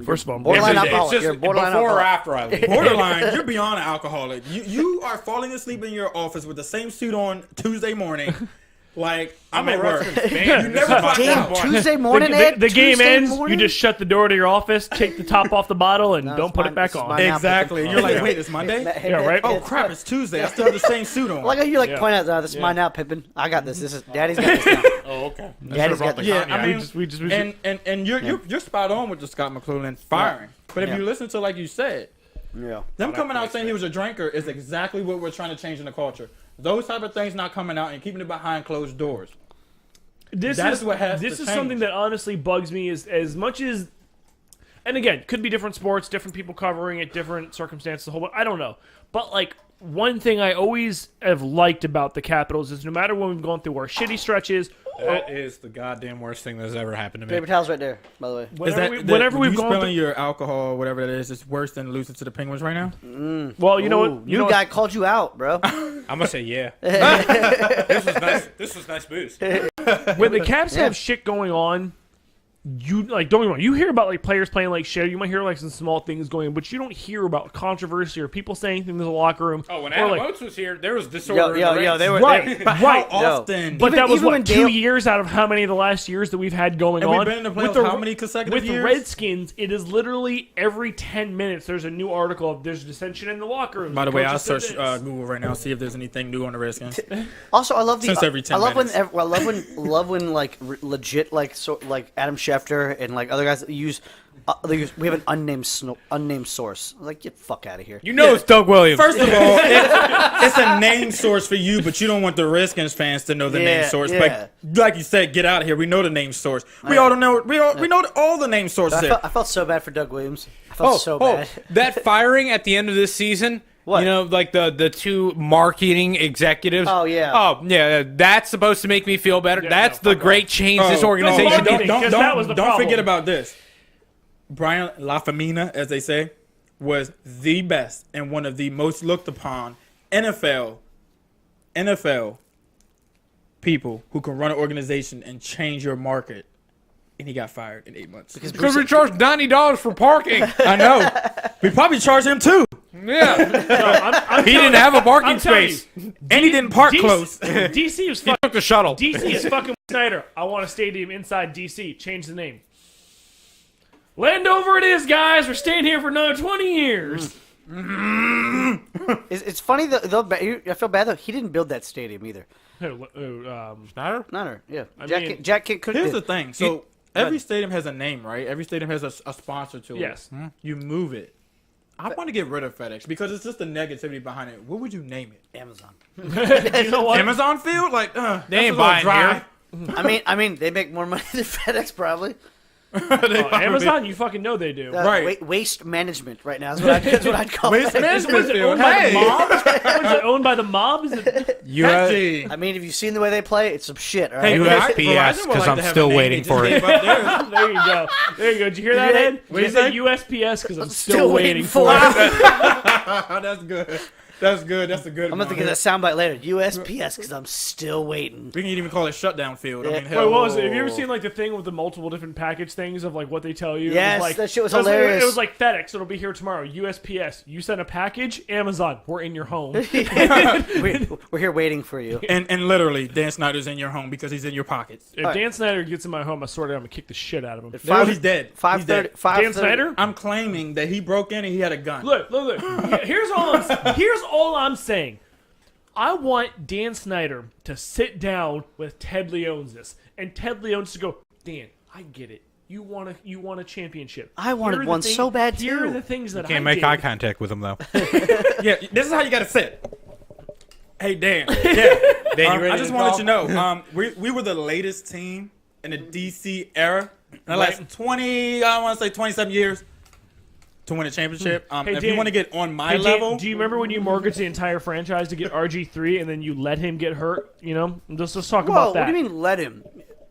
First of all, Borderline Every day. alcoholic. It's You're just borderline before or alcoholic. after I leave. Borderline, you're beyond an alcoholic. You are falling asleep in your office with the same suit on Tuesday morning. Like, I'm at work. You never clocked Damn, out. Tuesday morning, the Ed. game Tuesday ends. morning? You just shut the door to your office, take the top off the bottle, and No, don't it's put mine- it back this is on. mine. Exactly. You're like, wait, it's Monday? Yeah, right. Oh, crap, it's Tuesday. I still have the same suit on. Like you Yeah. point out, this is mine now, Pippin. I got this. This is Daddy's got this now. Oh, okay. Daddy's got this. Yeah, I mean, we just and you're spot on with the Scott McLuhan firing. But if Yeah. you listen to, like you said, Yeah. them coming out saying he was a drinker is exactly what we're trying to change in the culture. Those type of things not coming out and keeping it behind closed doors. This That is is what has this to is change. something that honestly bugs me is as much as, and again, could be different sports, different people covering it, different circumstances. The whole, I don't know, but like one thing I always have liked about the Capitals is no matter when we've gone through our shitty stretches, That is the goddamn worst thing that's ever happened to me. Paper towels right there, by the way. whenever we've you gone spilling through, your alcohol or whatever that is worse than losing to the Penguins right now? well, you know Ooh, what, you guy called you out, bro. I'm gonna say yeah. This was nice. This was nice booze. when the Caps have shit going on, you like don't get me wrong. You hear about like players playing like shit. You might hear like some small things going on, but you don't hear about controversy or people saying things in the locker room. Oh, when or, Adam like, Oates was here, there was disorder. They were right, But right. how often? But that was even what when 2 Dale- years out of how many of the last years that we've had going And we've on. been in the With playoffs how many consecutive with years? the Redskins, it is literally every 10 minutes there's a new article of there's dissension in the locker room. By the way, I'll Coaches said search this. Google right now, see if there's anything new on the Redskins. Also, I love the. Since every 10 I love minutes. when love when like legit like Adam Schefter and like other guys use. We have an unnamed source. Like, get the fuck out of here. You know it's Doug Williams. First of all, it's a name source for you, but you don't want the Redskins fans to know the name source. Yeah. But like you said, get out of here. We know the name source. We all know. We know all the name sources. I felt so bad for Doug Williams. I felt so bad. That firing at the end of this season. What? You know, like the two marketing executives. Oh, yeah. Oh yeah. That's supposed to make me feel better. Yeah, That's no, the fuck great off. change this Oh, organization no, did. because that was the don't problem. forget about this. Brian Lafemina, as they say, was the best and one of the most looked upon NFL people who can run an organization and change your market. And he got fired in 8 months. Because we charged $90 for parking. I know. We probably charged him too. Yeah. He didn't have a parking I'm telling space. And he didn't park DC, close. DC is He fucking. took the shuttle. DC is fucking Snyder. I want a stadium inside DC. Change the name. Landover it is, guys. We're staying here for another 20 years. It's funny though. I feel bad though. He didn't build that stadium either. Snyder? None. Yeah. I Jack mean- Jack Kent Cook Here's did. the thing. So every stadium has a name, right? Every stadium has a sponsor to it. Yes. You move it. I want to get rid of FedEx because it's just the negativity behind it. What would you name it? Amazon. You know what? Amazon Field? Like, They ain't buying here. I mean, they make more money than FedEx probably. Amazon, you fucking know they do. Right. Waste management right now is what I'd call Waste it. management. Was it owned by the mob? Was it owned by the mob? Is it, Hey, I mean, if you've seen the way they play, it's some shit. All right? Hey, Verizon USPS, would 'cause like I'm to have still a name. waiting They just for it. gave up theirs. there you go. There you go. Did you hear that, Ed? What'd you He said say? USPS because I'm still waiting for it. That's good. That's good. That's a good I'm one. going to get that soundbite later. USPS, because I'm still waiting. We can even call it shutdown field. I mean, Wait, hell. what was it? Have you ever seen like the thing with the multiple different package things of like what they tell you? Yes, it was, like, that shit was it like- hilarious. It was like FedEx. It'll be here tomorrow. USPS. You send a package. Amazon. We're in your home. We're here waiting for you. And literally, Dan Snyder's in your home because he's in your pockets. If Dan Snyder gets in my home, I swear to God, I'm gonna kick the shit out of him. No, he's dead. 5:30. Dan Snyder? I'm claiming that he broke in and he had a gun. Look. Here's all I'm saying. I want Dan Snyder to sit down with Ted Leonsis, and Ted Leonsis to go, Dan, I get it. You want a championship. I wanted Here are the one so bad, Here too. are the things that Can't I make did. eye contact with him though. Yeah, this is how you got to sit. Hey, Dan. Yeah. Dan, you ready I just to want to call? let you know, we were the latest team in the DC era. In the last 27 years to win a championship. Hey, if Dan, you want to get on my Hey, Dan, level. do you remember when you mortgaged the entire franchise to get RG3 and then you let him get hurt? You know, let's talk Whoa, about that. what do you mean let him?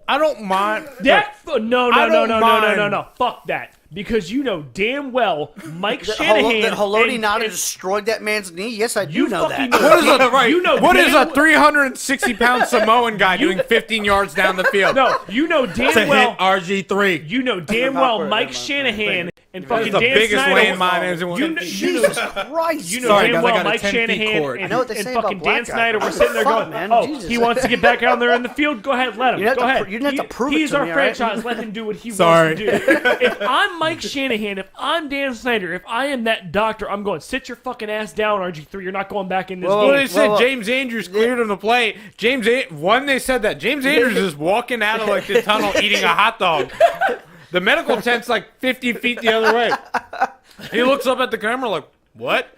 I don't mind. No. Fuck that. Because you know damn well Mike Shanahan. That Haloti and- Nada and- destroyed that man's knee? Yes, I do You know fucking that. know. What is a Right. You know what is damn a 360-pound Samoan guy doing 15 yards down the field? No, you know damn to well. hit RG3. You know damn well Awkward, Mike never mind. Shanahan and This fucking is the Dan biggest Snyder. landmine anyone. You know, Jesus Christ. You know Sorry, damn guys, I well got a Mike 10 feet Shanahan cord. and, I know what they and say fucking about black Dan guys. Snyder were What the sitting there fuck, going, man? "Oh, Jesus. he wants to get back out there in the field. Go ahead, let him. You didn't Go have to ahead. pr- you didn't have to prove it He's to our me, all right? franchise. Let him do what he Sorry. wants to do. If I'm Mike Shanahan, if I'm Dan Snyder, if I am that doctor, I'm going, sit your fucking ass down, RG3. You're not going back in this Whoa, Well, game. they said well, James Andrews cleared him to play. They said that. James Andrews is walking out of like the tunnel eating a hot dog. The medical tent's like 50 feet the other way. He looks up at the camera like, what?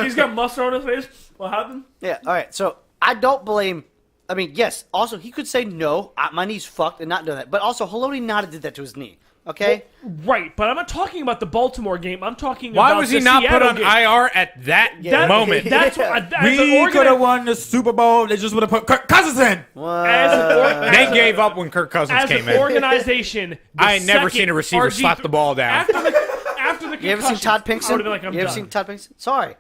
He's got mustard on his face. What happened? Yeah, all right. So I don't blame. I mean, yes. Also, he could say no. My knee's fucked and not do that. But also, Haloti Nada did that to his knee. Okay. Right, but I'm not talking about the Baltimore game. I'm talking Why about was he the not put Seattle on game. IR at that moment? That's what. As an We could have won the Super Bowl. They just would have put Kirk Cousins in. They gave up when Kirk Cousins as came an in. organization. I ain't never seen a receiver slap the ball down. After the You ever seen Todd Pinkston? I would have been like, I'm you ever done. seen Todd Pinkston? Sorry,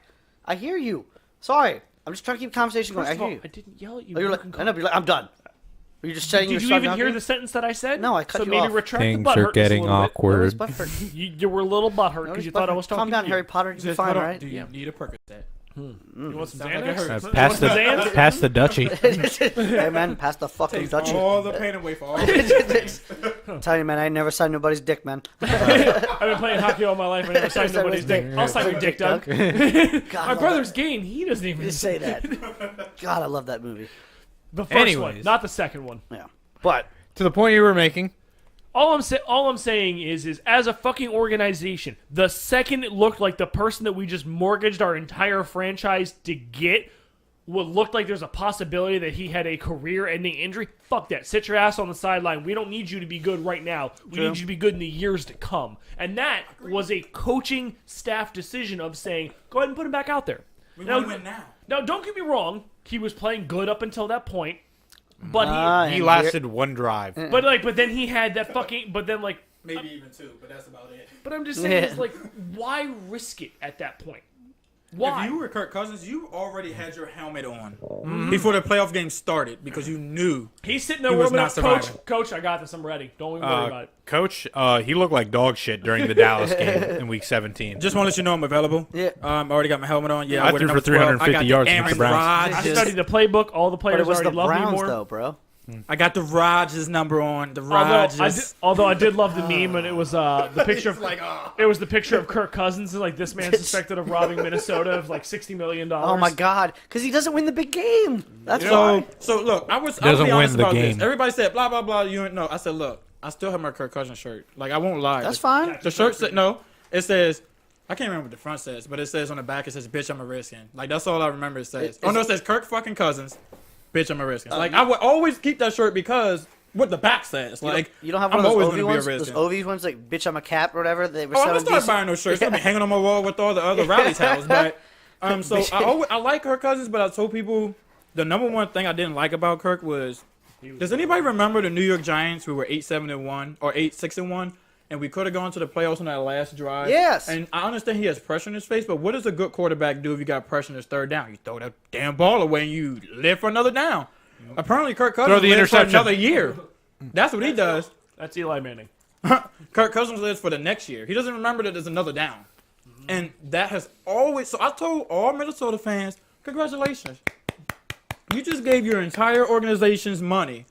I hear you. Sorry, I'm just trying to keep the conversation going. First of I all, hear you. I didn't yell at you. Oh, you're like, I know, but you're like, I'm done. Were you just saying Did you even hear the sentence that I said? No, I cut so you maybe off. retract Things the butt are hurt just a getting little bit. awkward. You were a little butthurt because you thought I was talking Calm down, to you. Harry Potter. You're Just fine, hold on. right? Do you need a Percocet? You want some Sounds like it Xanax? hurts. You Pass want some Xanax? the pass the Dutchie. Hey man, pass the fucking Takes Dutchie. all the pain away for all the I'm telling you, man, I ain't never signed nobody's dick, man. I've been playing hockey all my life. I never signed nobody's dick. I'll sign your dick, Doug. God, My brother's gay and he doesn't even Just say that. God, I love that movie. The first one, Anyways. not the second one. Yeah, but To the point you were making. All I'm saying is as a fucking organization, the second it looked like the person that we just mortgaged our entire franchise to get would look like there's a possibility that he had a career-ending injury, fuck that. Sit your ass on the sideline. We don't need you to be good right now. We need you to be good in the years to come. And that was a coaching staff decision of saying, go ahead and put him back out there. We want to win now. Now, don't get me wrong. He was playing good up until that point. But He lasted one drive. but then he had that fucking, but then like, Maybe even two, but that's about it. but I'm just saying, it's like, why risk it at that point? Why? If you were Kirk Cousins, you already had your helmet on before the playoff game started because you knew. He's sitting there He was warming not up. Coach, surviving. Coach, I got this. I'm ready. Don't even worry about it. Coach, he looked like dog shit during the Dallas game in Week 17. Just want to let you know I'm available. Yeah. I already got my helmet on. Yeah, I wear threw the for number 12. 350 I got yards the against the Aaron Browns. I Rodgers. studied the playbook. All the but players it was the already love me Browns more. though, bro. I got the Rodgers number on. The Rodgers. Although I did love the meme, and it was the picture of it was the picture of Kirk Cousins and like this man suspected of robbing Minnesota of like $60 million. Oh my God, because he doesn't win the big game. That's why. So look, I was Doesn't be honest win the about game. this. Everybody said blah blah blah. You know, I said look, I still have my Kirk Cousins shirt. Like I won't lie. That's fine. The shirt said no. It says. I can't remember what the front says, but it says on the back, it says, bitch, I'm a Redskin. Like, that's all I remember it says. Oh, no, it says Kirk fucking Cousins, bitch, I'm a Redskin. Like, I would always keep that shirt because what the back says. Like, You don't have I'm one of always those going Ovi to be a ones? Those Redskin. Ovi ones, like, bitch, I'm a cap or whatever? They were Oh, I'm going selling to start decent. buying those shirts. They'll be hanging on my wall with all the other rally towels. But, so I like Kirk Cousins, but I told people the number one thing I didn't like about Kirk was, does anybody remember the New York Giants who were 8-7-1 or 8-6-1? and we could have gone to the playoffs on that last drive. Yes. And I understand he has pressure in his face, but what does a good quarterback do if you got pressure in his third down? You throw that damn ball away and you live for another down. Apparently, Kirk Cousins lives for another year. That's what he does. That's Eli Manning. Kirk Cousins lives for the next year. He doesn't remember that there's another down. And that has always... So I told all Minnesota fans, congratulations. You just gave your entire organization's money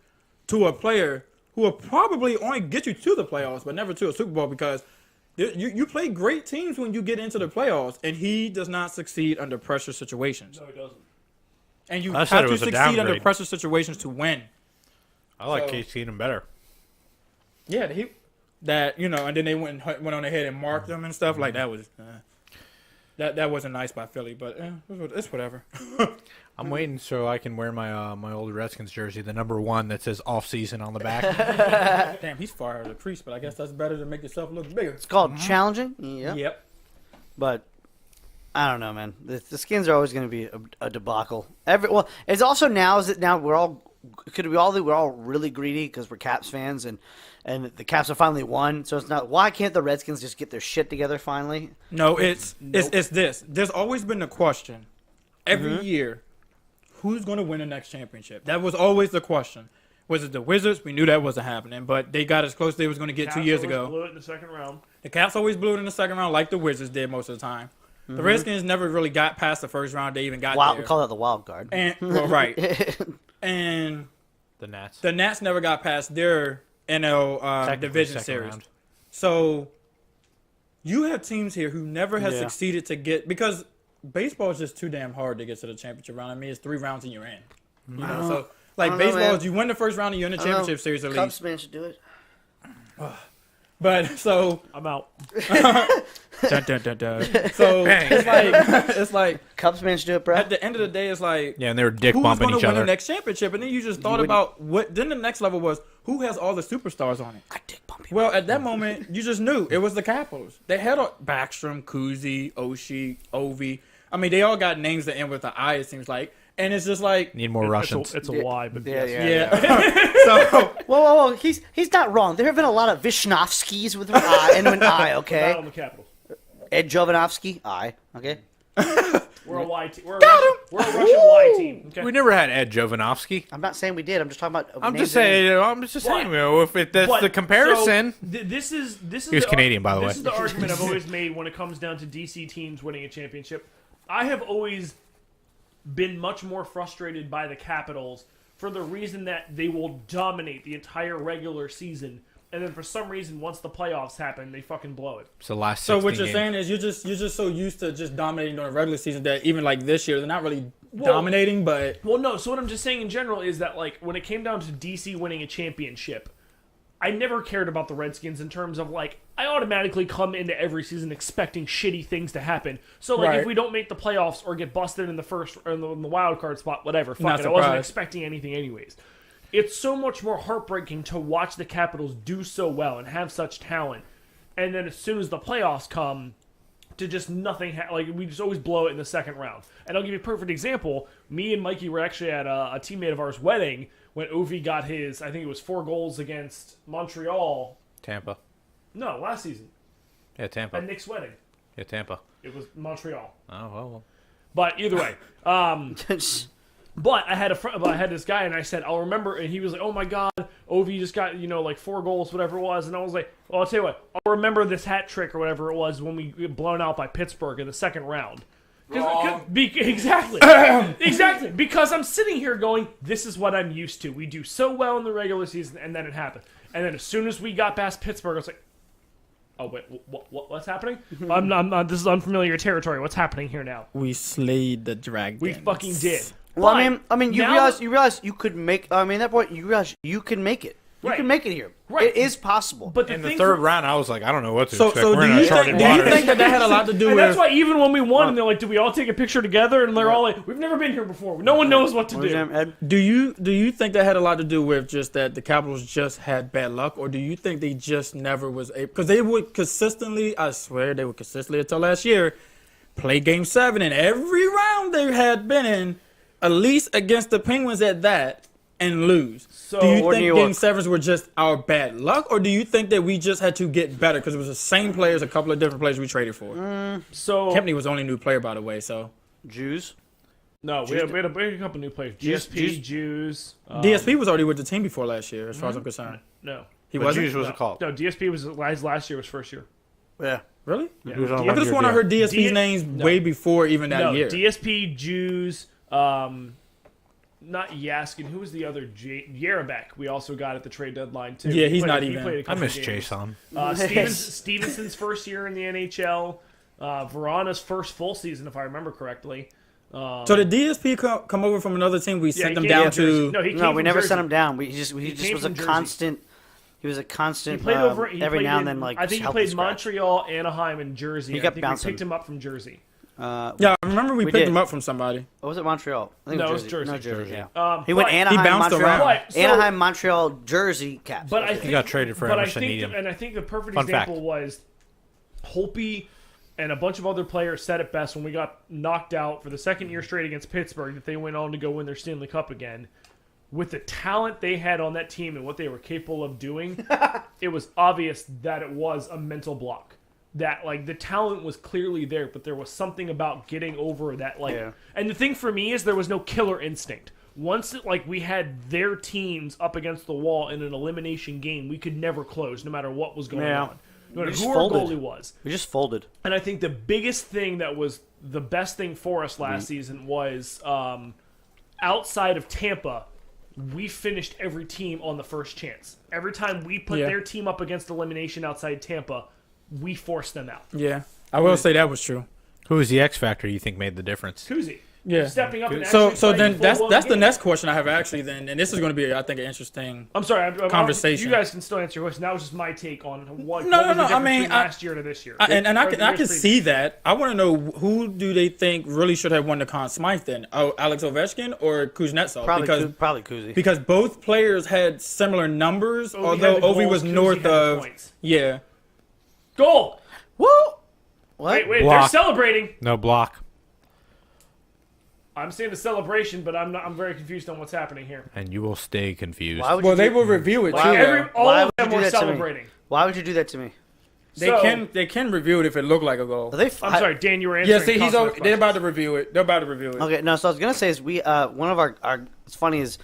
to a player who will probably only get you to the playoffs, but never to a Super Bowl, because you play great teams when you get into the playoffs, and he does not succeed under pressure situations. No, he doesn't. And you I have said it to was a succeed under downgrade. pressure situations to win. I like So- Case Keenum better. Yeah, and then they went on ahead and marked them and stuff. Like, that was... That wasn't nice by Philly, but it's whatever. I'm waiting so I can wear my my old Redskins jersey, the number 1 that says off season on the back. Damn, he's far out of the crease, but I guess that's better to make yourself look bigger. It's called challenging. Yeah. Yep. But I don't know, man. The Skins are always going to be a debacle. It's also now we're all really greedy because we're Caps fans and the Caps have finally won. So it's not, why can't the Redskins just get their shit together finally? No, it's this. There's always been the question every year, who's going to win the next championship? That was always the question. Was it the Wizards? We knew that wasn't happening, but they got as close as they was going to get 2 years ago. Blew it in the second round. The Caps always blew it in the second round, like the Wizards did most of the time. The Redskins never really got past the first round. They even got We there. call that the wild card. And right. And The Nats. the Nats never got past their NL Technically division second series. round. So you have teams here who never has Yeah. succeeded to get, because baseball is just too damn hard to get to the championship round. I mean, it's 3 rounds and you're in. You know, so like don't know, baseball, man. is you win the first round and you're in the championship series at Cubs least. man should do it. But so I'm out. dun, dun, dun, dun. So it's like Cubs man should do it, bro. at the end of the day, it's like, Yeah, and they were dick who's bumping going each to win the other. next championship? And then you just thought about what. Then the next level was who has all the superstars on it. I dick bump you. Well, at that moment, you just knew it was the Capitals. They had Backstrom, Kuzi, Oshie, Ovi. I mean, they all got names that end with the I, it seems like. And it's just like, Need more Russians. It's a Y, but Yeah, yes. yeah. so Whoa. He's not wrong. There have been a lot of Vishnovskis with an I and an I, Not okay? on the Capitals. Ed Jovanovski, I, okay? We're a Y team. We're a Russian Y team. Okay. We never had Ed Jovanovski. I'm not saying we did. I'm just talking about. I'm names just saying. You know, if that's But- the comparison. so, this is He was Canadian, by the way. This is the argument I've always made when it comes down to DC teams winning a championship. I have always been much more frustrated by the Capitals for the reason that they will dominate the entire regular season, and then for some reason, once the playoffs happen, they fucking blow it. It's the last. So what 16 you're games. saying is you're just so used to just dominating during the regular season that even like this year they're not really Well- dominating, but Well, no. So what I'm just saying in general is that like when it came down to DC winning a championship, I never cared about the Redskins in terms of like I automatically come into every season expecting shitty things to happen. So like Right. if we don't make the playoffs or get busted in the first or in the wild card spot, whatever, fuck Not it. I wasn't surprised. expecting anything anyways. It's so much more heartbreaking to watch the Capitals do so well and have such talent, and then as soon as the playoffs come, to just nothing, like we just always blow it in the second round. And I'll give you a perfect example. Me and Mikey were actually at a teammate of ours' wedding when Ovi got his, I think it was 4 goals against Montreal. Tampa. No, last season Yeah, Tampa. at Nick's wedding. Yeah, Tampa. It was Montreal. Oh well. But either way, but I had I had this guy, and I said, I'll remember. And he was like, "Oh my God, Ovi just got like 4 goals, whatever it was." And I was like, "Well, I'll tell you what, I'll remember this hat trick or whatever it was when we get blown out by Pittsburgh in the second round." Exactly, exactly. Because I'm sitting here going, "This is what I'm used to. We do so well in the regular season, and then it happened. And then as soon as we got past Pittsburgh, I was like." Oh wait, what's happening? I'm not. This is unfamiliar territory. What's happening here now? we slayed the dragon. We fucking did. Well, But I mean, you now- realize you could make. I mean, at that point, you realize you can make it. You Right. can make it here. Right. It is possible. But In the thing third for- round, I was like, I don't know what to So expect. do We're in you uncharted think waters. that had a lot to do And with? that's why even when we won, and they're like, "Do we all take a picture together?" And they're all like, "We've never been here before. No one knows what to What was do." your name, Ed? Do you think that had a lot to do with just that the Capitals just had bad luck, or do you think they just never was able? Because they would consistently, I swear, they would consistently until last year, play Game 7 in every round they had been in, at least against the Penguins at that, and lose. So- do you Or think New York. Game 7s were just our bad luck, or do you think that we just had to get better because it was the same players, a couple of different players we traded for? So Kempney was the only new player, by the way, so. Jews. no, we had a couple new players. GSP, Jews. DSP was already with the team before last year, as far as I'm concerned. No, He But wasn't? Jews was a call. no. DSP was his last year was first year. Yeah. Really? Yeah. He was on a I could have sworn I heard DSP's names way before even that No, year. DSP, Jews, not Yaskin. Who was the other? Yarabek. We also got at the trade deadline too. Yeah, He he's played- not he even- played a I couple miss games. Jason. Stevenson's first year in the NHL. Verana's first full season, if I remember correctly. So did DSP come over from another team? We sent he them came down from Jersey. to. No, he came No, we from never Jersey. sent him down. He just came was a from Jersey. constant. He was a He constant. played over. He every played now and in- then, like I think he help played and scratch. Montreal, Anaheim, and Jersey. He I kept think bouncing. we picked him up from Jersey. Yeah, I remember we We picked did. him up from somebody. Or was it Montreal? I think No, it it was was Jersey. Jersey. No, Jersey. Jersey. Yeah. He But- went Anaheim, bounced Montreal, around. So- Anaheim, Montreal, Jersey, Caps. But I think got traded for but I Emerson think, Needham. and I think the perfect Fun example fact. was Holtby and a bunch of other players said it best when we got knocked out for the second year straight against Pittsburgh that they went on to go win their Stanley Cup again. With the talent they had on that team and what they were capable of doing, it was obvious that it was a mental block. That like the talent was clearly there, but there was something about getting over that like. Yeah. And the thing for me is there was no killer instinct. Once we had their teams up against the wall in an elimination game, we could never close, no matter what was going Yeah. on, no matter just who our folded. goalie was. We just folded. And I think the biggest thing that was the best thing for us last season was outside of Tampa, we finished every team on the first chance. Every time we put Yeah. their team up against elimination outside Tampa, we forced them out. Yeah, I will say that was true. Who was the X factor you think made the difference? Kuzi. Yeah. Stepping up and So actually playing then a that's full-blown the game. next question I have actually then, and this is going to be I think an interesting. I'm sorry. Conversation. You guys can still answer your question. That was just my take on what, No, what was no, the I difference mean, between last year to this year. I Or the can years see previous. that. I want to know who do they think really should have won the Conn Smythe then? Oh, Alex Ovechkin or Kuznetsov? Probably Kuzi. because both players had similar numbers, Ovi although had the Ovi goals, was Kuzi north had the of points. yeah. Goal. Woo! What? Wait, Block. they're celebrating. No block. I'm seeing the celebration, but I'm very confused on what's happening here. And you will stay confused. Why would Well, you they do, will review it too. Why- though. All Why of would you them do were that to me? celebrating. Why would you do that to me? They can review it if it looked like a goal. Are they? I'm sorry, Dan. You were Yeah, answering. see, he's Cosmo's they're question. about to review it. They're about to review it. Okay, no. So I was gonna say is we one of our it's funny is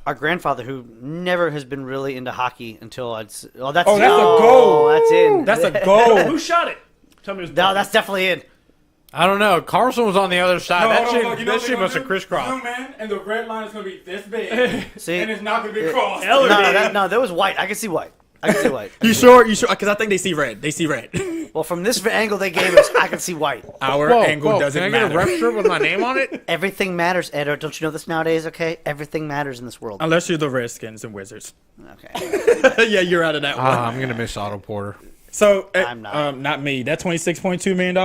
our grandfather who never has been really into hockey until that's Oh, that's a goal. Oh, that's in. That's a goal. Who shot it? Tell me it was No, that's definitely in. I don't know. Carlson was on the other side. that hold on, shit, hold on. You know that what shit they must gonna have crisscrossed. Zoom in, and the red line is going to be this big, See, and it's not going to be crossed. Eller- no, that was white. I can see white. I can see white. You sure? You sure? Because I think they see red. They see red. Well, from this angle they gave us, I can see white. Our angle doesn't Can I get matter. a ref strip with my name on it? Everything matters, Ed. Don't you know this nowadays? Okay, everything matters in this world. Unless you're the Redskins and Wizards. Okay. Yeah, you're out of that one. I'm gonna miss Otto Porter. So, I'm not. not me. That $26.2 million.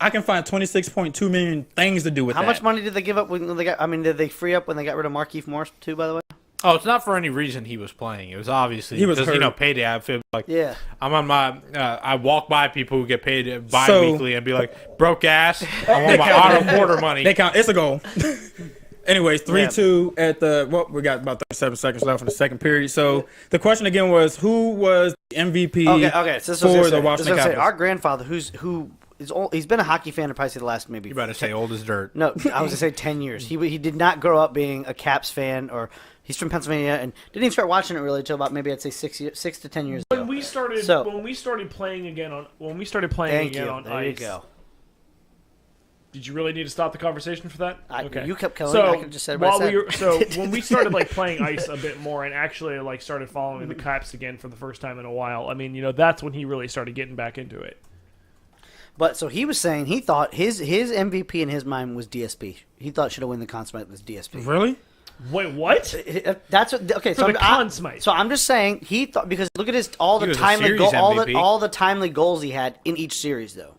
I can find $26.2 million things to do with How that. much money did they give up when they got? I mean, did they free up when they got rid of Markieff Morris too? By the way. Oh, it's not for any reason he was playing. It was obviously He was because hurt. payday. I feel like Yeah. I'm on my. I walk by people who get paid bi-weekly and be like, broke ass. I want my Otto Porter money. They count. It's a goal. Anyways, 3-2 at the. Well, we got about 37 seconds left in the second period. So the question again was, who was the MVP Okay. So this for was the Washington Capitals? our grandfather, he's been a hockey fan for probably the last maybe. You better say old as dirt. No, I was gonna say 10 years. He did not grow up being a Caps fan, or he's from Pennsylvania and didn't even start watching it really until about maybe I'd say 6 to 10 years ago. When we started playing again on Thank you. on There ice. you go. Did you really need to stop the conversation for that? You kept killing. So I could just say what I said. so when we started playing ice a bit more and actually started following the Caps again for the first time in a while, I mean, that's when he really started getting back into it. But so he was saying he thought his MVP in his mind was DSP. He thought should have won the Conn Smythe was DSP. Really? Wait, what? That's what. Okay, so the Conn Smythe. So I'm just saying he thought because look at all He the was a timely series MVP. all the timely goals he had in each series though.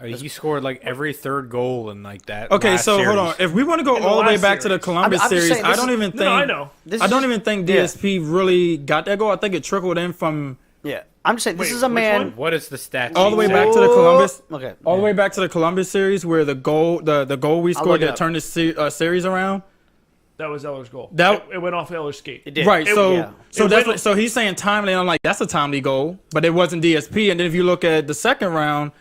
He scored every third goal in that. Okay, last so series. hold on. If we want to go In the all the way last back to the series. Columbus I'm just series, saying, I don't even think. I know. This I is don't just- even think yeah. DSP really got that goal. I think it trickled in from Yeah, I'm just saying this Wait, is a which man. one? What is the stat? all the way sheet back say? to the Columbus. Okay, All the way back to the Columbus series where the goal we look scored it that up. turned the series around. That was Eller's goal. That- It went off Eller's skate. It did. Right, so yeah. so he's saying timely. I'm like, that's a timely goal, but it wasn't DSP. And then if you look at the second round,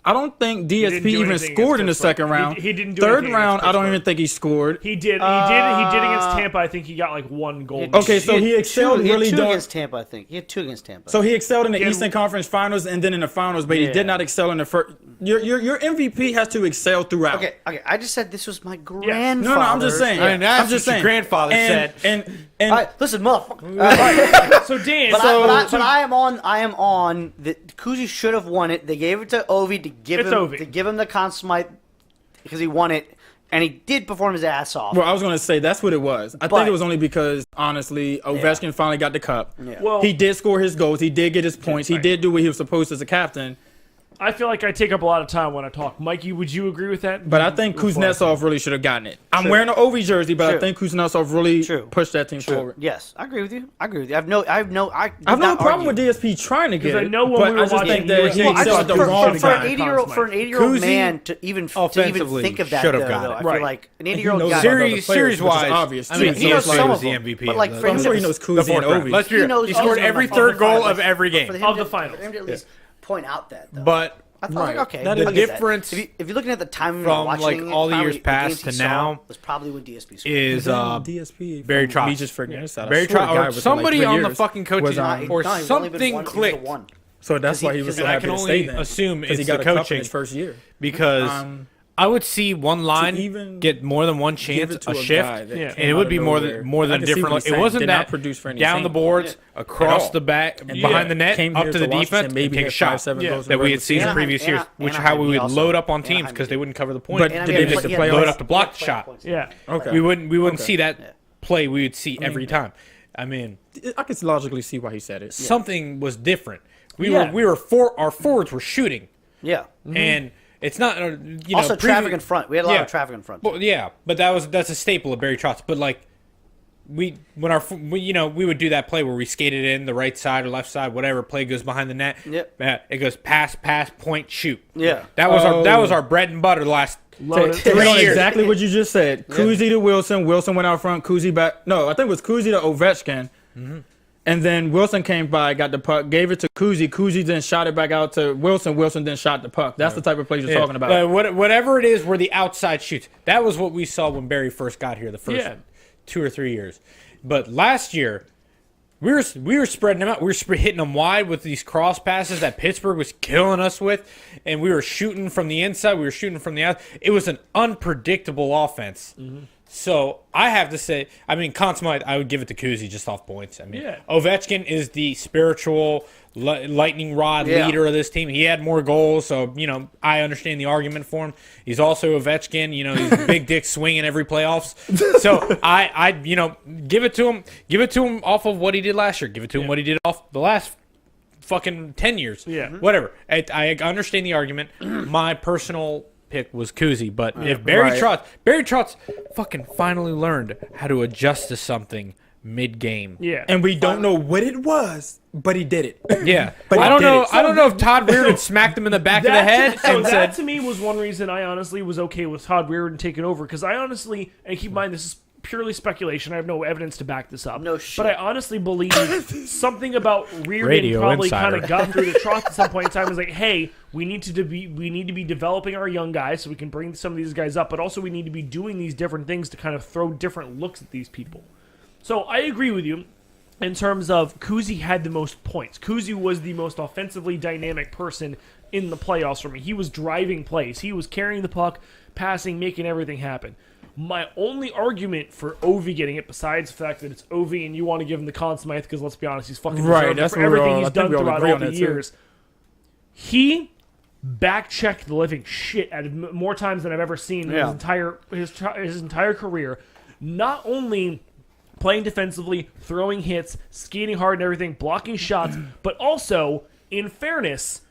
I don't think didn't DSP do even anything scored in the against second Pittsburgh. round. He didn't do Third anything round, against I don't Pittsburgh. even think he scored. He did against Tampa. I think he got like one goal. Okay, so he excelled He had really two during. against Tampa, I think. He had 2 against Tampa. So he excelled in the Yeah. Eastern Conference Finals and then in the finals, but he Yeah. did not excel in the first. Your MVP has to excel throughout. okay. I just said this was my No, grandfather. I'm just saying. I mean, that's I'm just what your saying. grandfather and, said. And All right, listen, motherfucker. So Dan, But I am on that. Kuzi should have won it. They gave it to Ovi to give It's him Ovi. to give him the Conn Smythe because he won it, and he did perform his ass off. well, I was gonna say that's what it was. I But- think it was only because honestly, Ovechkin finally got the cup. Yeah. well, He did score his goals. He did get his points. He Right. did do what he was supposed to as a captain. I feel like I take up a lot of time when I talk. Mikey, would you agree with that? But I think Kuznetsov really should have gotten it. I'm wearing an Ovi jersey, but I True. think Kuznetsov really True. pushed that team forward. Yes, I agree with you. I have no problem with DSP trying to get I it. know when but we were I just watching, think you that were he saying- I excelled just, at the wrong for an time. 80-year-old Kuzi man to even offensively think of that, should have though, got it. I feel Right. like an He 80-year-old knows guy. about other Series players, which is wise, obvious, I too. mean, So he knows it's like- some was of the them, MVP. but like of for the- him I'm sure he to- knows the Kuzi and fourth round. Ovi. Let's be He real. knows He scored all every of them. third goal Like, of every for game. him Of to- the finals. For him to at least point out that, though. But I thought, Right. like, okay, That I'll is- give difference If you're looking at the time from, watching like, it, all the probably years past games he to saw now was probably when DSP scored. is DSP Barry from- me Trotz. just forgetting this out. I Barry swear to Trotz God, or it was somebody like 3 on the years. fucking coaching Was, Nah, he- or no, he's only been something one- he's the clicked. one. So that's why he was because so I happy can to only stay then. assume 'Cause it's he got the a cup in coaching. his first year. Because I would see one line even get more than one Give chance, it to a guy shift, that Yeah. came and it out would of be more nowhere. than more I than can see different. what he's It saying. wasn't Did not that produce for any down team. the boards, across all. the back, And behind the net, came up here to the Washington, defense, maybe and take hit shots 5-7 Yeah. goals in that the we regular had seen in season. previous years, Anaheim- which Anaheim, how we he would also- load up on teams Anaheim because did. they wouldn't cover the point. But And did I they mean, make the yeah, playoffs? Load up the block playoff shot. points. Yeah. Okay. We wouldn't Okay. see that Yeah. play. We would see every time. I mean, I can logically see why he said it. something was different. Yeah. Our forwards were shooting, Yeah. and it's not you know Also, traffic previ- in front. We had a lot Yeah. of traffic in front. Well, yeah, but that's a staple of Barry Trotz. But like we would do that play where we skated in the right side or left side, whatever play goes behind the net. Yep. It goes pass, point, shoot. Yeah. That was our bread and butter the last Load it. Take on 3 years. exactly what you just said. Kuzi to Wilson. Wilson went out front. Kuzi back. No, I think it was Kuzi to Ovechkin. And then Wilson came by, got the puck, gave it to Kuzi. Kuzi then shot it back out to Wilson. Wilson then shot the puck. That's the type of play you're talking about. Whatever it is, where the outside shoots. That was what we saw when Barry first got here the first 2 or 3 years. But last year, we were spreading them out. We were hitting them wide with these cross passes that Pittsburgh was killing us with, and we were shooting from the inside. We were shooting from the outside. It was an unpredictable offense. So I have to say, I mean, Conn Smythe, I would give it to Kuzi just off points. I mean, Yeah. Ovechkin is the spiritual lightning rod Yeah. leader of this team. He had more goals, so I understand the argument for him. He's also Ovechkin. He's a big dick swinging every playoffs. So I give it to him. Give it to him off of what he did last year. Give it to him what he did off the last fucking 10 years. Yeah. Whatever. I understand the argument. My personal pick was Kuzi, but if Barry Trotz fucking finally learned how to adjust to something mid-game. Yeah. And we don't know what it was, but he did it. Yeah. But I he don't did know. it. I don't know if Todd Reardon smacked him in the back of the head So and that said, to me was one reason I honestly was okay with Todd Reardon taking over, because I honestly, and keep in mind this is purely speculation, I have no evidence to back this up. No shit. But I honestly believe something about Reardon Radio probably insider. kind of got through the Trotz at some point in time. Was like, hey, we need to be developing our young guys so we can bring some of these guys up, but also we need to be doing these different things to kind of throw different looks at these people. So I agree with you. In terms of Kuzi had the most points. Kuzi was the most offensively dynamic person in the playoffs for me. He was driving plays. He was carrying the puck, passing, making everything happen. My only argument for Ovi getting it, besides the fact that it's Ovi and you want to give him the Conn Smythe, because let's be honest, he's fucking Right, deserved it that's for what we're everything all- he's I think done we all throughout agree all on the that, too. years. He back-checked the living shit out of more times than I've ever seen in his entire career. Not only playing defensively, throwing hits, skating hard and everything, blocking shots, but also, in fairness,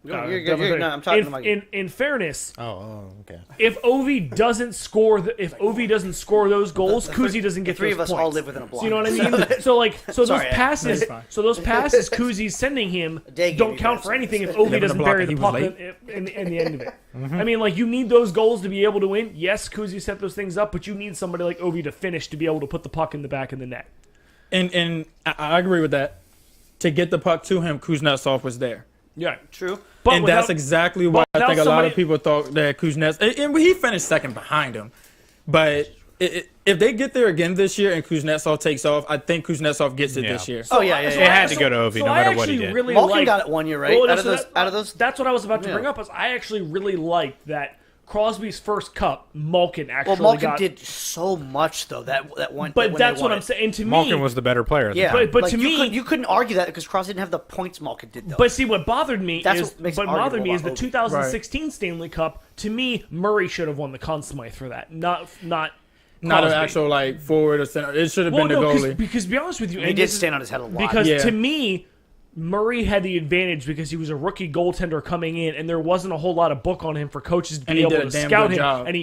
You're good. No, I'm talking to Mikey. In fairness, okay. if Ovi doesn't score those goals, Kuzi doesn't get Three those of us points. all live within a block. So you know what I mean? So Sorry, those passes Kuzi's sending him don't count for anything if Ovi doesn't bury the puck in the end of it. I mean, like, you need those goals to be able to win. Yes, Kuzi set those things up, but you need somebody like Ovi to finish to be able to put the puck in the back of the net. And I agree with that. To get the puck to him, Kuznetsov was there. Yeah, True. And that's exactly why I think a lot of people thought that Kuznetsov, and he finished second behind him. But if they get there again this year and Kuznetsov takes off, I think Kuznetsov gets it this year. It had to go to Ovi no matter what he did. Malkin got it 1 year, right? Well, out of those. That's what I was about to bring up. Is I actually really liked that Crosby's first cup, Malkin actually Malkin got. did so much though that one. But that's what I'm saying. And to me, Malkin was the better player. Yeah, but to me, you couldn't argue that because Crosby didn't have the points Malkin did though. But see, what bothered me That's what makes it arguable is the about Ovi. 2016 Stanley Cup. To me, Murray should have won the Conn Smythe for that, not Not Crosby. an actual like forward or center. It should have been the goalie. Because to be honest with you, he did stand on his head a lot. Because to me, Murray had the advantage because he was a rookie goaltender coming in, and there wasn't a whole lot of book on him for coaches to be able to scout him. Job. And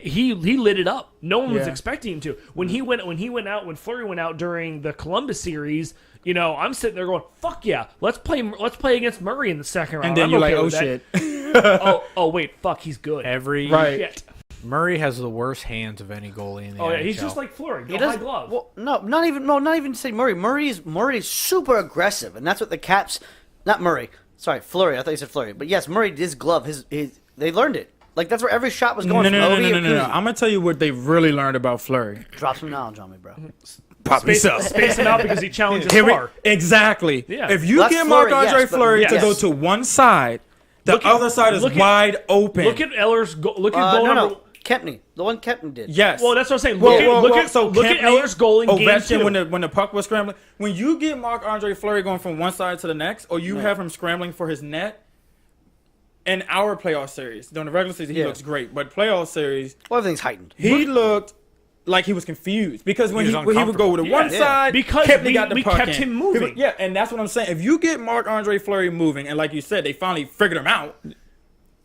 he lit it up. No one was expecting him to. When Fleury went out during the Columbus series, you know, I'm sitting there going, "Fuck yeah, let's play against Murray in the second round." And then I'm you're okay like, "Oh with shit." oh wait, fuck, he's good. Shit. Murray has the worst hands of any goalie in the NHL. Oh yeah, he's just like Fleury. He does. High glove. Well, not even to say Murray. Murray is super aggressive, and that's what the Caps. Not Murray. Sorry, Fleury. I thought you said Fleury, but yes, Murray. His glove. They learned it. Like that's where every shot was going. No. I'm gonna tell you what they really learned about Fleury. Drop some knowledge on me, bro. Space him out because he challenges far. Exactly. Yeah. If you That's get Fleury, Marc-Andre yes, but- Fleury to yes. go to one side, the other side is wide open. Look at Eller's goal. Look at goal number. Kempney. The one Kempney did. Yes. Well, that's what I'm saying. Look Look at Eller's goal in game Ovechkin 2. when the puck was scrambling. When you get Marc-Andre Fleury going from one side to the next, or you have him scrambling for his net, in our playoff series, during the regular season, he looks great. But playoff series, Well, everything's heightened. he looked like he was confused because when he would go to one side, because Kempney got the we puck kept in. him moving. Yeah, and that's what I'm saying. If you get Marc-Andre Fleury moving, and like you said, they finally figured him out.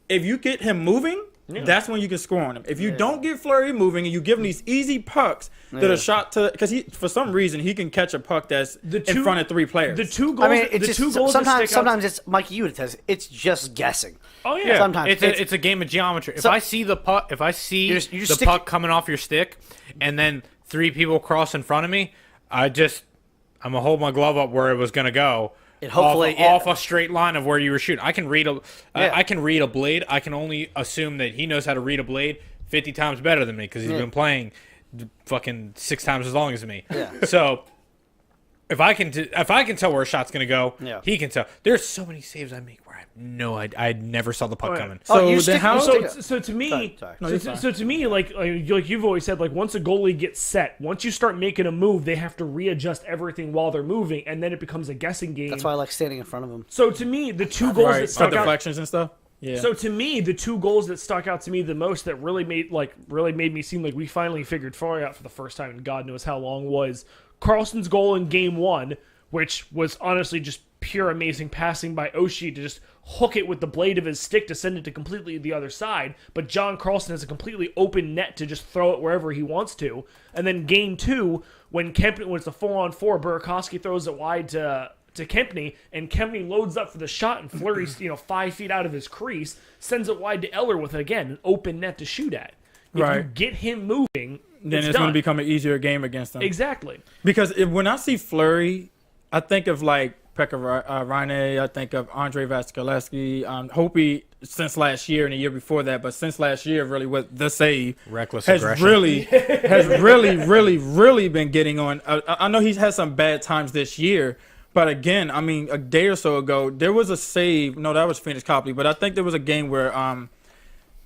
If you get him moving, that's when you can score on him. If you don't get Fleury moving and you give him these easy pucks that are shot to, because for some reason he can catch a puck that's in front of three players. The two goals. I mean, it's the just, two goals. sometimes it's Mikey. You would attest. It's just guessing. Oh yeah. Sometimes it's a game of geometry. If I see the puck, you just the stick puck coming off your stick, and then three people cross in front of me, I'm gonna hold my glove up where it was gonna go. And hopefully off a straight line of where you were shooting. I can read I can read a blade. I can only assume that he knows how to read a blade 50 times better than me because he's been playing fucking 6 times as long as me. Yeah. So if I can tell where a shot's gonna go, he can tell. There's so many saves I make where I never saw the puck coming. So to me, Sorry. so to me, like you've always said, like once a goalie gets set, once you start making a move, they have to readjust everything while they're moving, and then it becomes a guessing game. That's why I like standing in front of him. So to me, the two goals that stuck out, deflections and stuff. Yeah. So to me, the two goals that stuck out to me the most that really made me seem like we finally figured Fleury out for the first time in God knows how long was Carlson's goal in Game 1, which was honestly just pure amazing passing by Oshie to just hook it with the blade of his stick to send it to completely the other side. But John Carlson has a completely open net to just throw it wherever he wants to. And then Game 2, when it's a 4-on-4, Burakovsky throws it wide to Kempney, and Kempney loads up for the shot, and Fleury's 5 feet out of his crease, sends it wide to Eller with, again, an open net to shoot at. If you get him moving, then it's going to become an easier game against them. Exactly. Because when I see Fleury, I think of like Pekka Rinne, I think of Andre Vasilevsky, Hopi since last year and the year before that, but since last year, really, with the save, Reckless has aggression. really been getting on. I know he's had some bad times this year, but again, I mean, a day or so ago, there was a save. No, that was Phoenix Copley, but I think there was a game where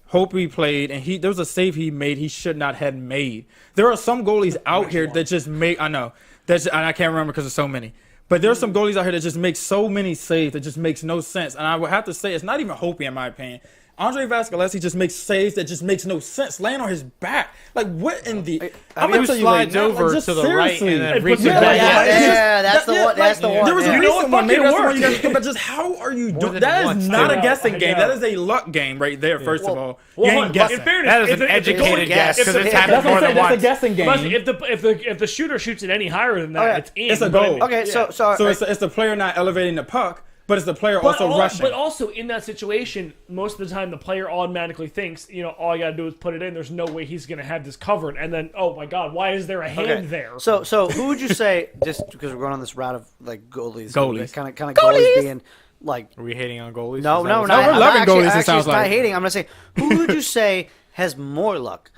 Hopi played, and there was a save he made he should not have made. There are some goalies out here that just make. I know and I can't remember because there's so many. But there are some goalies out here that just make so many saves that just makes no sense. And I would have to say it's not even Hopi in my opinion. Andre Vasilevsky just makes saves that just makes no sense, laying on his back. Like, what in the... I'm going to slides over to the right and then reaches puts it back. back. That's the one. That's the one. There was a yeah. recent one. Maybe fucking that's the one you works. guys... But just how are you More doing... than That once, is not too. a guessing game. Yeah. That is a luck game right there, first of all. You Well, ain't guessing. in fairness, That is if an the- if the goalie- educated guess because if it's the- happened That's what more I'm than saying. That's a once. guessing game. Plus, if the shooter shoots it any higher than that, yeah. it's in. It's a but goal. Okay, yeah. so it's the player not elevating the puck, but it's the player also rushing. But also in that situation, most of the time the player automatically thinks, all you gotta do is put it in. There's no way he's gonna have this covered. And then, oh my God, why is there a hand there? So who would you say, just because we're going on this route of like goalies, kind of Goalies. goalies being like Are we hating on goalies? no, Is that no, what's no. we're I'm loving actually, goalies, it actually, sounds it's not like. hating. I'm gonna say who would you say has more luck?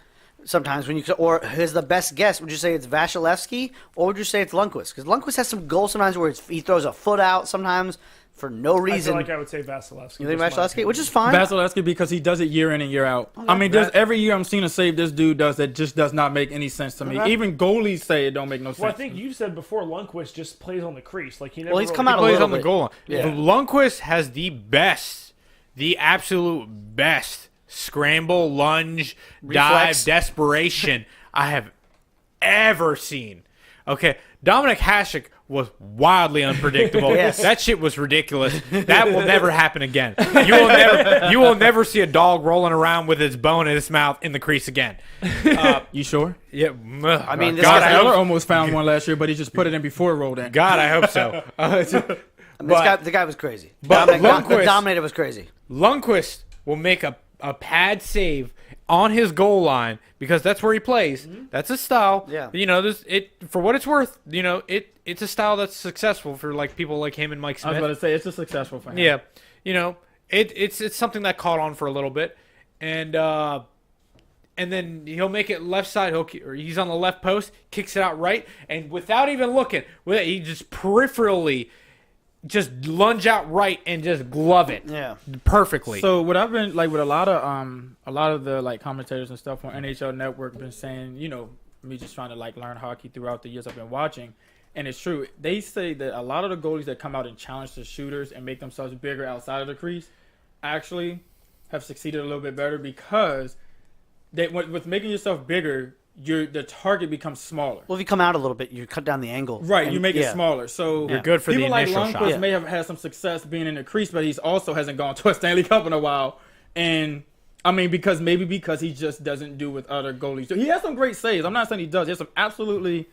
Sometimes when you or is the best guess? Would you say it's Vasilevsky or would you say it's Lundqvist? Because Lundqvist has some goals sometimes where he throws a foot out sometimes for no I reason. feel like I would say Vasilevsky. You think Just my Vasilevsky, opinion. which is fine. Vasilevsky, because he does it year in and year out. I mean, there's every year I'm seeing a save this dude does that just does not make any sense to me. Okay. Even goalies say it don't make no sense. Well, I think you said before Lundqvist just plays on the crease. Like he never. Well, he's really- come out a plays little on the bit. goal line. Yeah. Lundqvist has the absolute best scramble, lunge, Reflex. dive, desperation I have ever seen. Okay, Dominic Hasek was wildly unpredictable. Yes. That shit was ridiculous. That will never happen again. You will never see a dog rolling around with its bone in its mouth in the crease again. You sure? Yeah, I mean, this God, guy's I Eller hope, almost found one last year, but he just put it in before it rolled in. God, I hope so. I mean, the guy was crazy. but Lundqvist- Dominator was crazy. Lundqvist will make a pad save on his goal line because that's where he plays. That's his style. Yeah. For what it's worth, it's a style that's successful for like people like him and Mike I was Smith. about to say it's a successful for him. Yeah. It's something that caught on for a little bit. And then he'll make it left side. He's on the left post, kicks it out right, and without even looking, he just peripherally just lunge out right and just glove it. Yeah. Perfectly. So what I've been like with a lot of the like commentators and stuff on NHL Network been saying, me just trying to like learn hockey throughout the years I've been watching, and it's true. They say that a lot of the goalies that come out and challenge the shooters and make themselves bigger outside of the crease actually have succeeded a little bit better because with making yourself bigger, the target becomes smaller. Well, if you come out a little bit, you cut down the angle. Right, and- you make it yeah. smaller. So You're good for the people like initial Lundqvist shot. Yeah. may have had some success being in the crease, but he's also hasn't gone to a Stanley Cup in a while. And I mean, because he just doesn't do what other goalies do. He has some great saves. I'm not saying he does. He has some absolutely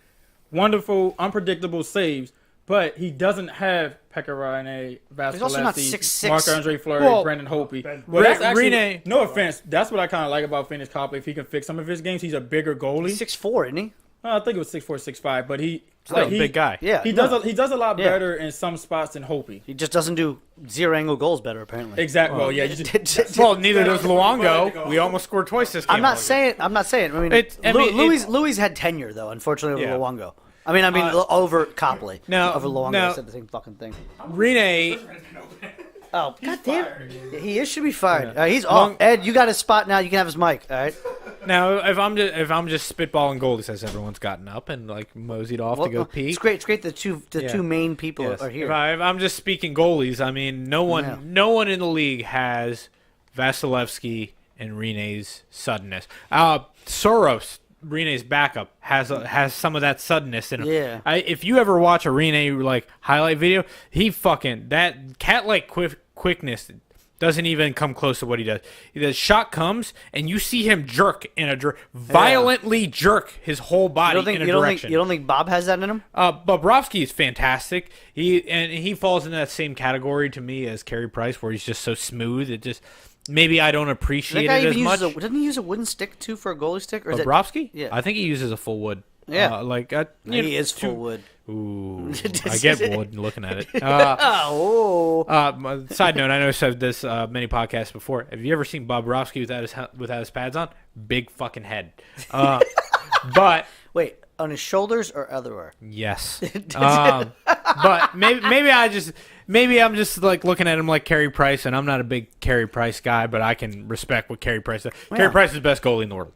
wonderful, unpredictable saves, but he doesn't have Pekka Rinne, He's also not Vasilevsky, 6'6". Marc-Andre Fleury, Well, Brendan Hope. Ben- Well, that's actually, Rinne- no offense. That's what I kind of like about Phoenix Copley. If he can fix some of his games, he's a bigger goalie. He's 6'4", isn't he? I think it was 6'4", 6'5", but he's still a big guy. Yeah. He no. does a lot Yeah. better in some spots than Hopi. He just doesn't do zero-angle goals better, apparently. Exactly. Well, yeah. Well, neither does Luongo. We almost scored twice this game. I'm not saying. I mean, Louis had tenure though. Unfortunately, over Yeah. Luongo. I mean, over Copley. No, over Luongo. no. I said the same fucking thing. Rene, Oh, goddamn! He should be fired. He's off. Ed, you got his spot now. You can have his mic. All right. now if I'm just spitballing goalies as everyone's gotten up and like moseyed off to go pee. It's great. It's great. The Yeah. two main people Yes. are here. If I'm just speaking goalies, I mean no one in the league has Vasilevsky and Rene's suddenness. Soros, Rene's backup, has some of that suddenness in him. Yeah. If you ever watch a Rene like highlight video, he fucking that cat-like quickness doesn't even come close to what he does. The shot comes and you see him violently jerk his whole body in a direction. You don't think Bob has that in him? Bobrovsky is fantastic. He falls in that same category to me as Carey Price, where he's just so smooth. It just maybe I don't appreciate That guy it as even much. doesn't he use a wooden stick too for a goalie stick? Or is Bobrovsky? Yeah. I think he uses a full wood. Yeah. He is full wood. Ooh, I get wood looking at it. Side note: I know I've said this many podcasts before. Have you ever seen Bobrovsky without his pads on? Big fucking head. But Wait, on his shoulders or otherwhere? yes. But maybe I'm just like looking at him like Carey Price, and I'm not a big Carey Price guy, but I can respect what Carey Price does. Carey Price is the best goalie in the world.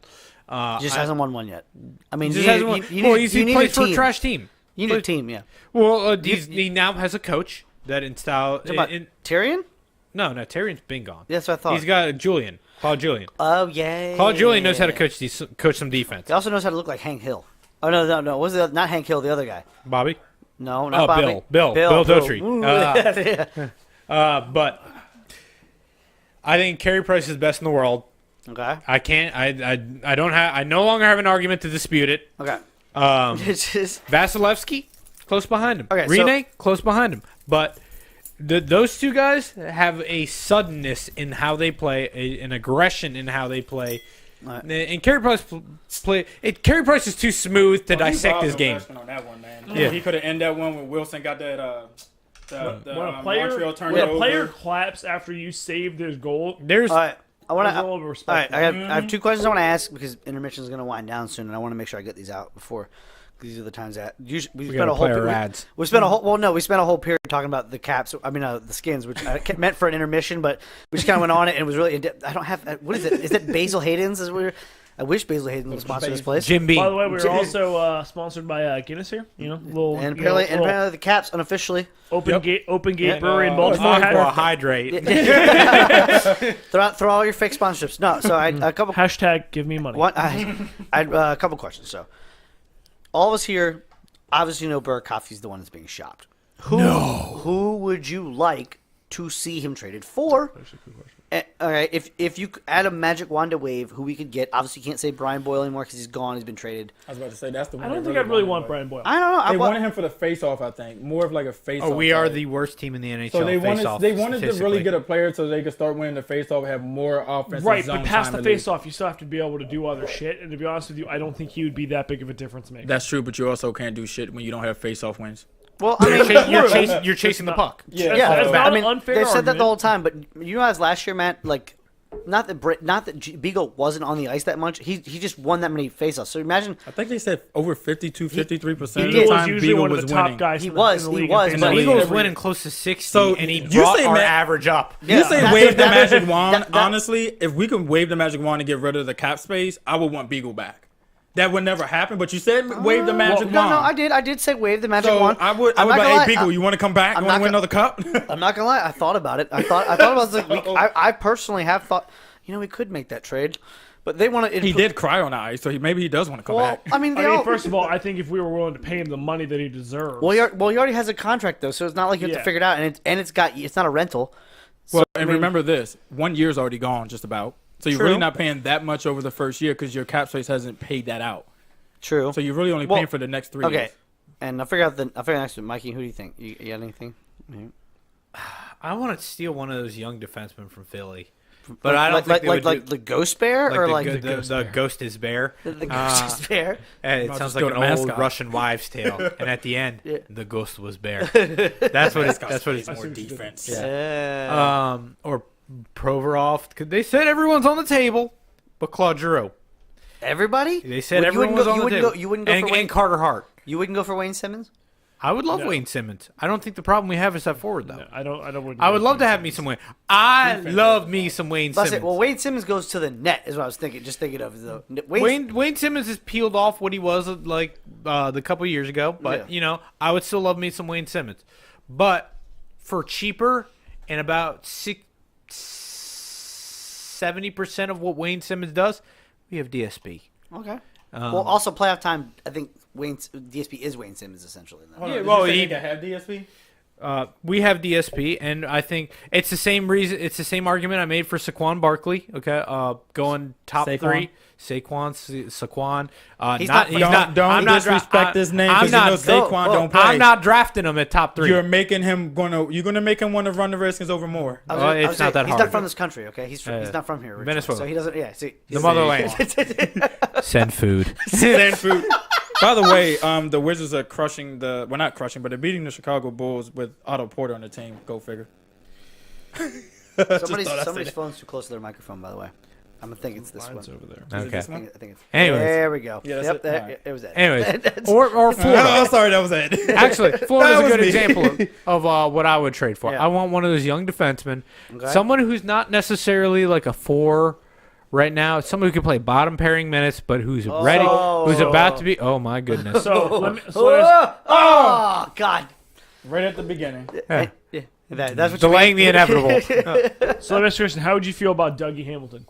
He just hasn't won one yet. I mean, He plays for a trash team. You need a team, yeah. Well, he now has a coach that About Tyrion? Tyrian's been gone. That's what I thought. He's got Claude Julian. Oh, yeah. Claude Julian knows how to coach some defense. He also knows how to look like Hank Hill. Oh, no. Was it not Hank Hill, the other guy? Bobby? No, not Bobby. Bill Dotry. Yeah. But I think Carey Price is best in the world. Okay. I no longer have an argument to dispute it. Okay. Vasilevsky, close behind him. Okay, Rene, close behind him. But those two guys have a suddenness in how they play, an aggression in how they play. Right. And Carey Price Carey Price is too smooth to dissect his game. On that one, man. Yeah. He could have ended that one when Wilson got that. When a player claps after you saved his goal, there's. I want to. All right, I have two questions I want to ask because intermission is going to wind down soon, and I want to make sure I get these out before. These are the times that we spent a whole period. We spent a whole period talking about the caps. I mean, the skins, which I meant for an intermission, but we just kind of went on it and it was really. I don't have. What is it? Is it Basil Hayden's? I wish Basil Hayden would sponsor this place. Jim Beam. By the way, we were also sponsored by Guinness here. And apparently the Caps unofficially Open Gate Brewery in Baltimore. Hydrate. throw all your fake sponsorships. No, so a couple. Hashtag give me money. I had a couple questions. So, all of us here obviously know Burakovsky's the one that's being shopped. Who would you like to see him traded for? All right, if you add a magic wand to wave, who we could get? Obviously, you can't say Brian Boyle anymore because he's gone. He's been traded. I was about to say that's the one. I don't think I really want Brian Boyle. I don't know. They wanted him for the face-off. I think more of like a face-off. We are the worst team in the NHL. So they wanted to really get a player so they could start winning the face-off, have more offensive right, zone but past time the face-off, you still have to be able to do other shit. And to be honest with you, I don't think he would be that big of a difference maker. That's true, but you also can't do shit when you don't have face-off wins. Well, I mean, you're chasing the puck. Yeah, that's not I mean, an unfair they said that argument. the whole time. But you know, as last year, Matt, like. Not that Beagle wasn't on the ice that much. He just won that many faceoffs. So imagine. I think they said over 52, 53% of Beagle the was time usually Beagle one of was the top winning. guys. He in was. the He league. was. And But Beagle was winning close to 60, So and he you brought say our Matt- average up. You say wave the magic wand. that- Honestly, if we can wave the magic wand and get rid of the cap space, I would want Beagle back. That would never happen, but you said wave the magic wand. No, I did say wave the magic So wand. I would I'm be not like, gonna hey, lie, Beagle, you want to come back? You want to win another cup? I'm not gonna lie. I thought about it. I thought about this. Like, I personally have thought. We could make that trade, but they want to. He did cry on the ice, so maybe he does want to come Well, back. I mean, First of all, I think if we were willing to pay him the money that he deserves. Well, he already has a contract though, so it's not like you have to figure it out, and it's not a rental. Well, remember this: 1 year's already gone, just about. So you're True. really not paying that much over the first year because your cap space hasn't paid that out. True. So you're really only paying for the next 3 years. Okay, and I figure out next one. Mikey, who do you think? You got anything? I want to steal one of those young defensemen from Philly. But I don't think they would like the Ghost Bear or the Ghost is Bear. The Ghost is Bear. It I'll sounds just like go an to old mascot. Russian wives' tale. And at the end, the Ghost was Bear. That's what it's More defense. or Provorov. They said everyone's on the table, but Claude Giroux. Everybody? They said everyone was on the table. You wouldn't go for Wayne. And Carter Hart. You wouldn't go for Wayne Simmons? I would love Wayne Simmons. I don't think the problem we have is that forward though. No, I don't. I would love to have me some Wayne. I love me some Wayne Simmons. Well, Wayne Simmons goes to the net is what I was thinking. Just thinking of though. Wayne Simmons has peeled off what he was like the couple years ago, but I would still love me some Wayne Simmons. But for cheaper and about 70% of what Wayne Simmons does, we have DSP. Okay. Well, also playoff time. I think DSP is Wayne Simmons essentially. He have DSP. We have DSP, and I think it's the same reason. It's the same argument I made for Saquon Barkley. Okay, going top Saquon. 3. Saquon. Don't disrespect his name because you know Saquon don't play. I'm not drafting him at top 3. You're gonna make him want to run the Redskins over more. It's not that hard. He's not from this country. Okay, he's not from here. Originally. Venezuela. So he doesn't. Yeah, see, The motherland. Send food. Sand food. By the way, the Wizards are crushing not crushing, but they're beating the Chicago Bulls with Otto Porter on the team. Go figure. Somebody's phone's too close to their microphone. By the way, I'm gonna think it's this one. over there. Okay. I think it's. Anyways. There we go. Yeah, that's yep, it. there, Alright. it was that. Anyways, or Florida. Oh, sorry, that was it. Actually, Florida's That a good was me. example of what I would trade for. Yeah. I want one of those young defensemen, Okay. someone who's not necessarily like a 4 right now. Someone who can play bottom pairing minutes, but who's ready, who's about to be. Oh my goodness! So let me. Oh God! Right at the beginning. Yeah. That's what Delaying the inevitable. So, next question: how would you feel about Dougie Hamilton?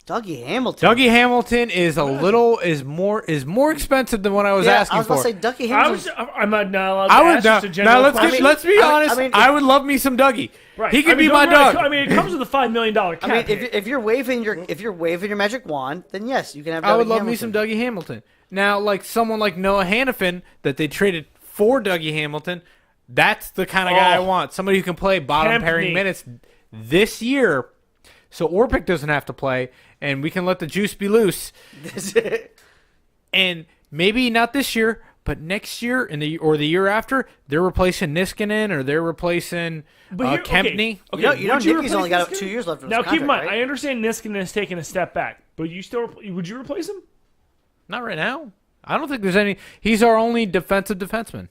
Dougie Hamilton. Dougie Hamilton is more expensive than what I was asking I was about for. to say Dougie Hamilton. I'm not allowed to ask just a general question. Let's be honest. I would love me some Dougie. Right. He could be my dog. I mean, it comes with a $5 million cap. I mean, if you're waving your magic wand, then yes, you can have. Dougie I would love Hamilton. me some Dougie Hamilton. Now, like someone like Noah Hannafin that they traded for Dougie Hamilton, that's the kind of guy I want. Somebody who can play bottom pairing minutes this year, so Orpik doesn't have to play, and we can let the juice be loose. And maybe not this year, but next year or the year after, they're replacing Niskanen or they're replacing Kempney. Okay. You know Nicky's only got 2 years left of his now, contract, keep in mind, right? I understand Niskanen has taken a step back, but would you replace him? Not right now. I don't think there's any. He's our only defensive defenseman,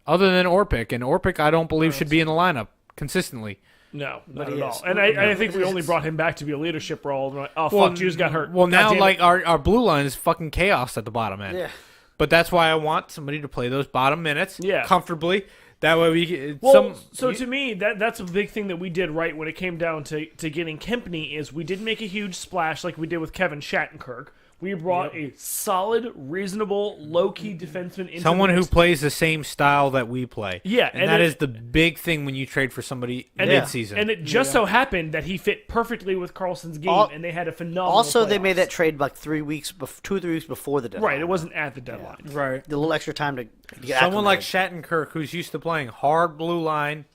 other than Orpik, and Orpik I don't believe should be in the lineup consistently. No, not he at all. is. And I think we only brought him back to be a leadership role. And fuck, Jews got hurt. Well, God now damn it. like our blue line is fucking chaos at the bottom end. Yeah. But that's why I want somebody to play those bottom minutes comfortably. That way we to me that's a big thing that we did right when it came down to getting Kempney is we didn't make a huge splash like we did with Kevin Shattenkirk. We brought a solid, reasonable, low-key defenseman into someone the who mix. plays the same style that we play. Yeah, and that is the big thing when you trade for somebody mid-season. And it just so happened that he fit perfectly with Carlson's game, and they had a phenomenal Also, they playoffs. made that trade like 2 or 3 weeks before the deadline. Right, it wasn't at the deadline. Right. The little extra time to get Someone like acclimated. Shattenkirk, who's used to playing hard blue line,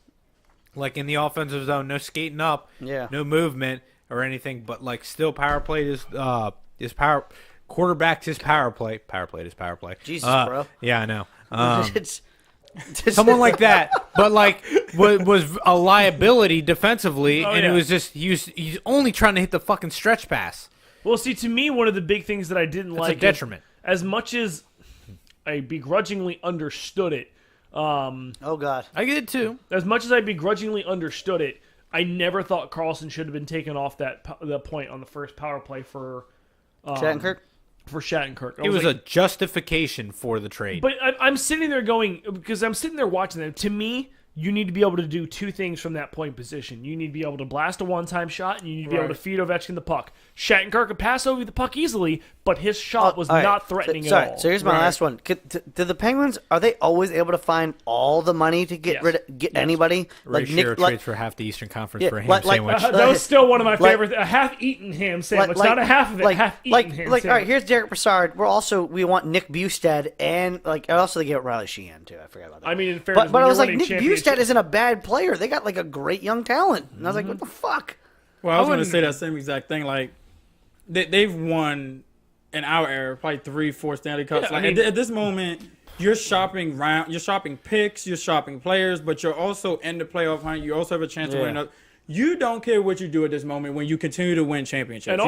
like in the offensive zone, no skating up, no movement or anything, but like still power play is power. Quarterback's his power play. Power play is power play. Jesus, bro. Yeah, I know. Someone like that, but like was a liability defensively, and it was just he's only trying to hit the fucking stretch pass. Well, see, to me, one of the big things that I didn't like a detriment. As much as I begrudgingly understood it. Oh God, I get it too. As much as I begrudgingly understood it, I never thought Carlson should have been taken off the point on the first power play for Shattenkirk. For Shattenkirk. It was a justification for the trade. But I'm sitting there going, because I'm sitting there watching them. To me, you need to be able to do two things from that point position. You need to be able to blast a one-time shot, and you need to be able to feed Ovechkin the puck. Shattenkirk could pass over the puck easily, but his shot was not threatening at all. So here's my last one. Do the Penguins, are they always able to find all the money to get anybody? Ray Shero trades for half the Eastern Conference for a ham sandwich. That was still one of my favorites. A half-eaten ham sandwich. Not a half of it, half-eaten ham sandwich. All right, here's Derek Brassard. We want Nick Bustad, and also they get Riley Sheehan, too. I forgot about that. I mean, in fairness, but I was like, Nick Bustad isn't a bad player. They got like a great young talent. And I was like, what the fuck? Well, I was going to say that same exact thing. Like, they've won in our era probably 3-4 Stanley Cups. Yeah, at this moment, you're shopping picks, you're shopping players, but you're also in the playoff hunt. You also have a chance to win another. You don't care what you do at this moment when you continue to win championships. And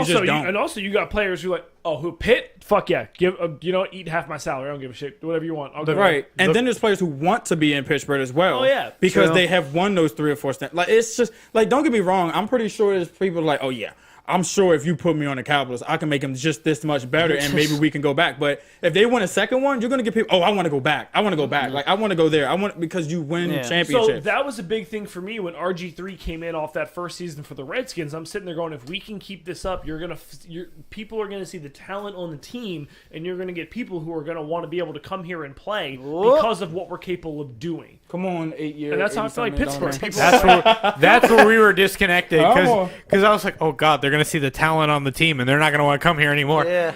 also, you got players who who Pitt? Fuck yeah, give eat half my salary. I don't give a shit. Do whatever you want. Right, and then there's players who want to be in Pittsburgh as well. Oh yeah, because they have won those 3 or 4 Stanley. Like it's just like don't get me wrong. I'm pretty sure there's people like, oh yeah, I'm sure if you put me on the Capitals, I can make them just this much better, and maybe we can go back. But if they win a second one, you're gonna get people. Oh, I want to go back. I want to go back. Like I want to go there. because you win championships. So that was a big thing for me when RG3 came in off that first season for the Redskins. I'm sitting there going, if we can keep this up, people are gonna see the talent on the team, and you're gonna get people who are gonna want to be able to come here and play because of what we're capable of doing. Come on, 8 years. And that's how I feel like Pittsburgh. That's where we were disconnected because I was like, oh God, they're gonna see the talent on the team and they're not gonna want to come here anymore. Yeah,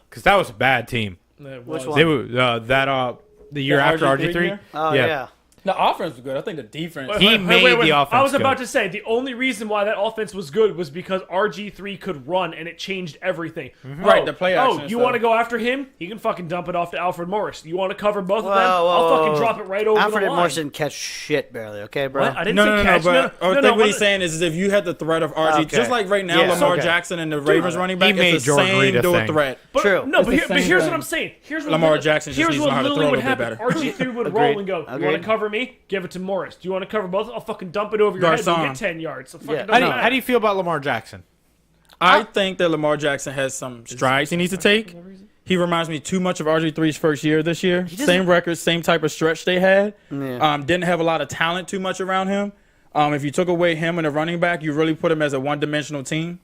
because that was a bad team. Which one? They were the year after RG3. Oh yeah. The offense was good. I think the defense. He made the offense I was about good. to say the only reason why that offense was good was because RG3 could run and it changed everything. Right, the play action. Oh, you want to go after him? He can fucking dump it off to Alfred Morris. You want to cover both of them? Whoa, I'll fucking drop it right over Alfred the line. Morris didn't catch shit barely. Okay, bro. What? I didn't No, say catch. but I think what he's saying is if you had the threat of RG, Okay. just like right now, Yeah. Lamar Okay. Jackson and the Ravens running back, He made it's the Jordan same Reed a dual thing. threat. True. No, It's but the here's same what thing. I'm saying. Here's what Lamar Jackson just here's needs to what know how to literally throw a would little bit happen. better. RG3 would Agreed. roll and go, you want Agreed. to cover me? Give it to Morris. Do you want to cover both? I'll fucking dump it over your head and Garcon. get 10 yards. So fucking Yeah. doesn't How matter. do you feel about Lamar Jackson? I think that Lamar Jackson has some strides he needs to take. He reminds me too much of RG3's first year this year. Same record, same type of stretch they had. Yeah. Didn't have a lot of talent too much around him. If you took away him and a running back, you really put him as a one-dimensional team.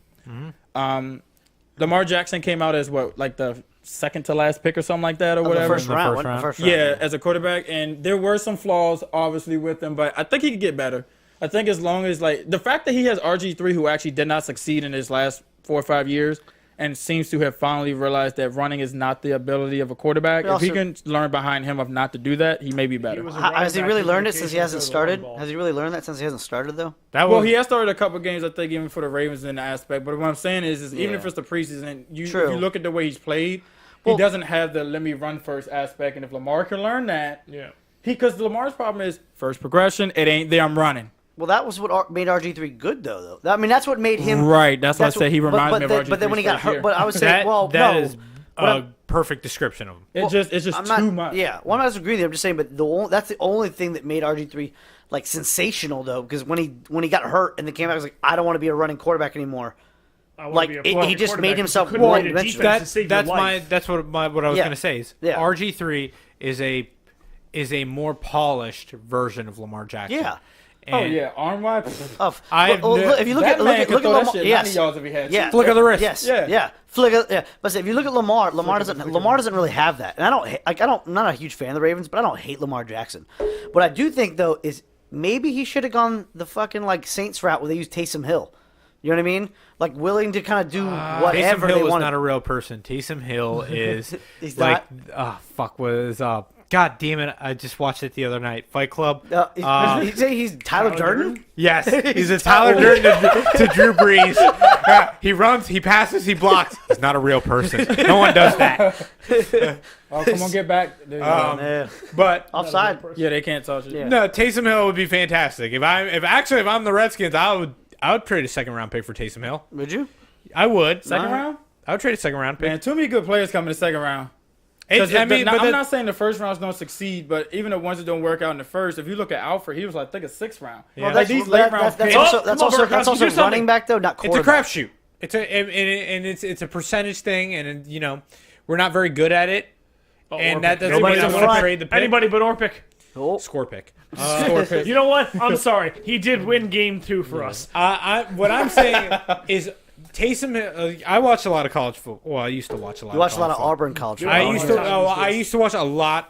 Lamar Jackson came out as like the second to last pick or something like that or whatever. The first round. Yeah, as a quarterback. And there were some flaws, obviously, with him, but I think he could get better. I think as long as, like, the fact that he has RG3 who actually did not succeed in his last 4 or 5 years and seems to have finally realized that running is not the ability of a quarterback. If he can learn behind him of not to do that, he may be better. Has he really learned it since he hasn't started? Has he really learned that since he hasn't started, though? Well, he has started a couple games, I think, even for the Ravens in the aspect. But what I'm saying is even if it's the preseason, if you look at the way he's played, he doesn't have the let me run first aspect. And if Lamar can learn that, because Lamar's problem is first progression, it ain't there, I'm running. Well, that was what made RG3 good, though. I mean, that's what made him right. That's why I say he reminds me of RG3. But then when he got hurt, but I would say, that is a perfect description of him. It's just too much. Yeah, well, I'm not agreeing with you. I'm just saying, but that's the only thing that made RG3 like sensational, though, because when he got hurt and then came back, I was like, I don't want to be a running quarterback anymore. Like he just made himself one dimensional. That's what I was going to say. Is RG3 is a more polished version of Lamar Jackson. Yeah. And arm wide. If you look at Lamar, yes, flick of the wrist. Yes, flick of, yeah. But if you look at Lamar doesn't really have that. And I'm not a huge fan of the Ravens, but I don't hate Lamar Jackson. What I do think though is maybe he should have gone the fucking like Saints route where they use Taysom Hill. You know what I mean? Like willing to kind of do whatever Taysom Hill they want. is not a real person. Taysom Hill is He's like not? God damn it! I just watched it the other night. Fight Club. You say he's Tyler Durden? Yes, he's a Tyler Durden to Drew Brees. He runs, he passes, he blocks. He's not a real person. No one does that. Come on, get back. But offside. Yeah, they can't touch it. Yeah. No, Taysom Hill would be fantastic. If I'm the Redskins, I would trade a second round pick for Taysom Hill. Would you? I would. Second round? I would trade a second round pick. Man, too many good players come in the second round. I'm not saying the first rounds don't succeed, but even the ones that don't work out in the first, if you look at Alfred, he was like, I think a sixth round. Yeah. Well, like these late rounds. That's also running back though, not quarterback. It's a crapshoot. It's a percentage thing, and we're not very good at it. And that doesn't mean I want to trade the pick. Anybody but Orpik. Score pick. You know what? I'm sorry. He did win game 2 for us. What I'm saying is Taysom. I watch a lot of college football. Well, I used to watch a lot. You watch a lot of Auburn college football. I used to watch a lot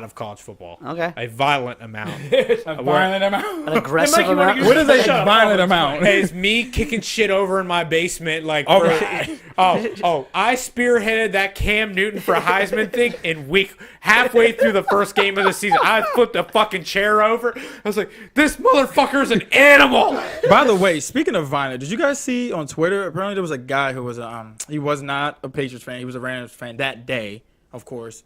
of college football. Okay. A violent amount. An aggressive amount. What is a violent amount? Hey, it's me kicking shit over in my basement. Like, I spearheaded that Cam Newton for a Heisman thing in halfway through the first game of the season. I flipped a fucking chair over. I was like, this motherfucker's an animal. By the way, speaking of violent, did you guys see on Twitter? Apparently, there was a guy who was he was not a Patriots fan. He was a Rams fan that day, of course.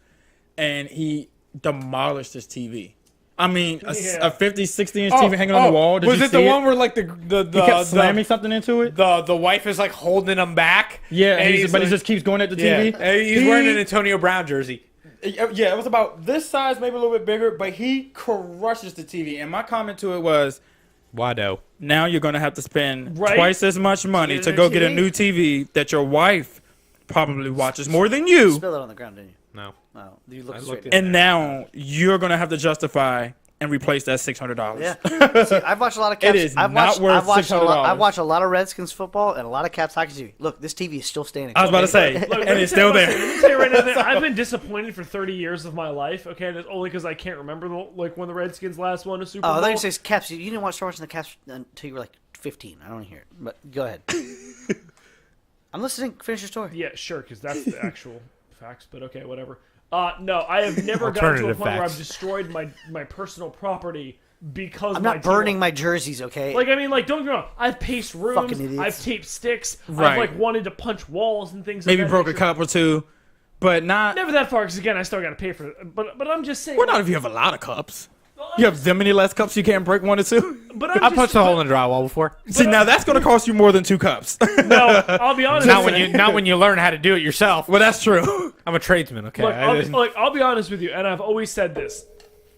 And he demolished his TV. I mean, a 50, 60-inch TV hanging on the wall. Was it the one where like the he kept slamming something into it? The wife is like holding him back. Yeah, and he just keeps going at the TV. And he's wearing an Antonio Brown jersey. Yeah, it was about this size, maybe a little bit bigger, but he crushes the TV. And my comment to it was, Wado. Now you're going to have to spend twice as much money to go get a new TV that your wife probably watches more than you. Spill it on the ground, didn't you? No. Oh, you looked and now you're going to have to justify and replace that $600. Yeah. See, I've watched a lot of Caps. It is not worth $600. I've watched a lot of Redskins football and a lot of Caps hockey TV. Look, this TV is still standing. I was about to say, and it's still there. Let me say right now, I've been disappointed for 30 years of my life. Okay, and it's only because I can't remember when the Redskins last won a Super Bowl. Oh, I thought you said Caps. You didn't start watching the Caps until you were like 15. I don't want to hear it, but go ahead. I'm listening. Finish your story. Yeah, sure, because that's the actual facts. But okay, whatever. No, I have never gotten to a point where I've destroyed my personal property because I'm not burning my jerseys, okay? Like, I mean, like, don't get me wrong. I've paced rooms. I've taped sticks. Right. I've, like, wanted to punch walls and things Maybe like that. Maybe broke a cup or two, but not... Never that far, because, again, I still got to pay for it. But I'm just saying... Well, not if you have a lot of cups. You have that many less cups you can't break one or two? But I punched a hole in the drywall before. See, now that's going to cost you more than 2 cups. No, I'll be honest. Not when you learn how to do it yourself. Well, that's true. I'm a tradesman, okay? I'll be honest with you, and I've always said this.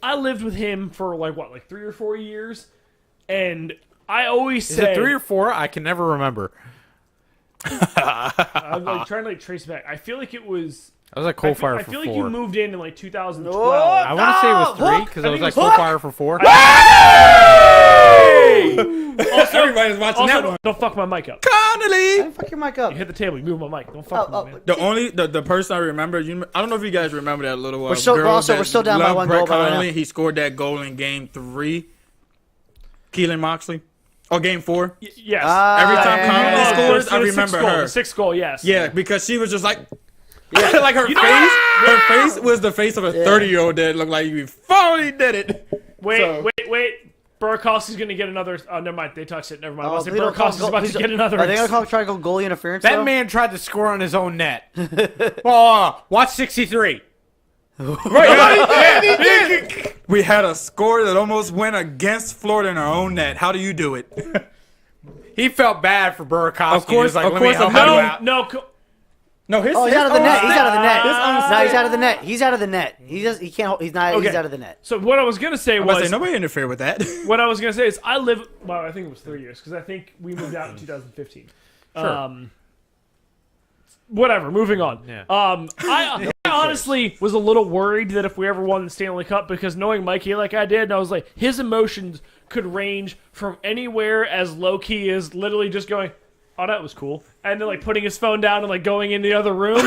I lived with him for, like 3 or 4 years, and I always say... Is it 3 or 4? I can never remember. I'm like trying to like trace it back. I feel like it was. I was at coal fire I for feel 4. like you moved in like 2012. I want to say it was 3 because I was at coal fire for 4. Also, Everybody's watching that one. Don't fuck my mic up. Connolly. Fuck your mic up. You hit the table. You move my mic. Don't fuck with me, man. The only the person I remember, I don't know if you guys remember that little We're still down by one goal. Connolly, he scored that goal in Game 3. Keelan Moxley, or Game 4. Yes. Every time Connolly The scores, I remember her. 6th goal, yes. Yeah, because she was just like, like her face was the face of a 30-year-old that looked like you finally did it. Wait. Burakovsky's going to get another. Oh, never mind. They touched it. Never mind. Burakovsky's about to get another. Are they going to try to go goalie interference? That man tried to score on his own net. Watch 63. Right. He did. We had a score that almost went against Florida in our own net. How do you do it? He felt bad for Burakovsky. Of course, Let me help you out. No, he's out of the net. He's out of the net. No, he's out of the net. He's out of the net. He can't. He's not. Okay. He's out of the net. So what I was gonna say was nobody interfere with that. What I was gonna say is I live. Well, I think it was 3 years because I think we moved out in 2015. Sure. Whatever. Moving on. Yeah. I honestly was a little worried that if we ever won the Stanley Cup, because knowing Mikey like I did, and I was like, his emotions could range from anywhere as low key as literally just going, "Oh, that was cool," and then like putting his phone down and like going in the other room,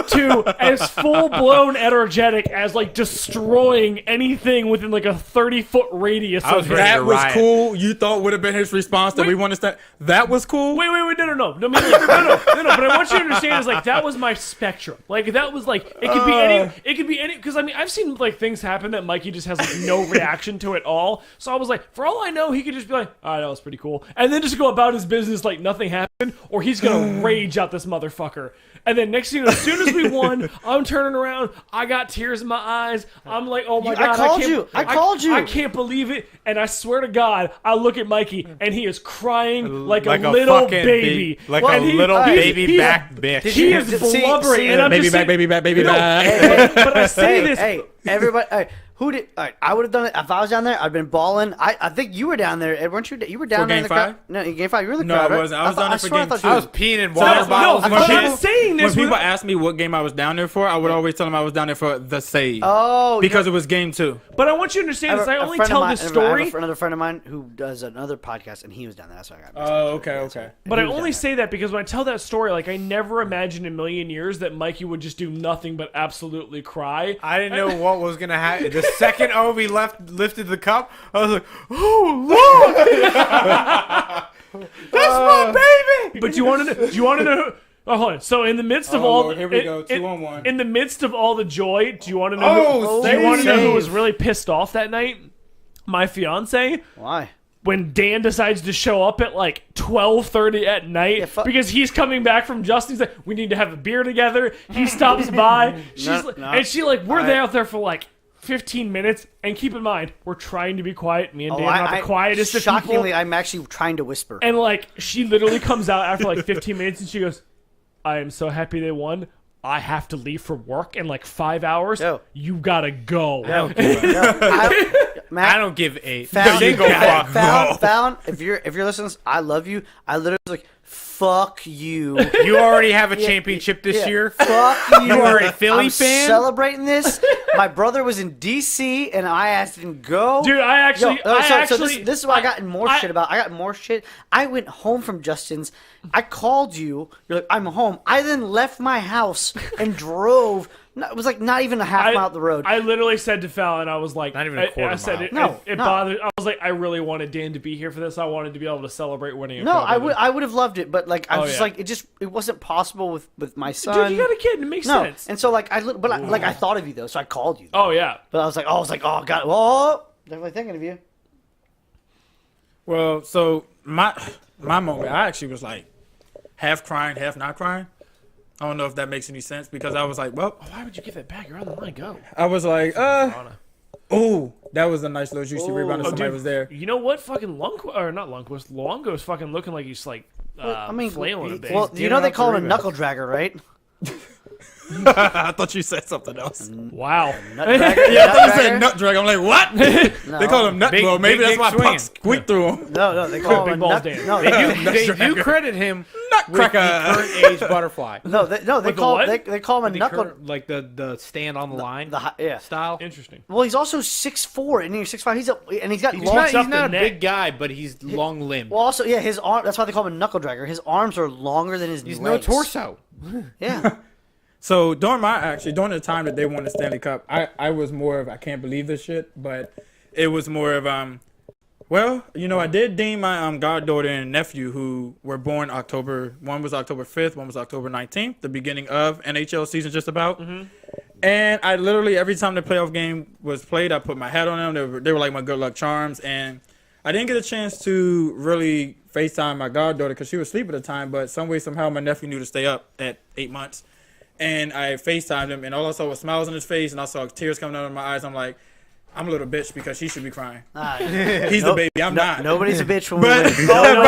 to as full blown energetic as like destroying anything within like a 30-foot radius. That was cool. You thought would have been his response that we want to stand. That was cool. Wait, no. But I want you to understand is like that was my spectrum. Like that was like it could be any. It could be any. Because I mean I've seen like things happen that Mikey just has like no reaction to at all. So I was like, for all I know, he could just be like, "All right, that was pretty cool," and then just go about his business like nothing happened, or he's gonna rage out this motherfucker. And then next thing you know, as soon as we won, I'm turning around. I got tears in my eyes. I'm like, oh my God. I called you. I can't believe it. And I swear to God, I look at Mikey, and he is crying like a little baby. Like a little baby back bitch. He is blubbering. And I'm baby just back, saying, baby back, baby back. But I say this. Hey, everybody. All right, who did? All right, I would have done it if I was down there. I'd been balling. I think you were down there, Ed, weren't you? You were down For there in Game the crowd. 5? No, in Game 5, you were in the No, crowd. I wasn't. I was down there for Game 2. I was peeing in water bottles. I'm saying this. When people ask me what game I was down there for, I would always tell them I was down there for the save. Oh, because it was Game 2. But I want you to understand this. I only tell this story. I have another friend of mine who does another podcast, and he was down there. That's why I got. Oh, okay. But I only say that because when I tell that story, like I never imagined in a million years that Mikey would just do nothing but absolutely cry. I didn't know what was gonna happen. The second Ovi lifted the cup, I was like, "Oh Lord, that's my baby!" But do you want to know? Oh, hold on. So in the midst of all, Lord, here we go, 2-on-1. In the midst of all the joy, do you want to know? Do you want to know who was really pissed off that night? My fiance. Why? When Dan decides to show up at like 12:30 at night because he's coming back from Justin's, like, we need to have a beer together. He stops by. And she like, we're out there for like 15 minutes, and keep in mind, we're trying to be quiet. Me and Dan are not the quietest of people. Shockingly, I'm actually trying to whisper. And like, she literally comes out after like 15 minutes, and she goes, "I am so happy they won. I have to leave for work in like 5 hours. You gotta go." Matt, I don't give 8. Fallon, Go. if you're listening, I love you. I literally was like, fuck you. You already have a championship this year. Fuck you. You are a Philly I'm fan? Celebrating this. My brother was in D.C. and I asked him to go. Dude, this is what I got more shit about. I got more shit. I went home from Justin's. I called you. You're like, I'm home. I then left my house and drove. It was like not even a half mile up the road. I literally said to Fallon, I was like, not even a quarter I said mile. It bothered. I was like, I really wanted Dan to be here for this. I wanted to be able to celebrate winning. I would have loved it, but like I was just like it wasn't possible with my son. Dude, you got a kid. It makes sense. And so like I thought of you though, so I called you. Oh yeah. But I was like, oh god, whoa, definitely thinking of you. Well, so my moment, I actually was like half crying, half not crying. I don't know if that makes any sense because I was like, well, why would you give that back? You're on the line. Go. I was like, oh, that was a nice little juicy rebound if somebody was there. You know what? Fucking Luongo's fucking looking like he's like flailing a bit. Well, you know they call him a knuckle dragger, right? I thought you said something else. Wow. Nutcracker? Yeah, I thought you said nut drag. I'm like, what? No. They call him nut. Well, maybe big that's why swinging. pucks squeak through him. No, they call Big him balls nut. Dan. No, They do credit him with the Nutcracker. current age butterfly. they the call what? they call him a The knuckle. current, like the stand on the line Yeah. style. Interesting. Well, he's also 6'4", and he's 6'5". He's got He's long. not- He's up not a the neck. big guy, but he's long limbed. Well, also, yeah, his arm. That's why they call him a knuckle dragger. His arms are longer than his He's legs. no torso. Yeah. So during the time that they won the Stanley Cup, I was more of I can't believe this shit, but it was more of well, I did deem my goddaughter and nephew who were born October. One was October 5th, one was October 19th, the beginning of NHL season just about. Mm-hmm. And I literally every time the playoff game was played, I put my hat on them. They were like my good luck charms, and I didn't get a chance to really FaceTime my goddaughter because she was asleep at the time. But some way somehow my nephew knew to stay up at 8 months. And I FaceTimed him, and all I saw was smiles on his face, and I saw tears coming out of my eyes. I'm like, I'm a little bitch because she should be crying. He's the baby. I'm not. Nobody's a bitch when we But- win.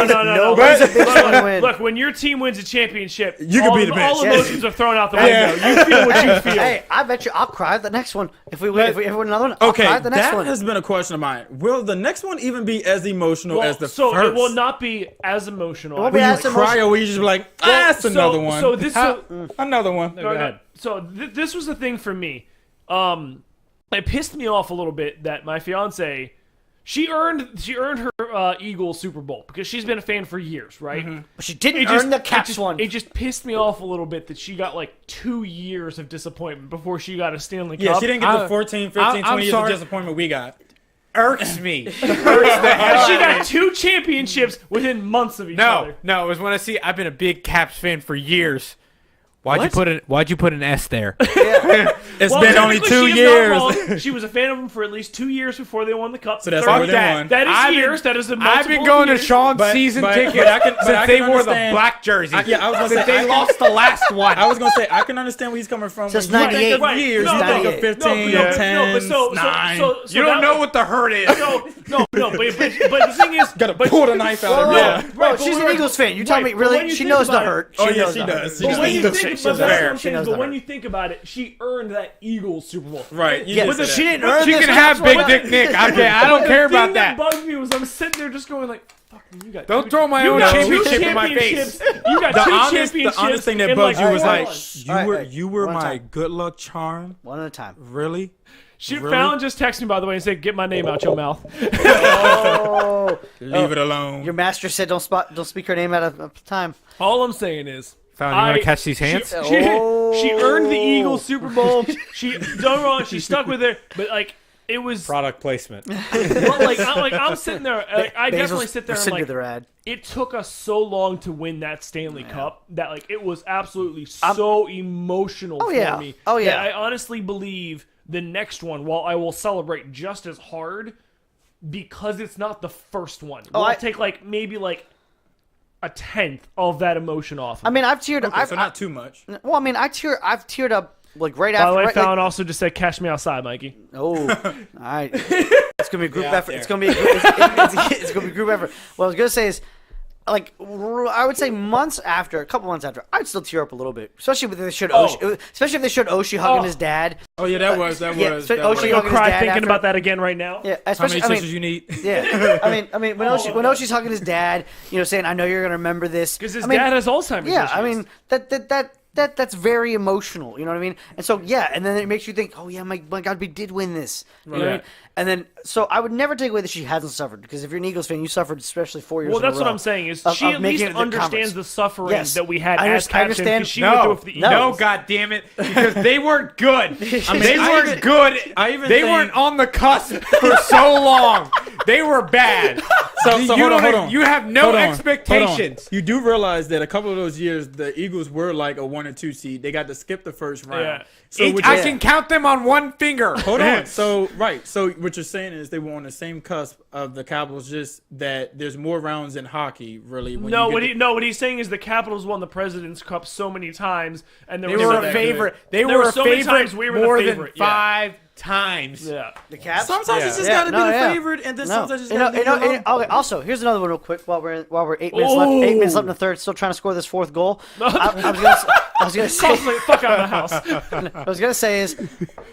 No. Nobody's a bitch when we win. Look, when your team wins a championship, You can be the bitch. all emotions are thrown out the Yeah. window. You feel what you feel. Hey, I bet you I'll cry at the next one. If we win, if we win another one, I'll Okay, cry at the next that one. has been a question of mine. Will the next one even be as emotional as the so first? it will not be as emotional. It won't Will be you as cry or will you just be like, that's another one? So this Another one. No, no. So this was the thing for me. It pissed me off a little bit that my fiance, she earned her Eagles Super Bowl because she's been a fan for years, right? Mm-hmm. But she didn't earn the Caps one. It just pissed me off a little bit that she got like 2 years of disappointment before she got a Stanley Yeah, Cup. she didn't get the 14, 15, I'm 20 years of sorry. disappointment we got. Irks me. But she got 2 championships within months of each other. No, it was when I see. I've been a big Caps fan for years. Why'd you put an S there? It's Well, been only technically, 2 she is not years. wrong. She was a fan of them for at least 2 years before they won the cup. So that's Third- more than one. That is I've been- years. That is a I've been multiple going years. to Sean's But- season but- tickets but I can- but since I they can wore the understand- black jerseys. Yeah, I was gonna since say, they I can- lost the last one. I was going to say, I can understand where he's coming from. Since When you think 98. of Right. years, No, you no, think no, of 15, no, 10, but so 9. You don't know what the hurt is. But the thing is, Gotta but pull the knife out of Whoa, her. whoa, Yeah. whoa, Right, but she's an we're- Eagles fan. You tell right, me, but when really? you She think knows the about it- hurt. Oh, yeah, knows she the does. hurt. She But just when you knows think, she's but that's there. what I'm She saying. knows But the when hurt. you think about it, she earned that Eagles Super Bowl. Right. You Yeah, just but said she that. didn't earn She this can have Caps Big one. Dick Nick. I don't care The thing about that. bugged me was I'm sitting there just going like, "Fucking, you got Don't two- throw my you own got two championship in my championships. face. You got The two honest championships. thing that in, bugs you was Alright, like, hold on. you were One at a my time. good luck charm. One at a time. Really? Really? Fallon just texted me by the way and said, "Get my name out your mouth." Oh, Leave it alone. your master said don't speak her name out of time. All I'm saying is, Fallon, you want to catch these hands? She earned the Oh. Eagles Super Bowl. Don't get me wrong, she stuck with it, but like it was. Product placement. Well, I'm sitting there. Like, I definitely sit there and rescinded like, their ad. it took us so long to win that Stanley Cup that like it was absolutely so emotional Oh, for yeah. me. Oh, yeah. that I honestly believe the next one, while I will celebrate just as hard, because it's not the first one. I'll take like maybe like a 1/10 of that emotion off. I mean, I've teared. Okay, so not too much. Well, I mean, I've teared up like right by after. the way, right, Fallon also just said, "Cash me outside, Mikey." Oh, all right. It's gonna be a group effort. It's gonna be it's gonna be a group effort. What I was gonna say is, like, I would say a couple months after, I'd still tear up a little bit, especially if they showed especially if they showed Oshie hugging his dad. Oh, yeah, that was. yeah, That so was. Oshie Go hugging his cry dad thinking after. about that again right now. Yeah, How especially. many sisters you need? Yeah, I mean, when Oshie's hugging his dad, saying, "I know you're gonna remember this," Because his I mean, dad has Alzheimer's. Yeah, issues. I mean that's very emotional. You know what I mean? And so and then it makes you think, oh yeah, my God, we did win this. You know what I mean? And then so I would never take away that she hasn't suffered, because if you're an Eagles fan, you suffered especially 4 years. Well, in a that's what row I'm saying is of she at least making it to the understands conference. the suffering Yes. that we had I as understand. captain. Because she No. went through with the No. No, God damn it, because they weren't good. They I weren't even- good. I even They think- weren't on the cusp for so long. They were bad. So you hold don't- on. You have no Hold on. expectations. You do realize that a couple of those years, the Eagles were like a 1 or 2 seed. They got to skip the first round. Yeah. So which I is- can count them on one finger. Hold on. So what you're saying is they were on the same cusp of the Capitals, just that there's more rounds in hockey, really. When No, you get what he's saying is the Capitals won the President's Cup so many times, and there They was were so a many- favorite. They There were were a so many favorite times we were the more favorite, than yeah. times. Yeah. The Caps. Sometimes you just gotta be the favorite, and then sometimes you just gotta be the okay. Also, here's another one real quick. While we're 8 minutes left, 8 minutes left in the third, still trying to score this fourth goal. I was gonna say, Fuck out of the house. I was gonna say is,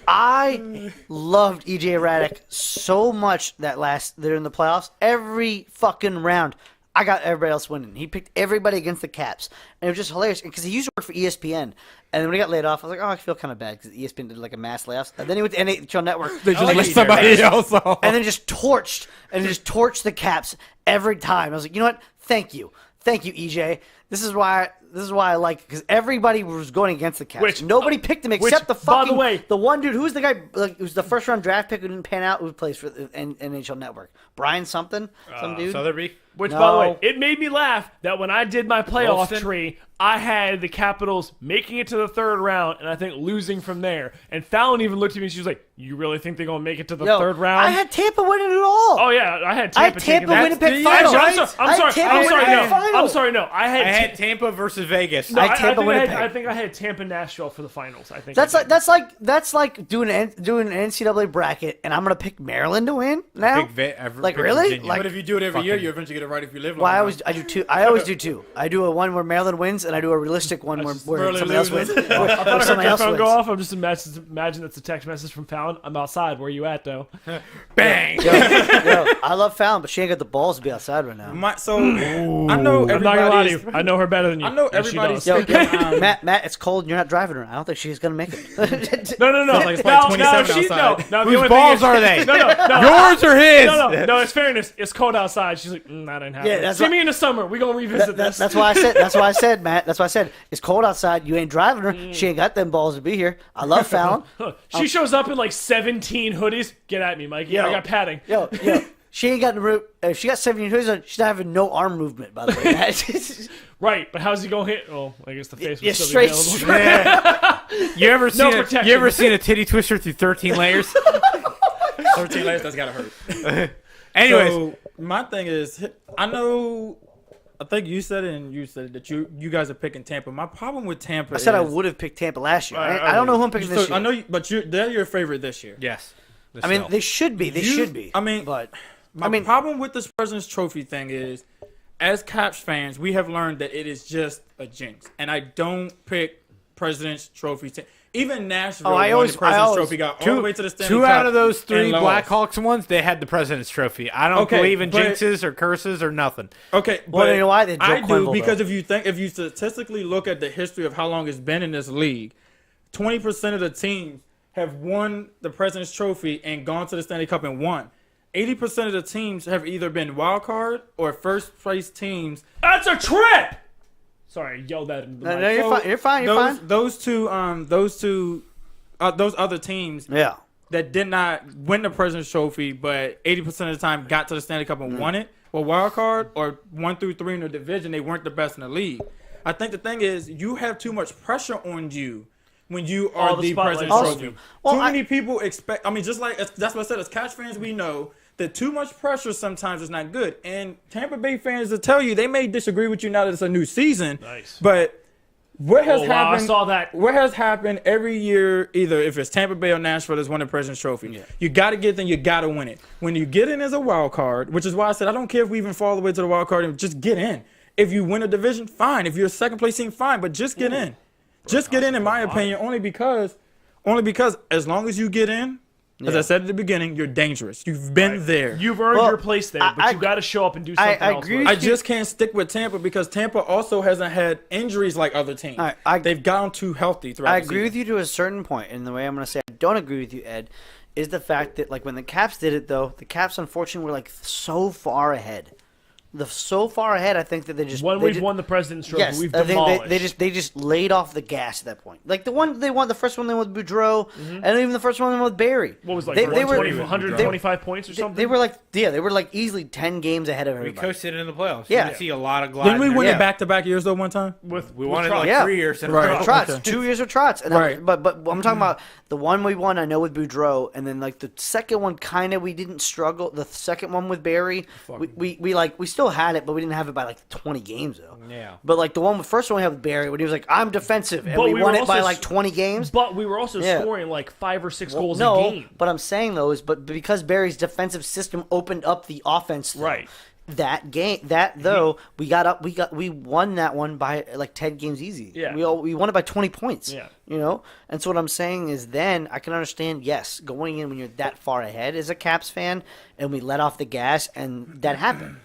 I loved EJ Radick so much that they're in the playoffs. Every fucking round, I got everybody else winning. He picked everybody against the Caps, and it was just hilarious because he used to work for ESPN. And then when he got laid off, I was like, oh, I feel kind of bad because ESPN did like a mass layoffs. And then he went to NHL Network. They just let somebody else off. And then just torched the Caps every time. I was like, you know what? Thank you, EJ. This is why I like it, because everybody was going against the Caps. Nobody picked him except the fucking. By the way, the one dude who's the guy who's the first round draft pick who didn't pan out, who plays for the NHL Network. Brian something, some dude. Southerby. Which, by the way, it made me laugh that when I did my playoff tree, I had the Capitals making it to the third round, and I think losing from there. And Fallon even looked at me and she was like, "You really think they're going to make it to the third round?" I had Tampa winning it all. Oh yeah, I had Tampa. Winnipeg finals. I'm sorry. No, I had Tampa versus Vegas. No, Winnipeg. I think I had Tampa Nashville for the finals. I think that's like doing an NCAA bracket, and I'm gonna pick Maryland to win now. Like really? Virginia. Like, but if you do it every year, you eventually get it right if you live. Well, I do two. I always do two. I do a one where Maryland wins, and I do a realistic one where somebody else wins. I thought I heard my phone go off. I'm just imagine that's a text message from Fallon. I'm outside. Where you at though? Bang. Yo, I love Fallon, but she ain't got the balls to be outside right now. I know everybody. I'm not gonna lie to you. I know her better than you. I know everybody's. Matt, it's cold and you're not driving her. I don't think she's gonna make it. No. Like it's like 27 outside. Whose balls are they? No. Yours or his? No. It's fairness. It's cold outside. She's like, that ain't happening. Yeah, See me in the summer. We gonna revisit this. That's why I said, Matt. That's why I said it's cold outside. You ain't driving her. She ain't got them balls to be here. I love Fallon. She shows up in like 17 hoodies. Get at me, Mikey. I got padding. Yo. She ain't got the. If she got 17 hoodies on, she's not having no arm movement. By the way, Matt. Right, but how's he gonna hit? Oh, I guess the face was still straight. You ever seen a titty twister through 13 layers? 13 layers, that's gotta hurt. Anyways, so, my thing is, I think you said it, and you said that you guys are picking Tampa. My problem with Tampa. I said I would have picked Tampa last year. Right, I don't know who I'm picking this year. I know, but they're your favorite this year. yes. I mean, they should be. My problem with this President's Trophy thing is, as Caps fans, we have learned that it is just a jinx, and I don't pick President's Trophy. Even Nashville won the President's Trophy, got all the way to the Stanley Cup. Two out of those three Blackhawks ones, they had the President's Trophy. I don't believe in jinxes or curses or nothing. Okay, well, you know why? I do, because if you statistically look at the history of how long it's been in this league, 20% of the teams have won the President's Trophy and gone to the Stanley Cup and won. 80% of the teams have either been wild card or first place teams. That's a trip. Sorry, I yelled at him. No, you're fine. You're fine. Those other teams. Yeah. That did not win the President's Trophy, but 80% of the time got to the Stanley Cup and won it. Well, wild card or 1 through 3 in the division, they weren't the best in the league. I think the thing is, you have too much pressure on you when you are the President's Trophy. Well, too many people expect. I mean, just like that's what I said. As Catch fans, we know that too much pressure sometimes is not good. And Tampa Bay fans will tell you, they may disagree with you now that it's a new season. Nice. But what has happened? I saw that. What has happened every year, either if it's Tampa Bay or Nashville, that's won the President's Trophy. Yeah. You got to get in, you got to win it. When you get in as a wild card, which is why I said I don't care if we even fall all the way to the wild card, just get in. If you win a division, fine. If you're a second place team, fine. But just get in. Just get in my opinion, only because as long as you get in, as I said at the beginning, you're dangerous. You've been there. You've earned your place there, but you got to show up and do something else. I just can't stick with Tampa because Tampa also hasn't had injuries like other teams. They've gotten too healthy throughout the season. I agree with you to a certain point, and the way I'm going to say I don't agree with you, Ed, is the fact that like when the Caps did it, though, the Caps unfortunately were like so far ahead. I think that they just when we've won the President's Trophy, yes, we've demolished. They just laid off the gas at that point. Like the one they won, the first one they won with Boudreaux, and even the first one they won with Barry. What was like they were 125 points or something? They were like easily 10 games ahead of everybody. We coasted in the playoffs. Yeah, you see a lot of glides. Didn't we win it back-to-back years though one time? We won it like 3 years in a row. Trotz, 2 years of Trotz. And but I'm talking about the one we won. I know with Boudreaux, and then like the second one, kind of we didn't struggle. The second one with Barry, we still still had it, but we didn't have it by like 20 games though. Yeah. But like the first one we had with Barry, when he was like, "I'm defensive," and But we we won were it by also like 20 games. But we were also Yeah. scoring like 5 or 6 goals a No, game. but I'm saying though is, but because Barry's defensive system opened up the offense, though, Right. That game, we won that one by like 10 games easy. Yeah. we won it by 20 points. Yeah. You know, and so what I'm saying is, then I can understand, yes, going in when you're that far ahead as a Caps fan, and we let off the gas, and that happened.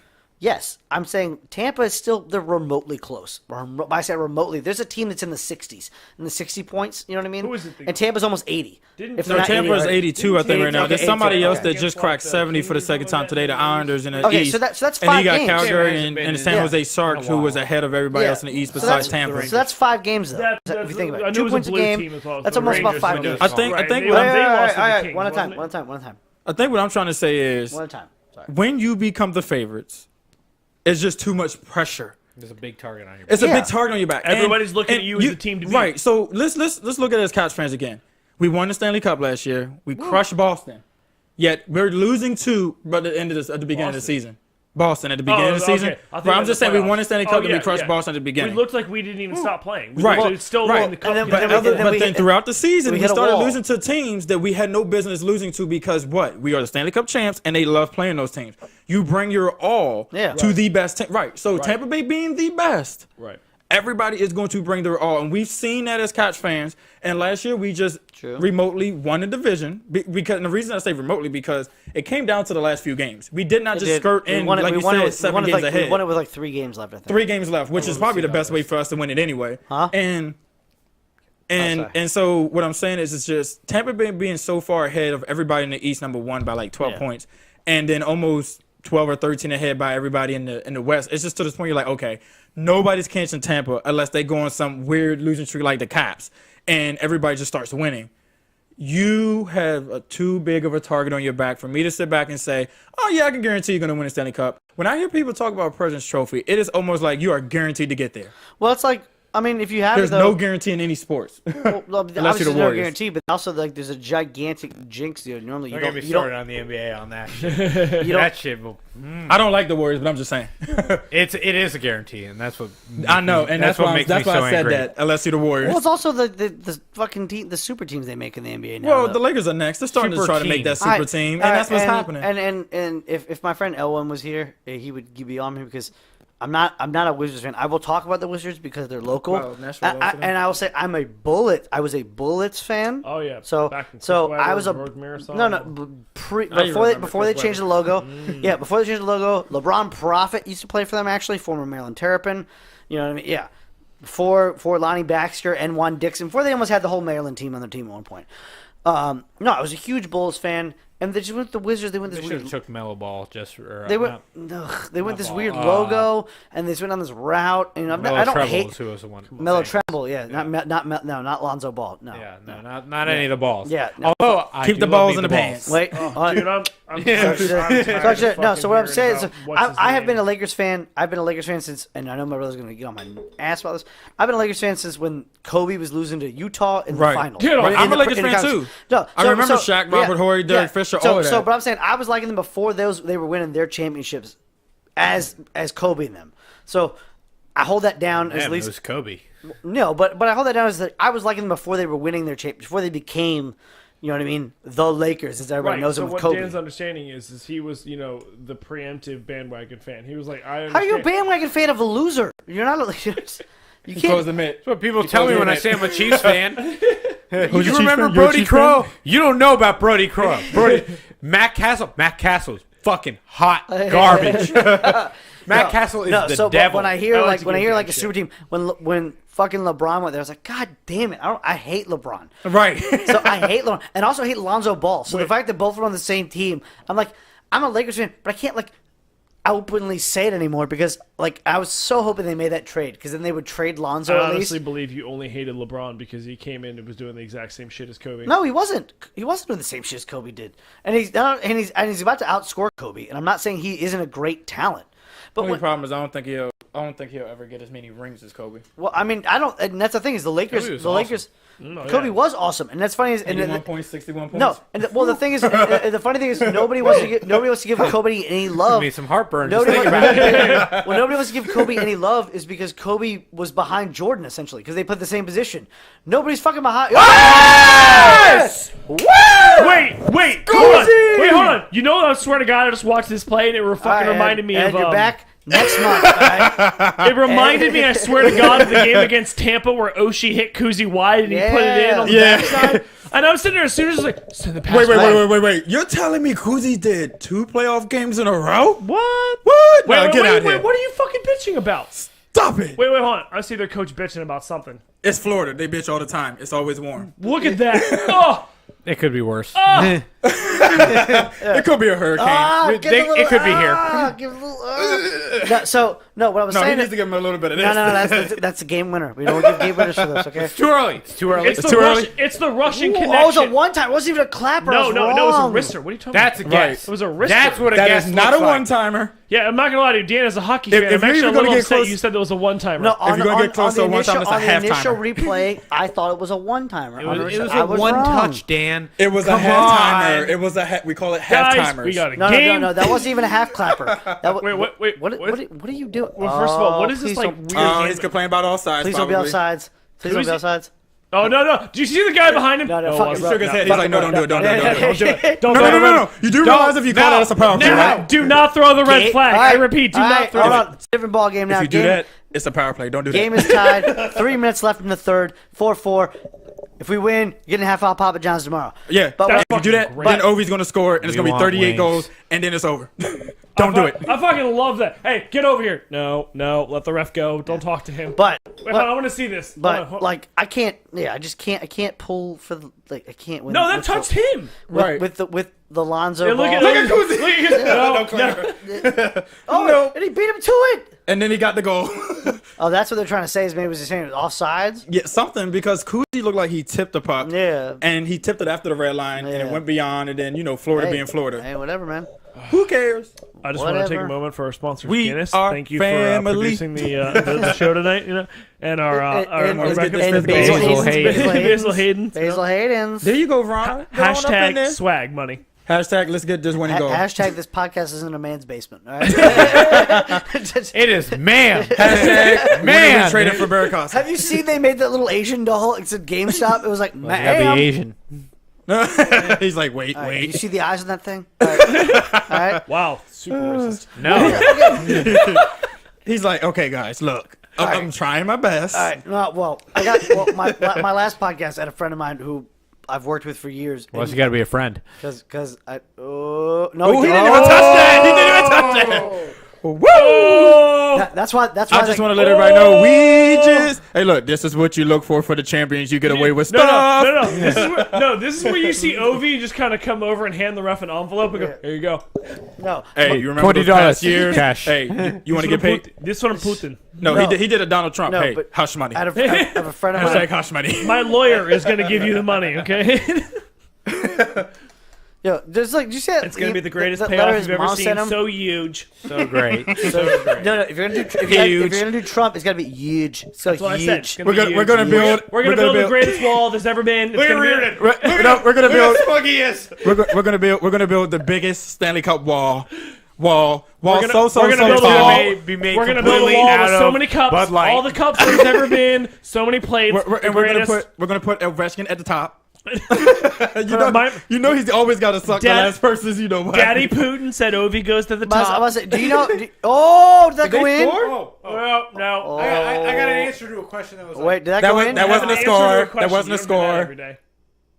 Yes, I'm saying Tampa is still, they're remotely close. When I say remotely, there's a team that's in the 60s, in the 60 points, you know what I mean? Who is it? And Tampa's almost 80. Didn't- No, Tampa is 82, I think, right now. There's 82, somebody else okay. that just cracked 70 for the second time today, the Islanders in the Okay, East. so that's and 5 you got games. Calgary Yeah, and the yeah. San Jose Sharks, who was ahead of everybody else in the East So besides that's- Tampa. So that's 5 games, though. That's- If you think I about it. knew it 2 was a points a blue game. team as well. That's The almost about Rangers 5 and games. I think Right, what they I'm- lost to the All right, Kings, one at a time, wasn't it? one at a time, one at a time. I think what I'm trying to say is One at a time. Sorry. when you become the favorites, it's just too much pressure. There's a big target on your back. It's a Yeah. big target on your back. Everybody's looking at you as the team to beat. Right. So let's look at it as Caps fans again. We won the Stanley Cup last year. We crushed Boston. Yet we're losing to at the beginning of the season. Boston at the beginning of the season. Okay. I think But I'm that's just the saying we playoffs. won the Stanley Cup and yeah, we crushed yeah. Boston at the beginning. We looked like we didn't even stop playing. We Right. looked still Right. in the cup. And then- game. But, then we- but then hit- throughout the season, we we hit a started wall. losing to teams that we had no business losing to because what? We are the Stanley Cup champs, and they love playing those teams. You bring your all Yeah. to the best team. Right. So Tampa Bay being the best. Right. Everybody is going to bring their all, and we've seen that as Caps fans. And last year, we just True. remotely won the division because and the reason I say remotely because it came down to the last few games. We did not just skirt in like you said, 7 games ahead. We won it with like 3 games left, I think. 3 games left, which is probably the best way for us to win it anyway. Huh? And sorry. so what I'm saying is it's just Tampa Bay being so far ahead of everybody in the East, number 1 by like 12 Yeah. points, and then almost 12 or 13 ahead by everybody in the West. It's just to this point you're like, okay, nobody's catching Tampa unless they go on some weird losing streak like the Caps, and everybody just starts winning. You have too big of a target on your back for me to sit back and say, oh, yeah, I can guarantee you're going to win a Stanley Cup. When I hear people talk about President's Trophy, it is almost like you are guaranteed to get there. Well, it's like, I mean, if you have There's it, though, no guarantee in any sports. well, unless obviously you're the there's no Warriors. guarantee, but also like there's a gigantic jinx deal. Normally, you Don't get don't. me You started don't. on the NBA on that shit. You don't That shit will. I don't like the Warriors, but I'm just saying. It is a guarantee, and that's what I know, and that's why makes me so I said angry. that. Unless you're the Warriors. Well, it's also the fucking team, the super teams they make in the NBA now. Well, though. the Lakers are next. They're starting to Super try to make team. that super Alright, team, and alright, that's what's happening. And if my friend Elwin was here, he would be on me because I'm not a Wizards fan. I will talk about the Wizards because they're local. Well, Nashville loves them. And I will say I was a Bullets fan. Oh yeah. So Back in so Chris I Webber, was a George Marathon. before they changed the logo. Yeah, before they changed the logo, LeBron Prophet used to play for them actually, former Maryland Terrapin. You know what I mean? Yeah. Before Lonnie Baxter and Juan Dixon, before they almost had the whole Maryland team on their team at one point. No, I was a huge Bulls fan, and they just went with the Wizards. They went They this should weird. have took Mellow Ball just. Or, They went. not They went this ball. weird logo, and they just went on this route. And Mellow I don't Trebles, hate who was the one. Mellow Treble. Yeah, not Lonzo Ball. No. Yeah, not any of the balls. Yeah, no. Although I Keep do the love balls me in the pants. Wait, Dude, I'm So, tired no, of so what I'm fucking saying is, hearing about what's his I have name. been a Lakers fan. I've been a Lakers fan since, and I know my brother's going to get on my ass about this. I've been a Lakers fan since when Kobe was losing to Utah in the Right. finals. Yeah, no, Right, I'm in a the- Lakers in the fan, conference. too. No, I remember Shaq, Robert Horry, Derek Fisher, all of that. So, but I'm saying I was liking them before they were winning their championships, as Kobe and them. So I hold that down as Damn, at it least. was Kobe. No, but I hold that down as that I was liking them before they were winning their before they became, you know what I mean, the Lakers, as everybody Right. knows So them with what Kobe. Dan's understanding is he was, the preemptive bandwagon fan. He was like, I understand. How are you a bandwagon fan of a loser? You're not a. You Close can't. the mid. That's what people tell me when I say I'm a Chiefs fan. Who's You your Chiefs remember fan? You're a Brody Chiefs Crow? fan? You don't know about Brody Crow. Matt Castle's fucking hot garbage. Matt Castle is the so devil. when I hear I like like to when I give hear him like a shit. super team when fucking LeBron went there, I was like, God damn it! I hate LeBron. Right. So I hate LeBron, and also hate Lonzo Ball. So the fact that both were on the same team, I'm like, I'm a Lakers fan, but I can't like openly say it anymore because like I was so hoping they made that trade because then they would trade Lonzo I at least. honestly believe you only hated LeBron because he came in and was doing the exact same shit as Kobe. No, he wasn't. He wasn't doing the same shit as Kobe did, and he's about to outscore Kobe. And I'm not saying he isn't a great talent, The but only when, problem is I don't think he'll don't think he'll ever get as many rings as Kobe. Well, I mean, I don't, and that's the thing is the Lakers. Kobe was The Lakers. Kobe was awesome, and that's funny. Is, 81 points, 61 points. No, and the thing is, the funny thing is, nobody wants to give Kobe any love. Give me some heartburn. Nobody, Just think about it. well, nobody wants to give Kobe any love is because Kobe was behind Jordan essentially because they put the same position. Nobody's fucking behind. Yes! Wait, hold on. Wait, hold on. You know, I swear to God, I just watched this play and it fucking reminded me of. You're back next month. Right? It reminded me, I swear to God, of the game against Tampa where Oshie hit Kuzi wide and he put it in on the backside. And I was sitting there as soon as I was like, send the pass. Wait. You're telling me Kuzi did 2 playoff games in a row? What? What? Wait, Get out here. what are you fucking bitching about? Stop it. Wait, hold on. I see their coach bitching about something. It's Florida. They bitch all the time. It's always warm. Look at that. Oh! It could be worse. It could be a hurricane. It could be here. Give a little, no, what I was No, he saying needs is, to give him a little bit of this. no, that's a game winner. We don't give game winners for this, okay? It's too early. It's the Russian connection. Oh, it was a one-time. It wasn't even a clapper. No, it was a wrister. What are you talking That's a about? guess. It was a wrister. That's what a That guess is not a looks like. one-timer. Yeah, I'm not gonna lie to you. Dan is a hockey fan. if I'm you're actually a even little gonna get upset close- you said there was a one-timer. No, on, you're gonna get close on to the a one-timer, initial, it's a on the initial half-timer. replay, I thought it was a one-timer. It was I a was one-touch, wrong. Dan. It was a Come half-timer. on. It was we call it Guys, half-timers. we got a No, game. that wasn't even a half clapper. That was, Wait. What are you doing? Well, first of all, what is this please like don't- weird game? He's complaining about offsides. Please don't be probably. offsides. Please don't be Who's he- offsides. Oh, no. Do you see the guy behind him? No, fuck He it, shook his head. He's like, no, don't do it. Don't do it. No. You do realize if you call that, it's a power play, right? Do not throw the red flag. I repeat, do not throw Hold it. on. It's a different ball game now. If you do Game- that, it's a power play. Don't do that. Game is tied. 3 minutes left in the third. 4-4. If we win, you're getting half out Papa John's tomorrow. Yeah, But if what- you do that, great. then Ovi's going to score, and it's We going to be want 38 wings. goals, and then it's over. Don't do it. I fucking love that. Hey, get over here. No, let the ref go. Don't talk to him. But Wait, hold on, I want to see this. Hold on, hold on. like I can't. Yeah, I just can't. I can't pull for the like. I can't win. No, that with touched the, him. Right. with the Lonzo Yeah, ball. look at Kuzi. No. Oh, and he beat him to it. And then he got the goal. Oh, that's what they're trying to say is maybe was he saying it was offsides? Yeah, something, because Kuzi looked like he tipped the puck. Yeah. And he tipped it after the red line, and it Yeah. went beyond, and then, Florida being Florida. Hey, whatever, man. Who cares? I just want to take Whatever. a moment for our sponsor, We Guinness. are Thank you family. for producing the show tonight. And our let's get this and Basil Basil Hayden. Basil Hayden's. There you go, Ron. Hashtag swag money. Hashtag let's get this winning goal. Hashtag this podcast isn't a man's basement. All right? It is man. Hashtag Man. we traded for Barracosta. Have you seen they made that little Asian doll? It said GameStop. It was like, You gotta man. be Asian. He's like, wait. You see the eyes on that thing? All right. All right. Wow, super racist. No. He's like, okay, guys, look. I'm trying my best. All right. Well, my last podcast I had a friend of mine who I've worked with for years. Well, you gotta be a friend. Because I no Oh, he didn't even touch that. He didn't even touch that. Woo! That's why. I just want to let everybody know hey, look, this is what you look for the champions. You get away with stuff. No. This is where you see Ovi just kind of come over and hand the ref an envelope and go, here you go. No. Hey, you remember those $20 past years? cash. Hey, you want to get paid? This one Putin. No, No. he did a Donald Trump. No, Hey, but hush money. I have a friend of Hashtag mine. hush money. My lawyer is going to give you the money, okay? Yo, there's like, did you see that? It's going to be the greatest that payoff letter you've his ever mom seen. sent him? So huge. So great. No, if you're gonna do if you're gonna do Trump, it's gotta be huge. So That's what I said. It's huge. gonna be huge. We're gonna build. We're gonna build the greatest wall there's ever been. It's gonna be We're gonna build. Smuggy is. We're gonna build the biggest Stanley Cup wall. We're gonna So build a tall. wall. Be made We're gonna build a completely wall out with of so many cups, Bud Light. all the cups there's ever been, so many plates. We're gonna put Ovechkin at the top. you know he's always got to suck the last person's. Daddy Putin said Ovi goes to the I top. was say, do you know? Did that go in? No. I got an answer to a question that was like, Wait, did that go in? that wasn't a score. That wasn't a score. Every day.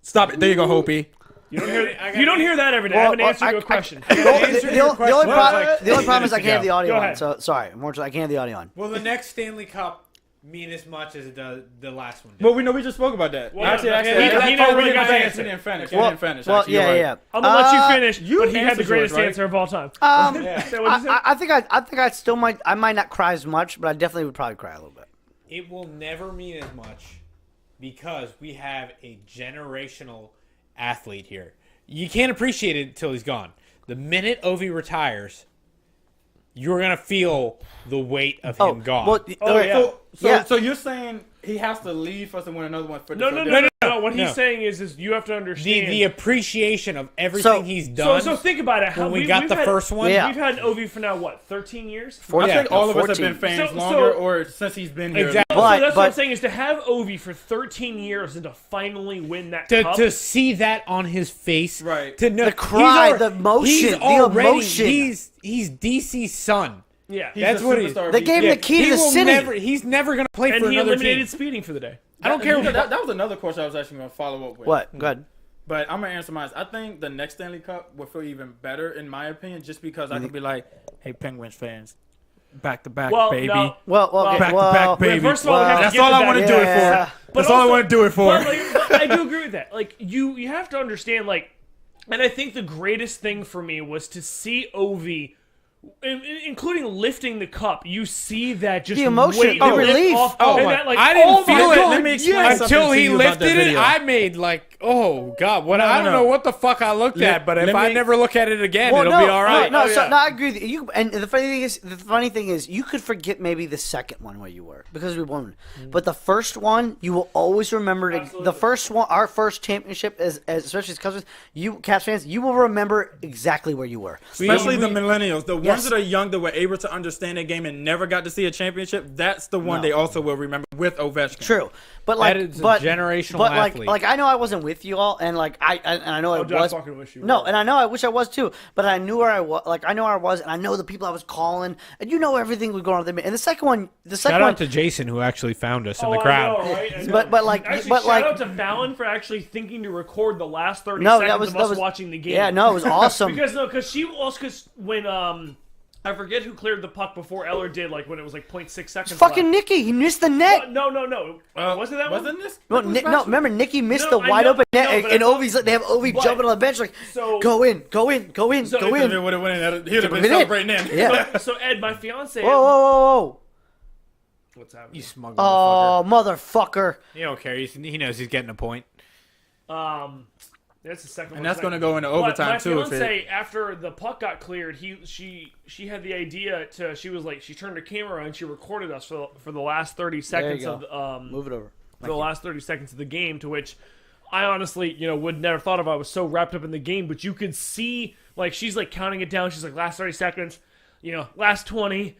Stop it. There you go, Hopi. You don't hear that every day. I have an answer to a question. The only problem is I can't have the audio Go on. ahead. So sorry, unfortunately, I can't have the audio on. will the next Stanley Cup mean as much as it does the last one did? Well, we know we just spoke about that. Well, Actually, he never really got to answer. He didn't finish. Well, yeah. I'm gonna let you finish, you but he had the answered greatest yours, right? answer of all time. I What'd you say? think I still might. I might not cry as much, but I definitely would probably cry a little bit. It will never mean as much because we have a generational athlete here. You can't appreciate it until he's gone. The minute Ovi retires, you're gonna feel the weight of him gone. Well, So you're saying he has to leave for us to win another one for No. What he's saying is you have to understand the appreciation of everything he's done. So think about it. When we got the first one, we've had Ovi for now 13 years. I think all of us have 14. been fans So- longer, or since he's been here. Exactly. So that's what But- I'm saying is to have Ovi for 13 years and to finally win that to, cup. to see that on his face, Right. To know, The cry, he's the emotion, he's the already, emotion. He's DC's son. Yeah, He's That's a what he- superstar. They gave him the key to He the will city. never. He's never gonna play and for he another eliminated team. speeding for the day. I don't care. That was another question I was actually going to follow up with. What? Go ahead. But I'm going to answer mine. I think the next Stanley Cup will feel even better, in my opinion, just because I can be like, hey, Penguins fans, back to back, Well, baby. no. Okay, Back to well, back, baby. First of all, we have to That's get all to I that. want to do it Yeah. for. But That's all I also- want to do it for. But, I do agree with that. Like you have to understand. Like, and I think the greatest thing for me was to see Ovi, including lifting the cup. You see that just The emotion, weight the lift relief. off, Oh, and my- that, like, I didn't oh my feel it. God, Let me explain yes. something Until to he you about lifted that it, video. I made like, oh god, what? I don't no. know what the fuck I looked at, but if let I me- never look at it again, Well, it'll no, be all right. No, Oh, yeah. I agree with you. And the funny thing is, you could forget maybe the second one where you were because we won, but the first one you will always remember. The first one, our first championship, as especially as Cubs, you Caps fans, you will remember exactly where you were. Especially the millennials, the Yes. ones that are young that were able to understand the game and never got to see a championship. That's the one they also will remember with Ovechkin. True, but like, That is a but generational but athlete. like I know I wasn't with you all, and like I know I Josh was. fucking wish you No, were. and I know I wish I was too, but I knew where I was. Like I know where I was, and I know the people I was calling, and you know everything was going on with them. And the second one, Shout out to Jason who actually found us in the I crowd. know, right? I know. But like- Actually, but shout like- out to Fallon for actually thinking to record the last 30 No, seconds that of us was watching the game. Yeah, no, it was awesome. because when I forget who cleared the puck before Eller did, like when it was like 0.6 seconds. Fucking left. Nicky, he missed the net. No. Wasn't that one? Wasn't this? No, remember Nicky missed No, the I wide know- open net, no, but and I thought- Ovi's they have Ovi But- jumping on the bench like, So- go in. So He if would have went in. He would have been Been in. celebrating then. Yeah. So Ed, my fiance. Whoa. What's happening? You smug Oh, motherfucker. He don't care. He knows he's getting a point. That's the second one. And that's going to go into overtime But too. my if it- fiance, after the puck got cleared, she had the idea to. She was like, she turned her camera and she recorded us for the last 30 seconds go. of Move it over. for the last 30 seconds of the game. To which I honestly, would never thought of. I was so wrapped up in the game, but you could see like she's like counting it down. She's like last 30 seconds, last 20.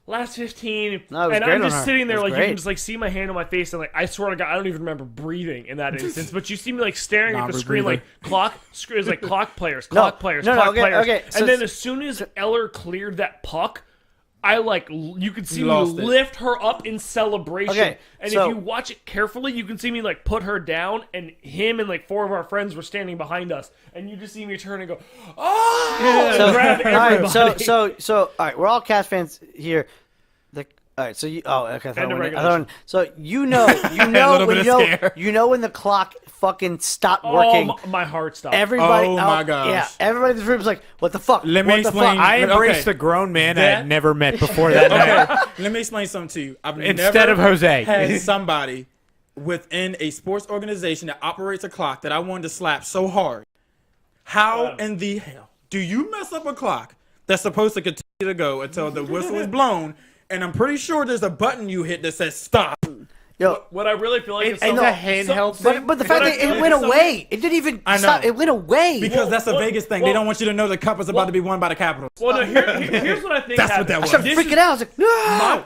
Last 15, No, it was and great I'm on just her. sitting there It was like you great. can just like see my hand on my face and like I swear to God I don't even remember breathing in that instance. But you see me like staring at the screen Non-breather. like it's like clock players, No, clock players, no, clock okay, players. okay, so and then it's- as soon as Eller cleared that puck, I like you could see me Lost it. lift her up in celebration. Okay, and so- if you watch it carefully, you can see me like put her down, and him and like 4 of our friends were standing behind us, and you just see me turn and go, oh, So, grab all right, everybody. so all right, we're all Cats fans here. All right, so okay. End of regulation. So you know little when bit of scare. when the clock fucking stopped Oh, working. my heart stopped. Everybody, Oh my gosh. yeah, everybody in this room is like, "What the fuck? Let me What the explain. fuck?" I Okay. embraced the grown man I That- had never met before that night. Okay, let me explain something to you. I've Instead never of Jose. had somebody within a sports organization that operates a clock that I wanted to slap so hard. How in the hell do you mess up a clock that's supposed to continue to go until the whistle is blown? And I'm pretty sure there's a button you hit that says stop. Yo, What I really feel like It's is a handheld thing. but the fact that it went away, it didn't even I know. stop. It went away. Because that's a well, Vegas thing. well- they don't want you to know the cup is about to be won by the Capitals. Well, no. Here's what I think. That's happened. what that I was. started This freaking is- out. I was like, "No!"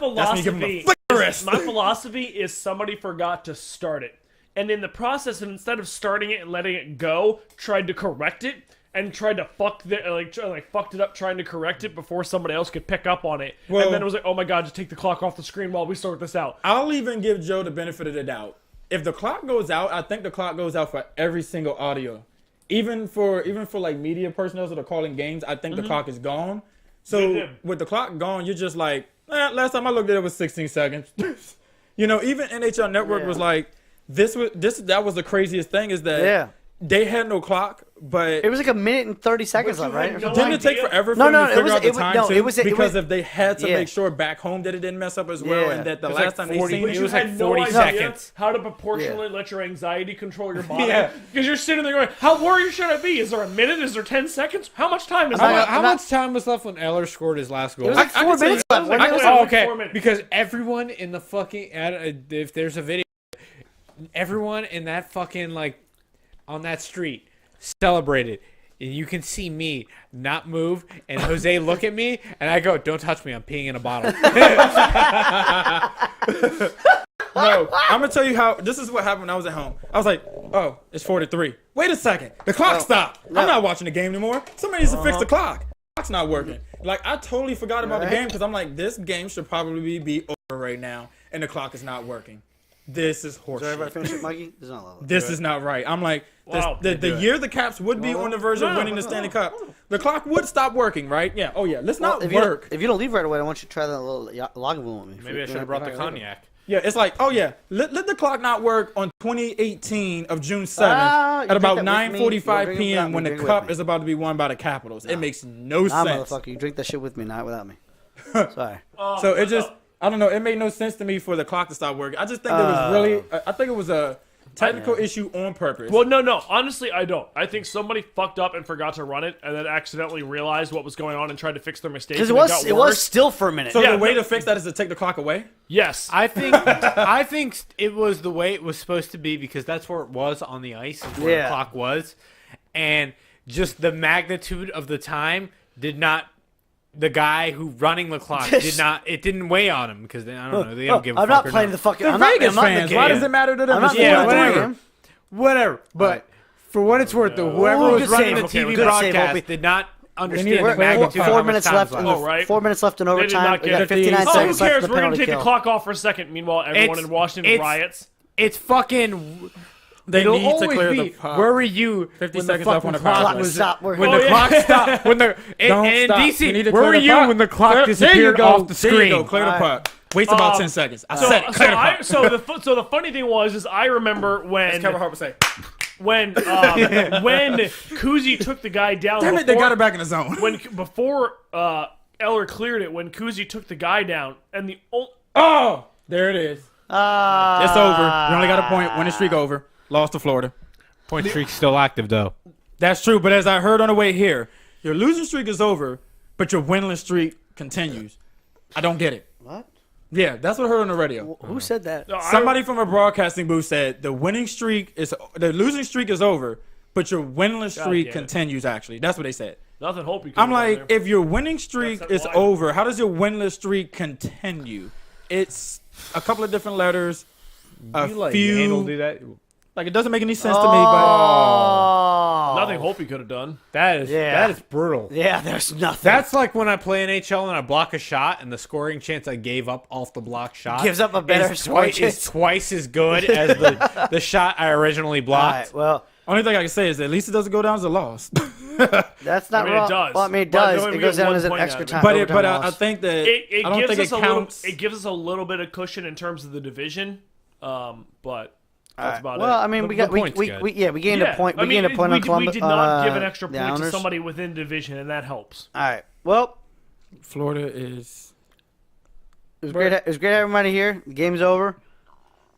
My That's me giving him a philosophy. flick wrist. My philosophy is somebody forgot to start it, and in the process, instead of starting it and letting it go, tried to correct it and tried to fucked it up, trying to correct it before somebody else could pick up on it. Well- And then it was like, oh my god, just take the clock off the screen while we sort this out. I'll even give Joe the benefit of the doubt. If the clock goes out, I think the clock goes out for every single audio. Even for like media personnel that are calling games, I think the clock is gone. So Yeah. with the clock gone, you're just like, last time I looked at it was 16 seconds. Even NHL Network was like, that was the craziest thing is that Yeah. they had no clock, but It was like a minute and 30 seconds left, you had right? no didn't it take idea? forever for No, them no, to it figure was- out the it was- time no, too? it was- Because if they had to yeah. make sure back home that it didn't mess up as well, Yeah. and that the It was last like time 40 they But seen you was it, like had 40 no idea seconds. how to proportionally let your anxiety control your body. Yeah. Because you're sitting there going, how worried should I be? Is there a minute? Is there 10 seconds? How much time is I'm there? not- How I'm not- much time was left when Eller scored his last goal? It was like I 4 can tell minutes you- left. I Wasn't it? can It was tell like- you- Oh, okay. 4 minutes. Because everyone in the fucking if there's a video, everyone in that fucking like on that street celebrated. And you can see me not move, and Jose look at me, and I go, "Don't touch me! I'm peeing in a bottle." No, I'm gonna tell you how. This is what happened when I was at home. I was like, "Oh, it's 4-3. Wait a second, the clock stopped. I'm not watching the game anymore. Somebody needs to fix the clock. The clock's not working." Like I totally forgot about the game because I'm like, this game should probably be over right now, and the clock is not working. This is Did everybody horseshit. finish it, Mikey? There's not a lot left. This is not right. I'm like, Wow. the year the Caps would be on the verge of winning the Stanley Cup, the clock would stop working, right? Yeah. Oh yeah. Let's not If work. you don't leave right away, I want you to try that little Lagavulin with me. Maybe I should have brought the cognac. Yeah, it's like, oh yeah, let the clock not work on 2018 of June 7th Ah, you at about drink that with me, you 9:45 drink it p.m. without when me, the drink it cup with me. is about to be won by the Capitals. It makes no Nah, sense. motherfucker, you drink that shit with me, not without me. Sorry. So it just, I don't know, it made no sense to me for the clock to stop working. I just think it was really, I think it was a technical issue on purpose. Well, no. Honestly, I don't. I think somebody fucked up and forgot to run it, and then accidentally realized what was going on and tried to fix their mistake. Because and got it was worse. still for a minute. So yeah, the way no- to fix that is to take the clock away? Yes. I think it was the way it was supposed to be because that's where it was on the ice, is where Yeah. the clock was, and just the magnitude of the time did not. The guy who running the clock did not. It didn't weigh on him because I don't know. They don't give a I'm fuck not or playing not. the fucking. They're I'm not, Vegas I'm not in the fans. game. Why does it matter to them? I'm not It's in the whatever. game. Whatever. But for what it's worth, whoever Ooh, was good running save. the Okay, TV good save, broadcast Opie. did not understand need the to play magnitude. of how 4 much minutes time left. was In left. the, Oh, right. 4 minutes left in They did overtime. not We get got 59 50. Oh, who seconds left cares? in the We're going to penalty take kill. the clock off for a second. Meanwhile, everyone It's- in Washington it's- riots. It's fucking. They It'll need to always clear be, the puck. where were you 50 when the seconds left on fucking the power clock play. was Stop working. when Oh, the yeah. clock stopped when the Don't in stop. DC You need to where clear were the you puck. when the clock There you disappeared go. off the There you screen? go. Clear the puck. Waste about 10 seconds. I said it. Clear the puck. So the funny thing was I remember when Kevin Hart would say, when Kuzi took the guy down. damn it, they before- got it back in the zone. before Eller cleared it, when Kuzi took the guy down, and the Oh, there it is. It's over. We only got a point. Winning streak over. Lost to Florida. Point streak's still active though. That's true, but as I heard on the way here, your losing streak is over, but your winless streak continues. I don't get it. What? Yeah, that's what I heard on the radio. Who said that? Somebody from a broadcasting booth said the losing streak is over, but your winless streak damn it. continues. Actually, that's what they said. nothing hope you. I'm like, if your winning streak That's is why. over, how does your winless streak continue? It's a couple of different letters, a few. do that. Like it doesn't make any sense to me, but nothing hope you could have done. That is Yeah. that is brutal. Yeah, there's nothing. That's like when I play NHL and I block a shot and the scoring chance I gave up off the block shot Gives up a better is scoring twice, is chance. twice as good as the shot I originally All blocked. right, well, only thing I can say is at least it doesn't go down as a loss. that's not I mean, it wrong. does. Well, I mean, it But does. then we It goes get down one as an point extra out of it. time. But overtime I loss. think that It I don't gives think us it a counts. little. It gives us a little bit of cushion in terms of the division, but that's about well, it. I mean, The- we the got we point's we, good. we yeah we gained a point. We I mean, gained a point on Columbus. We did not give an on, extra the point to Islanders. somebody within division, and that helps. All right. Well, Florida is. it was great. It was great having everybody here. The game's over.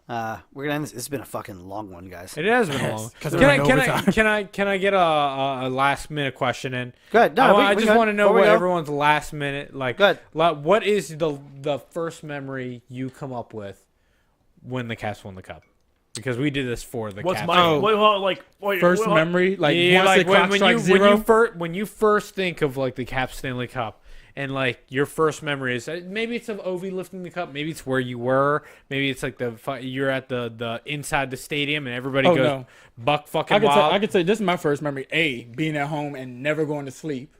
We're gonna end this. It's been a fucking long one, guys. It has been long. 'cause Can we're I, in can, I, overtime. can I get a last minute question in? Good. No, I we just good. want to know Before we what go. everyone's last minute like. Good. What is the first memory you come up with when the Caps won the cup? Because we did this for the What's Caps. my Oh. First memory, like Yeah, once like the clock when strikes you zero. when you first think of like the Caps Stanley Cup and like your first memory is maybe it's of Ovi lifting the cup, maybe it's where you were, maybe it's like you're at the inside the stadium and everybody Oh, goes no. buck fucking I wild. could say this is my first memory. Being at home and never going to sleep,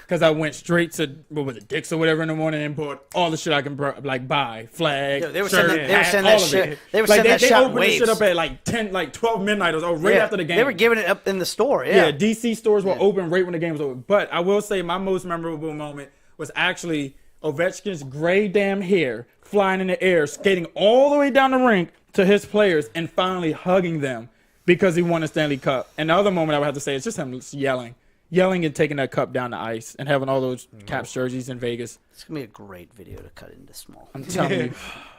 because I went straight to what was it, Dick's or whatever in the morning and bought all the shit I can like buy, flag, Yeah, they were shirt, sending- they were hat, sending all that of shit- it. they were like sending that they shot in opened the shit waves. up at like 10, like 12 midnight. It was right Yeah, after the game. They were giving it up in the store. Yeah, Yeah. DC stores were open right when the game was over. But I will say my most memorable moment was actually Ovechkin's gray damn hair flying in the air, skating all the way down the rink to his players and finally hugging them. because he won the Stanley Cup. And the other moment I would have to say is just him yelling and taking that cup down the ice and having all those Caps jerseys in Vegas. It's gonna be a great video to cut into small. I'm telling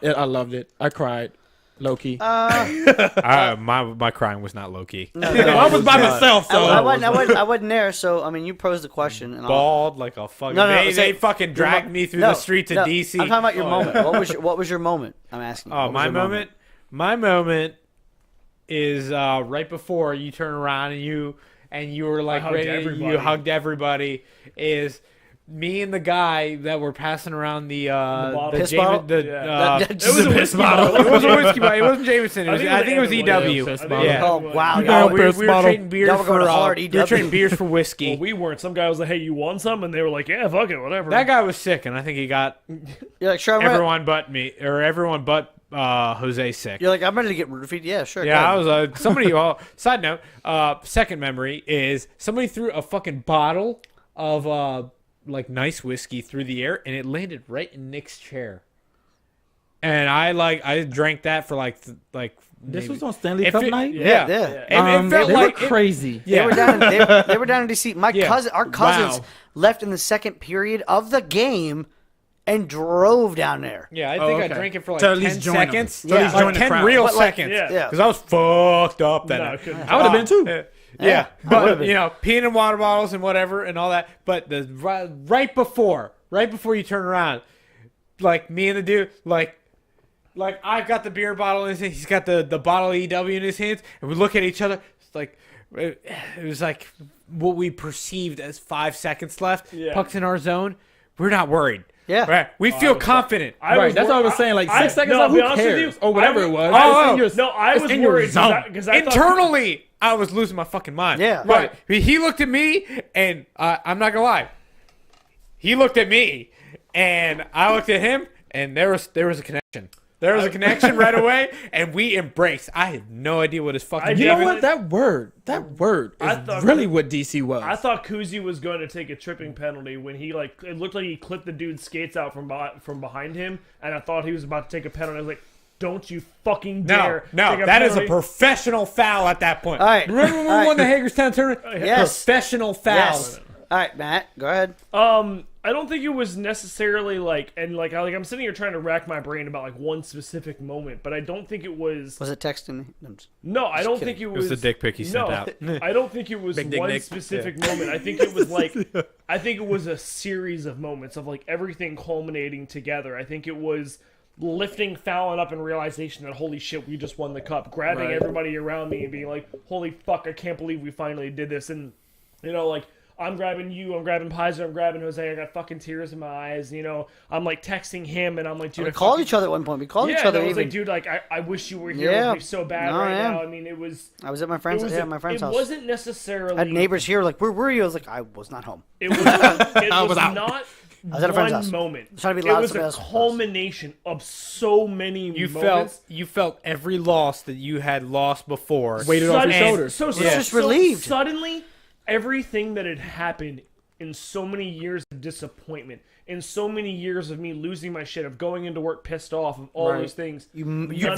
you, I loved it. I cried, low key. My crying was not low key. I was by myself, so I wasn't there. So I mean, you posed the question, and Bald like a fucking. They fucking dragged me through the streets of DC. I'm talking about your moment. What was your moment? I'm asking. Oh, my moment. My moment is right before you turn around and you were like ready. You hugged everybody. Is me and the guy that were passing around the piss bottle? It was a piss bottle. It wasn't a whiskey bottle. It wasn't Jameson. I think it was EW. Yeah. Oh wow! We were trading beers Y'all were going for hard, we were trading beers for whiskey. Well, we weren't. Some guy was like, "Hey, you want some?" And they were like, "Yeah, fuck it, whatever." That guy was sick, and I think he got You're like, sure, everyone but Jose sick. You're like, I'm ready to get roofied. Yeah, sure. Yeah, I was somebody. Side note, second memory is somebody threw a fucking bottle of like nice whiskey through the air, and it landed right in Nick's chair. And I drank that for like this was on Stanley Cup night. Yeah. It felt they like were crazy. They were down. They were down in DC. Our cousins left in the second period of the game and drove down there. Yeah, I think I drank it for like To at 10 least join seconds. them. To at least Like join the 10 crowd. real But, like, seconds. yeah. Because I was fucked up that night. I would have been too. Yeah, but peeing in water bottles and whatever and all that. But the right before you turn around, like me and the dude, like I've got the beer bottle in his hand, he's got the bottle of EW in his hands, and we look at each other. It's like it was like what we perceived as 5 seconds left. Yeah. Puck's in our zone. We're not worried. Yeah. Right. We feel confident. Right, that's what I was saying. Like 6 seconds, no, who be honest with cares? you, Or whatever it was. I It's was in your worried zone. because I thought Internally, I was losing my fucking mind. Yeah. Right. He looked at me, and I'm not gonna lie. He looked at me, and I looked at him, and there was a connection. There was a connection right away, and we embraced. I had no idea what his fucking. You know David- what? That word I is thought- really what DC was. I thought Kuzi was going to take a tripping penalty when he it looked like he clipped the dude's skates out from behind him, and I thought he was about to take a penalty. I was like, "Don't you fucking dare!" No, take that is a penalty. professional foul at that point. All right. Remember when we won the Hagerstown tournament? Yes. Professional foul. Yes. All right, Matt, go ahead. I don't think it was necessarily I'm sitting here trying to rack my brain about like one specific moment, but I don't think it was. Was it texting me? No, I don't kidding. think it was. the dick pic he sent out. I don't think it was Big dick one Nick. specific moment. I think it was I think it was a series of moments of like everything culminating together. I think it was lifting Fallon up in realization that holy shit, we just won the cup, grabbing Right. everybody around me and being like, holy fuck, I can't believe we finally did this. And I'm grabbing you, I'm grabbing Pizer, I'm grabbing Jose, I got fucking tears in my eyes, I'm like texting him and I'm like, dude, We called each other at one point. We called each yeah, other. and I was even. like, dude, like I wish you were here Yeah. with me so bad No, right yeah. now. I mean, it was. I was at my friend's. My friend's house. It wasn't necessarily. I had neighbors here. Like, where were you? I was like, I was not home. It was. It was out. not. was at a friend's house. One moment. Trying to be It loud was at somebody a else's house. culmination of so many You moments. felt every loss that you had lost before. Weighted off your Sudden- shoulders. So, It's just relieved. Suddenly, everything that had happened in so many years of disappointment, in so many years of me losing my shit, of going into work pissed off, of all those things. You And stomping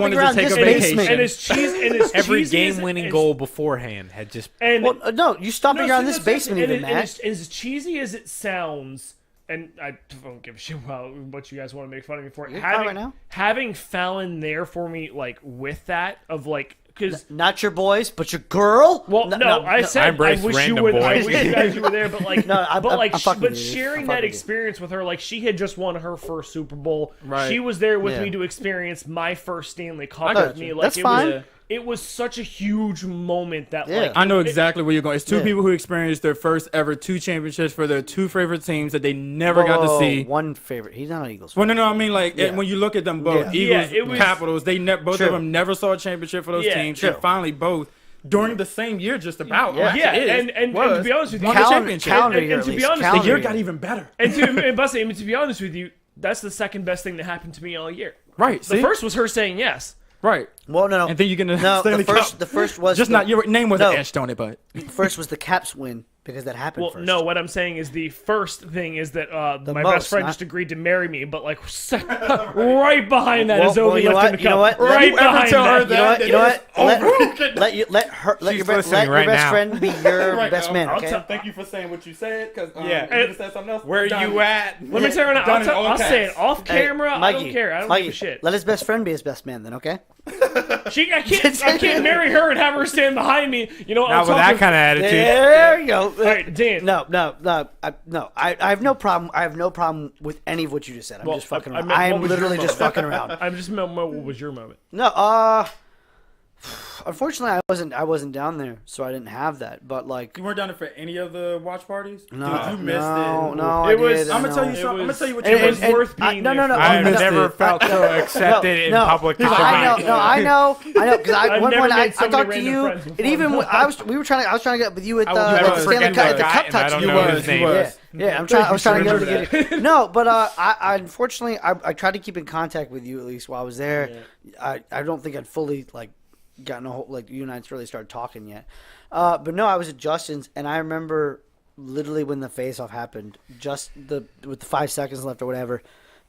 wanted to around take this a vacation. basement. And as cheesy, and as Every cheesy as- game-winning as- goal beforehand had just. And Well, no, you stomping around this basement even, and Matt. as cheesy as it sounds, and I don't give a shit about what you guys want to make fun of me for. You're fine right now. Having Fallon there for me, like with that of like, because Not your boys, but your girl. well, I said I I embrace wish you random would. I boys. wish you guys were there, but like, No, I'm fucking but with you. sharing I'm that fucking with you. experience with her, like she had just won her first Super Bowl. Right. She was there with Yeah. me to experience my first Stanley Cup got with you. me. Like That's it fine. was. It was such a huge moment that Yeah. like I know exactly where you're going. It's two Yeah. people who experienced their first ever 2 championships for their 2 favorite teams that they never got to Whoa, see. one favorite. He's not an Eagles. Well, no, I mean like Yeah. when you look at them both, Yeah. Eagles, Yeah, it was- Capitals, they both True. of them never saw a championship for those Yeah, teams, true. and finally both during the same year, just about. Yeah. yeah, Actually, and was, to be honest with you, won the Calendar- championship. calendar And year, to at be least. honest, the The Calendar year year. got even better. and Bussy, I mean, to be honest with you, that's the second best thing that happened to me all year. Right. The first was her saying yes. Right. Well, And then you get the no. Stanley The first, Cup. the first was Just the, not your name wasn't no. etched on it, but First was the Caps win because that happened first. No, what I'm saying is the first thing is that my most, best friend not- just agreed to marry me, but like right behind that is Obi you know lifting the what? You know cup. what? Right You ever behind tell her that. that? You know what? It's Let your best listening right best now. friend be your Right, best man. I'll Okay. tell- Thank you for saying what you said, because Yeah. you said something else. Where Done. you at? Let me tell you right now. Done in all I'll say it caps. off Hey, camera. I Mikey, don't care. I don't Mikey, give a shit. Let his best friend be his best man. Then, okay? I can't marry her and have her stand behind me. You know, Not with that kind of attitude. There you go. All right, Dan. No. I have no problem. I have no problem with any of what you just said. I'm Well, just fucking I around. meant, I what am was literally your just moment? fucking around. I'm just. What was your moment? No. Unfortunately, I wasn't down there, so I didn't have that. But like, You weren't down there for any of the watch parties? no, Dude, you missed no, it. no. It I was- did, I'm I gonna tell know. you something. I'm gonna tell you what It you was missed. worth being no, there. no. I've missed never it. felt so accepted in public. I know, because I've one never point made so I many talked to random you, friends and before. even when I was trying to get with you at I will the never Stanley forget Cup, that the guy, cup and I touch. don't You know was, his you name. was. Yeah, I was trying to get it. No, but I unfortunately I tried to keep in contact with you at least while I was there. Yeah. I don't think I'd fully like gotten a whole like you and I really started talking yet. But no, I was at Justin's, and I remember literally when the face-off happened, with the 5 seconds left or whatever,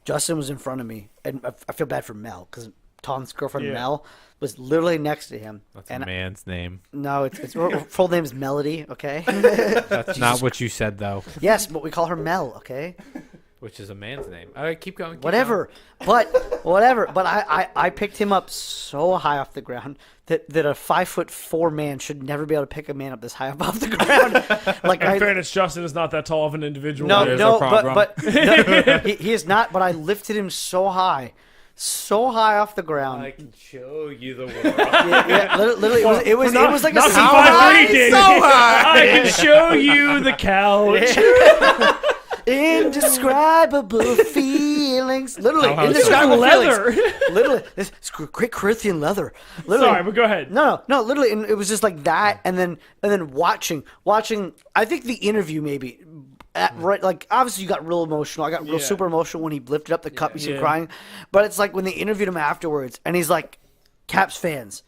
Justin was in front of me, and I feel bad for Mel because Tom's girlfriend Yeah. Mel was literally next to him. That's and a man's name. No, it's her full name is Melody. Okay. That's not what you said, though. Yes, but we call her Mel. Okay. Which is a man's name. All right, keep going. Whatever. But I picked him up so high off the ground that a 5'4" man should never be able to pick a man up this high up off the ground. Like In fairness, Justin is not that tall of an individual. no, There's no, a problem. but no, he is not. But I lifted him so high off the ground. I can show you the world. Yeah, literally, it was like a Not sea some high. 5'3" dude. So high. I can show you the couch. Indescribable feelings. Literally, How indescribable leather. feelings. Literally, this great Corinthian leather. Literally, Sorry, but go ahead. No, literally, and it was just like that, and then watching. I think the interview maybe. Right, like obviously you got real emotional. I got real super emotional when he lifted up the cup. You see him crying, but it's like when they interviewed him afterwards, and he's like, "Caps fans,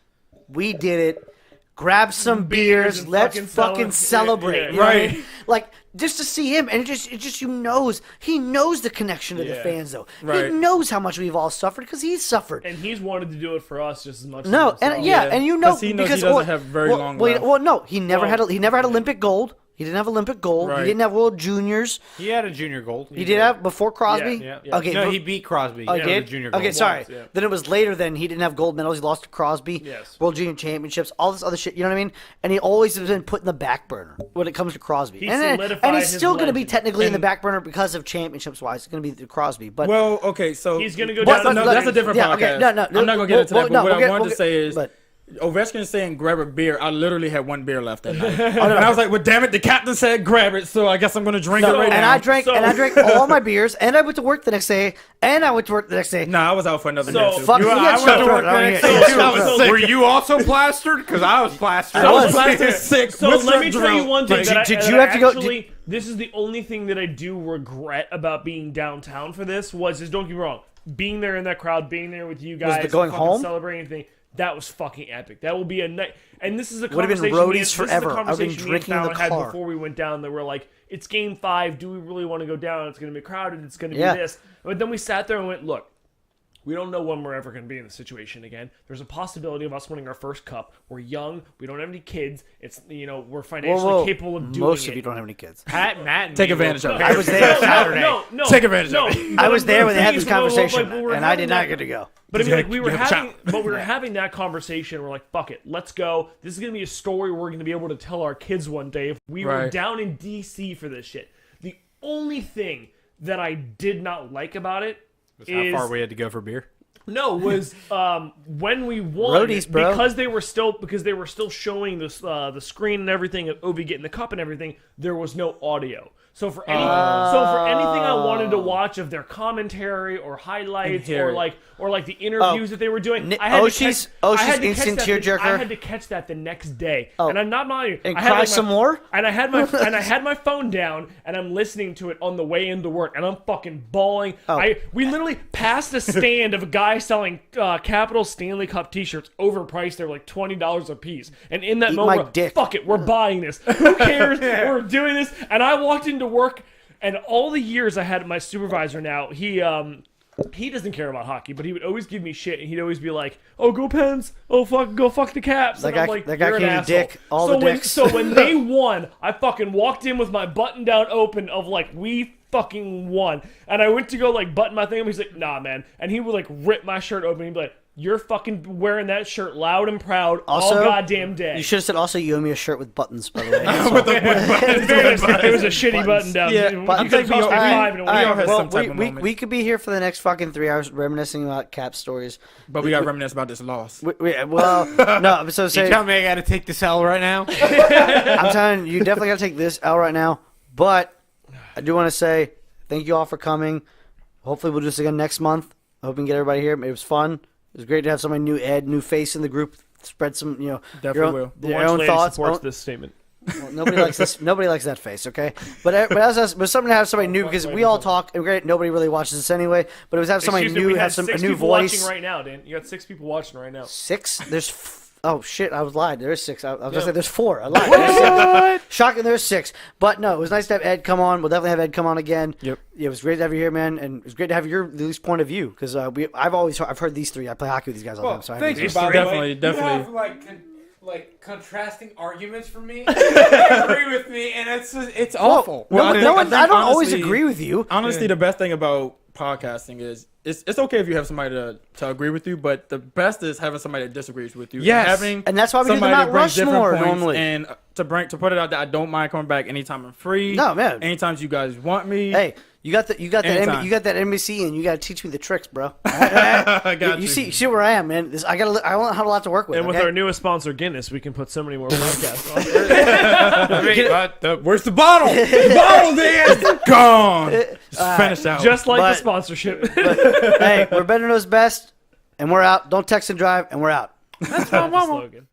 we did it. Grab some beers. and Let's fucking fucking celebrate." yeah, You know what I right. mean? Like just to see him, and it just he knows the connection to the Yeah. fans though. Right. He knows how much we've all suffered because he's suffered. And he's wanted to do it for us just as much. No, as himself. and and you know 'Cause he knows he because doesn't have very long left. no, he never had Olympic gold. He didn't have Olympic gold. Right. He didn't have World Juniors. He had a junior gold. He did have before Crosby. Yeah, yeah. Okay. No, he beat Crosby. Oh, He he had did? the junior gold. Okay, sorry. Yeah. Then it was later. Then he didn't have gold medals. He lost to Crosby. Yes. World Junior Championships, all this other shit. You know what I mean? And he always has been put in the back burner when it comes to Crosby. He and solidified he's his still going to be legend. technically in the back burner because of championships wise. It's going to be Crosby. But Well, okay, so He's gonna go Well, down. no, that's a different yeah, podcast. okay, no, I'm not gonna get into that. But what I wanted to say is, but Ovechkin is saying grab a beer. I literally had one beer left that night, and I was like, "Well, damn it, the captain said grab it, so I guess I'm gonna drink it right and now." I drank all my beers, and I went to work the next day, Nah, I was out for another So- day too. Fuck, You- you I got went stuff to to work work. the next day, too. I was sick. Were you also plastered? Because I was plastered. I was. Plastered sick. So let me tell you one thing. Did that you that have to go- Actually, this is the only thing that I do regret about being downtown for this was don't get me wrong, being there in that crowd, being there with you guys, the going fucking home? celebrating thing. That was fucking epic. That will be a night. And this is a Would've been conversation. roadies this is a forever. I've been conversation me and drinking in the Fallon had car. before we went down. That we're like, it's game 5. Do we really want to go down? It's going to be crowded. It's going to Yeah. be this. But then we sat there and went, look. We don't know when we're ever going to be in this situation again. There's a possibility of us winning our first cup. We're young. We don't have any kids. It's we're financially capable of doing Most it. of you don't have any kids. Matt and Take me advantage were of it. I was there Saturday. No. Take advantage no, of it. but I was there the when they had thing this is, well, conversation, we were and I having did not that- get to go. But I mean, like, You were having that conversation. We're like, fuck it, let's go. This is gonna be a story we're gonna be able to tell our kids one day if we were Right. down in DC for this shit. The only thing that I did not like about it is How far we had to go for beer? was when we won Roadies, bro. because they were still showing this the screen and everything of Ovi getting the cup and everything. There was no audio. So for anything I wanted to watch of their commentary or highlights hear or like the interviews that they were doing, I had Oshie's instant tearjerker. I had to catch that the next day, and I'm not lying. And I had, cry like, some more? And I had my phone down, and I'm listening to it on the way into work, and I'm fucking bawling. We literally passed a stand of a guy guy selling Capital Stanley Cup T-shirts overpriced. They're like $20 a piece. And in that Eat moment, my we're, dick. fuck it, we're buying this. Who cares? We're doing this. And I walked into work, and all the years I had my supervisor now, he doesn't care about hockey, but he would always give me shit, and he'd always be like, "Oh, go Pens! Oh, go fuck the Caps!" That And guy, I'm like, that guy "You're an can eat asshole." dick. All the dicks. So when they won, I fucking walked in with my button down open of like, we fucking won, and I went to go like button my thing up. He's like, "Nah, man," and he would like rip my shirt open. He'd be like, "You're fucking wearing that shirt loud and proud Also, all goddamn day." You should have said also you owe me a shirt with buttons, by the way. It was a shitty button down. Yeah, You I'm could thinking cost me $5 and all right, we had well, some type of we moment. could be here for the next fucking 3 hours reminiscing about Cap stories. But we got to reminisce about this loss. Well, no, so You say tell me I got to take this L right now? I'm telling you, you definitely got to take this out right now. But I do want to say thank you all for coming. Hopefully we'll do this again next month. I hope we can get everybody here. It was fun. It was great to have somebody new, Ed, new face in the group. Spread some, Definitely your own thoughts. supports this statement. Well, nobody likes this. Nobody likes that face. Okay, but something to have somebody new because we all talk. And great, nobody really watches this anyway. But it was have somebody Excuse me, new, we have have a new people voice. watching right now, Dan. You got 6 people watching right now. 6? Oh shit! I was lied. There is 6. I was gonna say there's 4. I lied. There's 6. Shocking. There's 6. But no, it was nice to have Ed come on. We'll definitely have Ed come on again. Yep. Yeah, it was great to have you here, man, and it was great to have your at least point of view because I've heard these 3. I play hockey with these guys all the time. So I Thank you, these- by the Definitely, way. definitely. You have, like contrasting arguments for me. You agree with me, and it's awful. Well, I don't always honestly- agree with you. Honestly, the best thing about podcasting is it's okay if you have somebody to agree with you, but the best is having somebody that disagrees with you. Yes. And that's why we do the somebody Mount that brings different Rushmore points normally. and to put it out there, I don't mind coming back anytime I'm free. No, man. Anytime you guys want me. Hey, you got that Anytime. you got that NBC, and you got to teach me the tricks, bro. I got You see where I am, man. I have a lot to work with. And with okay? our newest sponsor, Guinness, we can put so many more podcasts on. Where's the bottle? The bottle, Dan! gone. Just finish out. Just like the But- sponsorship. Hey, we're better knows best, and we're out. Don't text and drive, and we're out. That's the slogan.